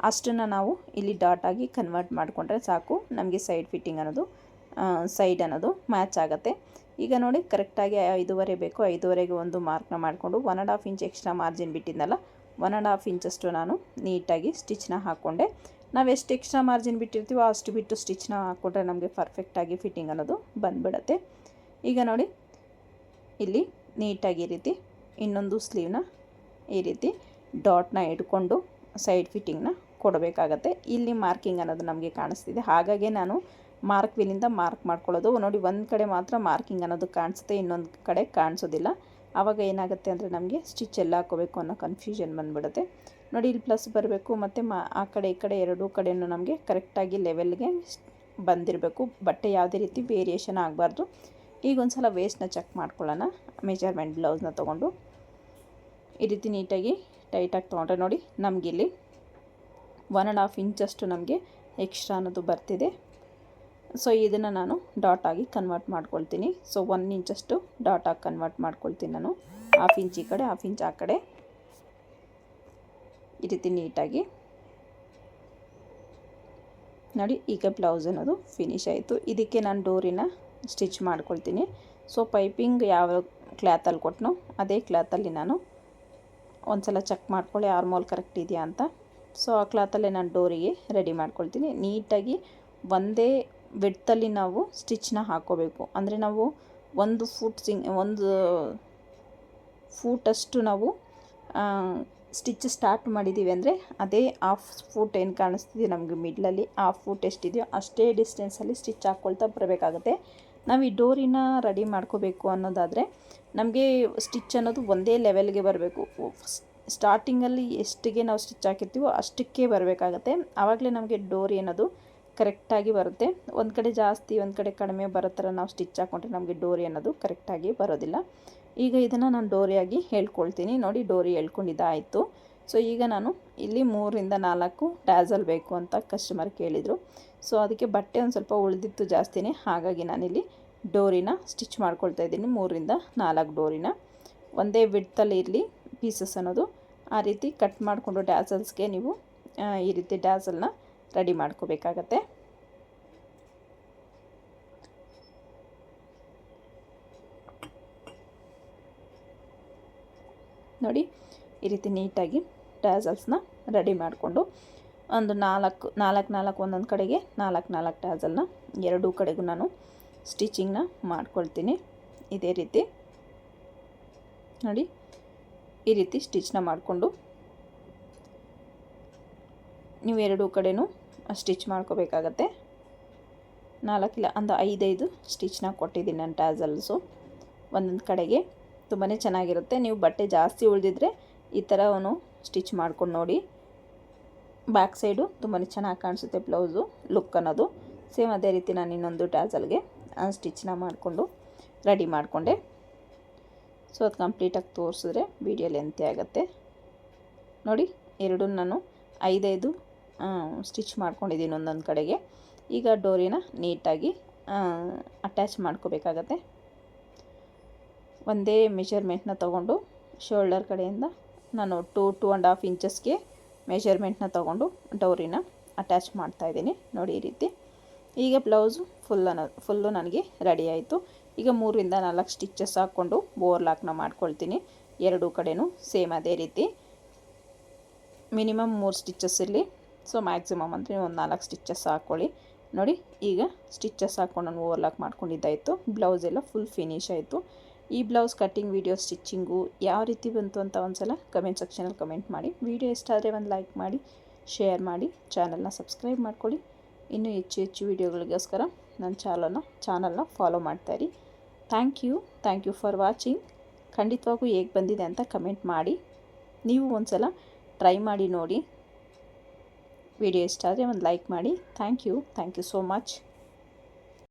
ಅಷ್ಟನ್ನು ನಾವು ಇಲ್ಲಿ ಡಾಟಾಗಿ ಕನ್ವರ್ಟ್ ಮಾಡಿಕೊಂಡ್ರೆ ಸಾಕು. ನಮಗೆ ಸೈಡ್ ಫಿಟ್ಟಿಂಗ್ ಅನ್ನೋದು ಸೈಡ್ ಅನ್ನೋದು ಮ್ಯಾಚ್ ಆಗುತ್ತೆ. ಈಗ ನೋಡಿ ಕರೆಕ್ಟಾಗಿ 5.5 ಬೇಕು, 5.5ಗೆ ಒಂದು ಮಾರ್ಕ್ನ ಮಾಡಿಕೊಂಡು 1.5 ಇಂಚ್ ಎಕ್ಸ್ಟ್ರಾ ಮಾರ್ಜಿನ್ ಬಿಟ್ಟಿದ್ನಲ್ಲ 1.5 ಇಂಚಷ್ಟು ನಾನು ನೀಟಾಗಿ ಸ್ಟಿಚ್ನ ಹಾಕ್ಕೊಂಡೆ. ನಾವು ಎಷ್ಟು ಎಕ್ಸ್ಟ್ರಾ ಮಾರ್ಜಿನ್ ಬಿಟ್ಟಿರ್ತೀವೋ ಅಷ್ಟು ಬಿಟ್ಟು ಸ್ಟಿಚ್ನ ಹಾಕ್ಕೊಂಡ್ರೆ ನಮಗೆ ಪರ್ಫೆಕ್ಟಾಗಿ ಫಿಟ್ಟಿಂಗ್ ಅನ್ನೋದು ಬಂದುಬಿಡುತ್ತೆ. ಈಗ ನೋಡಿ ಇಲ್ಲಿ ನೀಟಾಗಿ ಈ ರೀತಿ ಇನ್ನೊಂದು ಸ್ಲೀವ್ನ ಈ ರೀತಿ ಡಾಟ್ನ ಇಟ್ಕೊಂಡು ಸೈಡ್ ಫಿಟ್ಟಿಂಗ್ನ ಕೊಡಬೇಕಾಗತ್ತೆ. ಇಲ್ಲಿ ಮಾರ್ಕಿಂಗ್ ಅನ್ನೋದು ನಮಗೆ ಕಾಣಿಸ್ತಿದೆ, ಹಾಗಾಗಿ ನಾನು ಮಾರ್ಕ್ ವೀಲಿಂದ ಮಾರ್ಕ್ ಮಾಡ್ಕೊಳ್ಳೋದು. ನೋಡಿ ಒಂದು ಕಡೆ ಮಾತ್ರ ಮಾರ್ಕಿಂಗ್ ಅನ್ನೋದು ಕಾಣಿಸುತ್ತೆ, ಇನ್ನೊಂದು ಕಡೆ ಕಾಣಿಸೋದಿಲ್ಲ. ಆವಾಗ ಏನಾಗುತ್ತೆ ಅಂದರೆ ನಮಗೆ ಸ್ಟಿಚ್ ಎಲ್ಲ ಹಾಕೋಬೇಕು ಅನ್ನೋ ಕನ್ಫ್ಯೂಷನ್ ಬಂದುಬಿಡುತ್ತೆ. ನೋಡಿ ಇಲ್ಲಿ ಪ್ಲಸ್ ಬರಬೇಕು ಮತ್ತು ಆ ಕಡೆ ಈ ಕಡೆ ಎರಡೂ ಕಡೆಯೂ ನಮಗೆ ಕರೆಕ್ಟಾಗಿ ಲೆವೆಲ್ಗೆ ಬಂದಿರಬೇಕು. ಬಟ್ಟೆ ಯಾವುದೇ ರೀತಿ ವೇರಿಯೇಷನ್ ಆಗಬಾರ್ದು. ಈಗ ಒಂದು ಸಲ ವೇಸ್ಟ್ನ ಚೆಕ್ ಮಾಡ್ಕೊಳ್ಳೋಣ. ಮೆಜರ್ಮೆಂಟ್ ಬ್ಲೌಸ್ನ ತೊಗೊಂಡು ಈ ರೀತಿ ನೀಟಾಗಿ ಟೈಟಾಗಿ ತೊಗೊಂಡ್ರೆ ನೋಡಿ ನಮಗಿಲ್ಲಿ 1.5 ಇಂಚಷ್ಟು ನಮಗೆ ಎಕ್ಸ್ಟ್ರಾ ಅನ್ನೋದು ಬರ್ತಿದೆ. ಸೊ ಇದನ್ನು ನಾನು ಡಾಟ್ ಆಗಿ ಕನ್ವರ್ಟ್ ಮಾಡ್ಕೊಳ್ತೀನಿ. ಸೊ 1 ಇಂಚಷ್ಟು ಡಾಟ್ ಆಗಿ ಕನ್ವರ್ಟ್ ಮಾಡ್ಕೊಳ್ತೀನಿ ನಾನು. 1/2 ಇಂಚ್ ಈ ಕಡೆ 1/2 ಇಂಚ್ ಆ ಕಡೆ ಈ ರೀತಿ ನೀಟಾಗಿ ನೋಡಿ. ಈಗ ಬ್ಲೌಸ್ ಅನ್ನೋದು ಫಿನಿಶ್ ಆಯಿತು. ಇದಕ್ಕೆ ನಾನು ಡೋರಿನ ಸ್ಟಿಚ್ ಮಾಡ್ಕೊಳ್ತೀನಿ. ಸೊ ಪೈಪಿಂಗ್ ಯಾವ ಕ್ಲಾತಲ್ಲಿ ಕೊಟ್ಟನೋ ಅದೇ ಕ್ಲಾತಲ್ಲಿ ನಾನು ಒಂದು ಸಲ ಚೆಕ್ ಮಾಡ್ಕೊಳ್ಳಿ ಆರ್ಮೋಲ್ ಕರೆಕ್ಟ್ ಇದೆಯಾ ಅಂತ. ಸೊ ಆ ಕ್ಲಾತಲ್ಲೇ ನಾನು ಡೋರಿಗೆ ರೆಡಿ ಮಾಡ್ಕೊಳ್ತೀನಿ. ನೀಟಾಗಿ ಒಂದೇ ವಿಡ್ತಲ್ಲಿ ನಾವು ಸ್ಟಿಚ್ನ ಹಾಕ್ಕೋಬೇಕು. ಅಂದರೆ ನಾವು 1 ಫೂಟಷ್ಟು ನಾವು ಸ್ಟಿಚ್ ಸ್ಟಾರ್ಟ್ ಮಾಡಿದ್ದೀವಿ ಅಂದರೆ ಅದೇ 1/2 ಫೂಟ್ ಏನು ಕಾಣಿಸ್ತಿದೆ ನಮಗೆ ಮಿಡ್ಲಲ್ಲಿ 1/2 ಫೂಟ್ ಎಷ್ಟಿದೆಯೋ ಅಷ್ಟೇ ಡಿಸ್ಟೆನ್ಸಲ್ಲಿ ಸ್ಟಿಚ್ ಹಾಕ್ಕೊಳ್ತಾ ಬರಬೇಕಾಗುತ್ತೆ. ನಾವು ಈ ಡೋರಿನ ರೆಡಿ ಮಾಡ್ಕೋಬೇಕು ಅನ್ನೋದಾದರೆ ನಮಗೆ ಸ್ಟಿಚ್ ಅನ್ನೋದು ಒಂದೇ ಲೆವೆಲ್ಗೆ ಬರಬೇಕು. ಸ್ಟಾರ್ಟಿಂಗಲ್ಲಿ ಎಷ್ಟಿಗೆ ನಾವು ಸ್ಟಿಚ್ ಹಾಕಿರ್ತೀವೋ ಅಷ್ಟಕ್ಕೆ ಬರಬೇಕಾಗತ್ತೆ. ಆವಾಗಲೇ ನಮಗೆ ಡೋರಿ ಅನ್ನೋದು ಕರೆಕ್ಟಾಗಿ ಬರುತ್ತೆ. ಒಂದು ಕಡೆ ಜಾಸ್ತಿ ಒಂದು ಕಡೆ ಕಡಿಮೆ ಬರೋ ಥರ ನಾವು ಸ್ಟಿಚ್ ಹಾಕ್ಕೊಂಡ್ರೆ ನಮಗೆ ಡೋರಿ ಅನ್ನೋದು ಕರೆಕ್ಟಾಗಿ ಬರೋದಿಲ್ಲ. ಈಗ ಇದನ್ನು ನಾನು ಡೋರಿಯಾಗಿ ಹೇಳ್ಕೊಳ್ತೀನಿ. ನೋಡಿ ಡೋರಿ ಹೇಳ್ಕೊಂಡಿದ್ದಾಯಿತು. ಸೊ ಈಗ ನಾನು ಇಲ್ಲಿ 3ರಿಂದ 4 ಟ್ಯಾಸಲ್ ಬೇಕು ಅಂತ ಕಸ್ಟಮರ್ ಕೇಳಿದರು. ಸೊ ಅದಕ್ಕೆ ಬಟ್ಟೆ ಒಂದು ಸ್ವಲ್ಪ ಉಳಿದಿತ್ತು ಜಾಸ್ತಿನೇ, ಹಾಗಾಗಿ ನಾನಿಲ್ಲಿ ಡೋರಿನ ಸ್ಟಿಚ್ ಮಾಡ್ಕೊಳ್ತಾ ಇದ್ದೀನಿ. 3ರಿಂದ 4 ಡೋರಿನ ಒಂದೇ ವಿಡ್ತಲ್ಲಿ ಇರಲಿ ಪೀಸಸ್ ಅನ್ನೋದು. ಆ ರೀತಿ ಕಟ್ ಮಾಡಿಕೊಂಡು ಟ್ಯಾಸಲ್ಸ್ಗೆ ನೀವು ಈ ರೀತಿ ಟ್ಯಾಸಲ್ನ ರೆಡಿ ಮಾಡ್ಕೋಬೇಕಾಗತ್ತೆ. ನೋಡಿ ಈ ರೀತಿ ನೀಟಾಗಿ ಟ್ಯಾಸಲ್ಸ್ನ ರೆಡಿ ಮಾಡಿಕೊಂಡು ಒಂದು 4 ಒಂದೊಂದು ಕಡೆಗೆ 4 ಟ್ಯಾಸಲ್ನ ಎರಡೂ ಕಡೆಗೂ ನಾನು ಸ್ಟಿಚಿಂಗ್ನ ಮಾಡ್ಕೊಳ್ತೀನಿ. ಇದೇ ರೀತಿ ನೋಡಿ ಈ ರೀತಿ ಸ್ಟಿಚ್ನ ಮಾಡಿಕೊಂಡು ನೀವು ಎರಡೂ ಕಡೆನೂ ಸ್ಟಿಚ್ ಮಾಡ್ಕೋಬೇಕಾಗತ್ತೆ. 4 ಇಲ್ಲ ಒಂದು 5 ಸ್ಟಿಚ್ನ ಕೊಟ್ಟಿದ್ದೀನಿ ನಾನು ಟ್ಯಾಸಲ್ಸು ಒಂದೊಂದು ಕಡೆಗೆ. ತುಂಬಾ ಚೆನ್ನಾಗಿರುತ್ತೆ. ನೀವು ಬಟ್ಟೆ ಜಾಸ್ತಿ ಉಳಿದಿದ್ರೆ ಈ ಥರವನ್ನು ಸ್ಟಿಚ್ ಮಾಡ್ಕೊಂಡು ನೋಡಿ. ಬ್ಯಾಕ್ ಸೈಡು ತುಂಬಾ ಚೆನ್ನಾಗಿ ಕಾಣಿಸುತ್ತೆ ಬ್ಲೌಸು ಲುಕ್ ಅನ್ನೋದು. ಸೇಮ್ ಅದೇ ರೀತಿ ನಾನು ಇನ್ನೊಂದು ಟ್ಯಾಸಲ್ಗೆ ಸ್ಟಿಚ್ನ ಮಾಡಿಕೊಂಡು ರೆಡಿ ಮಾಡಿಕೊಂಡೆ. ಸೊ ಅದು ಕಂಪ್ಲೀಟಾಗಿ ತೋರಿಸಿದ್ರೆ ವಿಡಿಯೋ ಲೆಂತಿ ಆಗುತ್ತೆ. ನೋಡಿ ಎರಡೂ ನಾನು 5 ಸ್ಟಿಚ್ ಮಾಡ್ಕೊಂಡಿದ್ದೀನಿ ಒಂದೊಂದು ಕಡೆಗೆ. ಈಗ ಡೋರಿನ ನೀಟಾಗಿ ಅಟ್ಯಾಚ್ ಮಾಡ್ಕೋಬೇಕಾಗತ್ತೆ. ಒಂದೇ ಮೆಷರ್ಮೆಂಟ್ನ ತೊಗೊಂಡು ಶೋಲ್ಡರ್ ಕಡೆಯಿಂದ ನಾನು 2.5 ಇಂಚಸ್ಗೆ ಮೆಷರ್ಮೆಂಟ್ನ ತೊಗೊಂಡು ಡೋರಿನ ಅಟ್ಯಾಚ್ ಮಾಡ್ತಾಯಿದ್ದೀನಿ. ನೋಡಿ ಈ ರೀತಿ. ಈಗ ಬ್ಲೌಸು ಫುಲ್ಲು ನನಗೆ ರೆಡಿ ಆಯಿತು. ಈಗ 3ರಿಂದ 4 ಸ್ಟಿಚಸ್ ಹಾಕ್ಕೊಂಡು ಓವರ್ಲಾಕ್ನ ಮಾಡ್ಕೊಳ್ತೀನಿ. ಎರಡೂ ಕಡೆನೂ ಸೇಮ್ ಅದೇ ರೀತಿ ಮಿನಿಮಮ್ 3 ಸ್ಟಿಚಸ್ ಇರಲಿ. ಸೊ ಮ್ಯಾಕ್ಸಿಮಮ್ ಅಂದರೆ ಒಂದು 4 ಸ್ಟಿಚಸ್ ಹಾಕ್ಕೊಳ್ಳಿ. ನೋಡಿ ಈಗ ಸ್ಟಿಚಸ್ ಹಾಕ್ಕೊಂಡು ನಾನು ಓವರ್ಲಾಕ್ ಮಾಡ್ಕೊಂಡಿದ್ದಾಯಿತು. ಬ್ಲೌಸ್ ಎಲ್ಲ ಫುಲ್ ಫಿನಿಶ್ ಆಯಿತು. ಈ ಬ್ಲೌಸ್ ಕಟ್ಟಿಂಗ್ ವಿಡಿಯೋ ಸ್ಟಿಚ್ಚಿಂಗು ಯಾವ ರೀತಿ ಬಂತು ಅಂತ ಒಂದು ಸಲ ಕಮೆಂಟ್ ಸೆಕ್ಷನಲ್ಲಿ ಕಮೆಂಟ್ ಮಾಡಿ. ವಿಡಿಯೋ ಇಷ್ಟ ಆದರೆ ಒಂದು ಲೈಕ್ ಮಾಡಿ, ಶೇರ್ ಮಾಡಿ, ಚಾನಲ್ನ ಸಬ್ಸ್ಕ್ರೈಬ್ ಮಾಡ್ಕೊಳ್ಳಿ. ಇನ್ನೂ ಹೆಚ್ಚು ವಿಡಿಯೋಗಳಿಗೋಸ್ಕರ ನನ್ನ ಚಾನಲ್ನ ಫಾಲೋ ಮಾಡ್ತಾಯಿರಿ. Thank you for watching. ಖಂಡಿತವಾಗೂ ಹೇಗೆ ಬಂದಿದೆ ಅಂತ ಕಮೆಂಟ್ ಮಾಡಿ. ನೀವು ಒಂದು ಸಲ ಟ್ರೈ ಮಾಡಿ ನೋಡಿ. ವಿಡಿಯೋ ಇಷ್ಟ ಆದರೆ ಒಂದು ಲೈಕ್ ಮಾಡಿ. Thank you so much.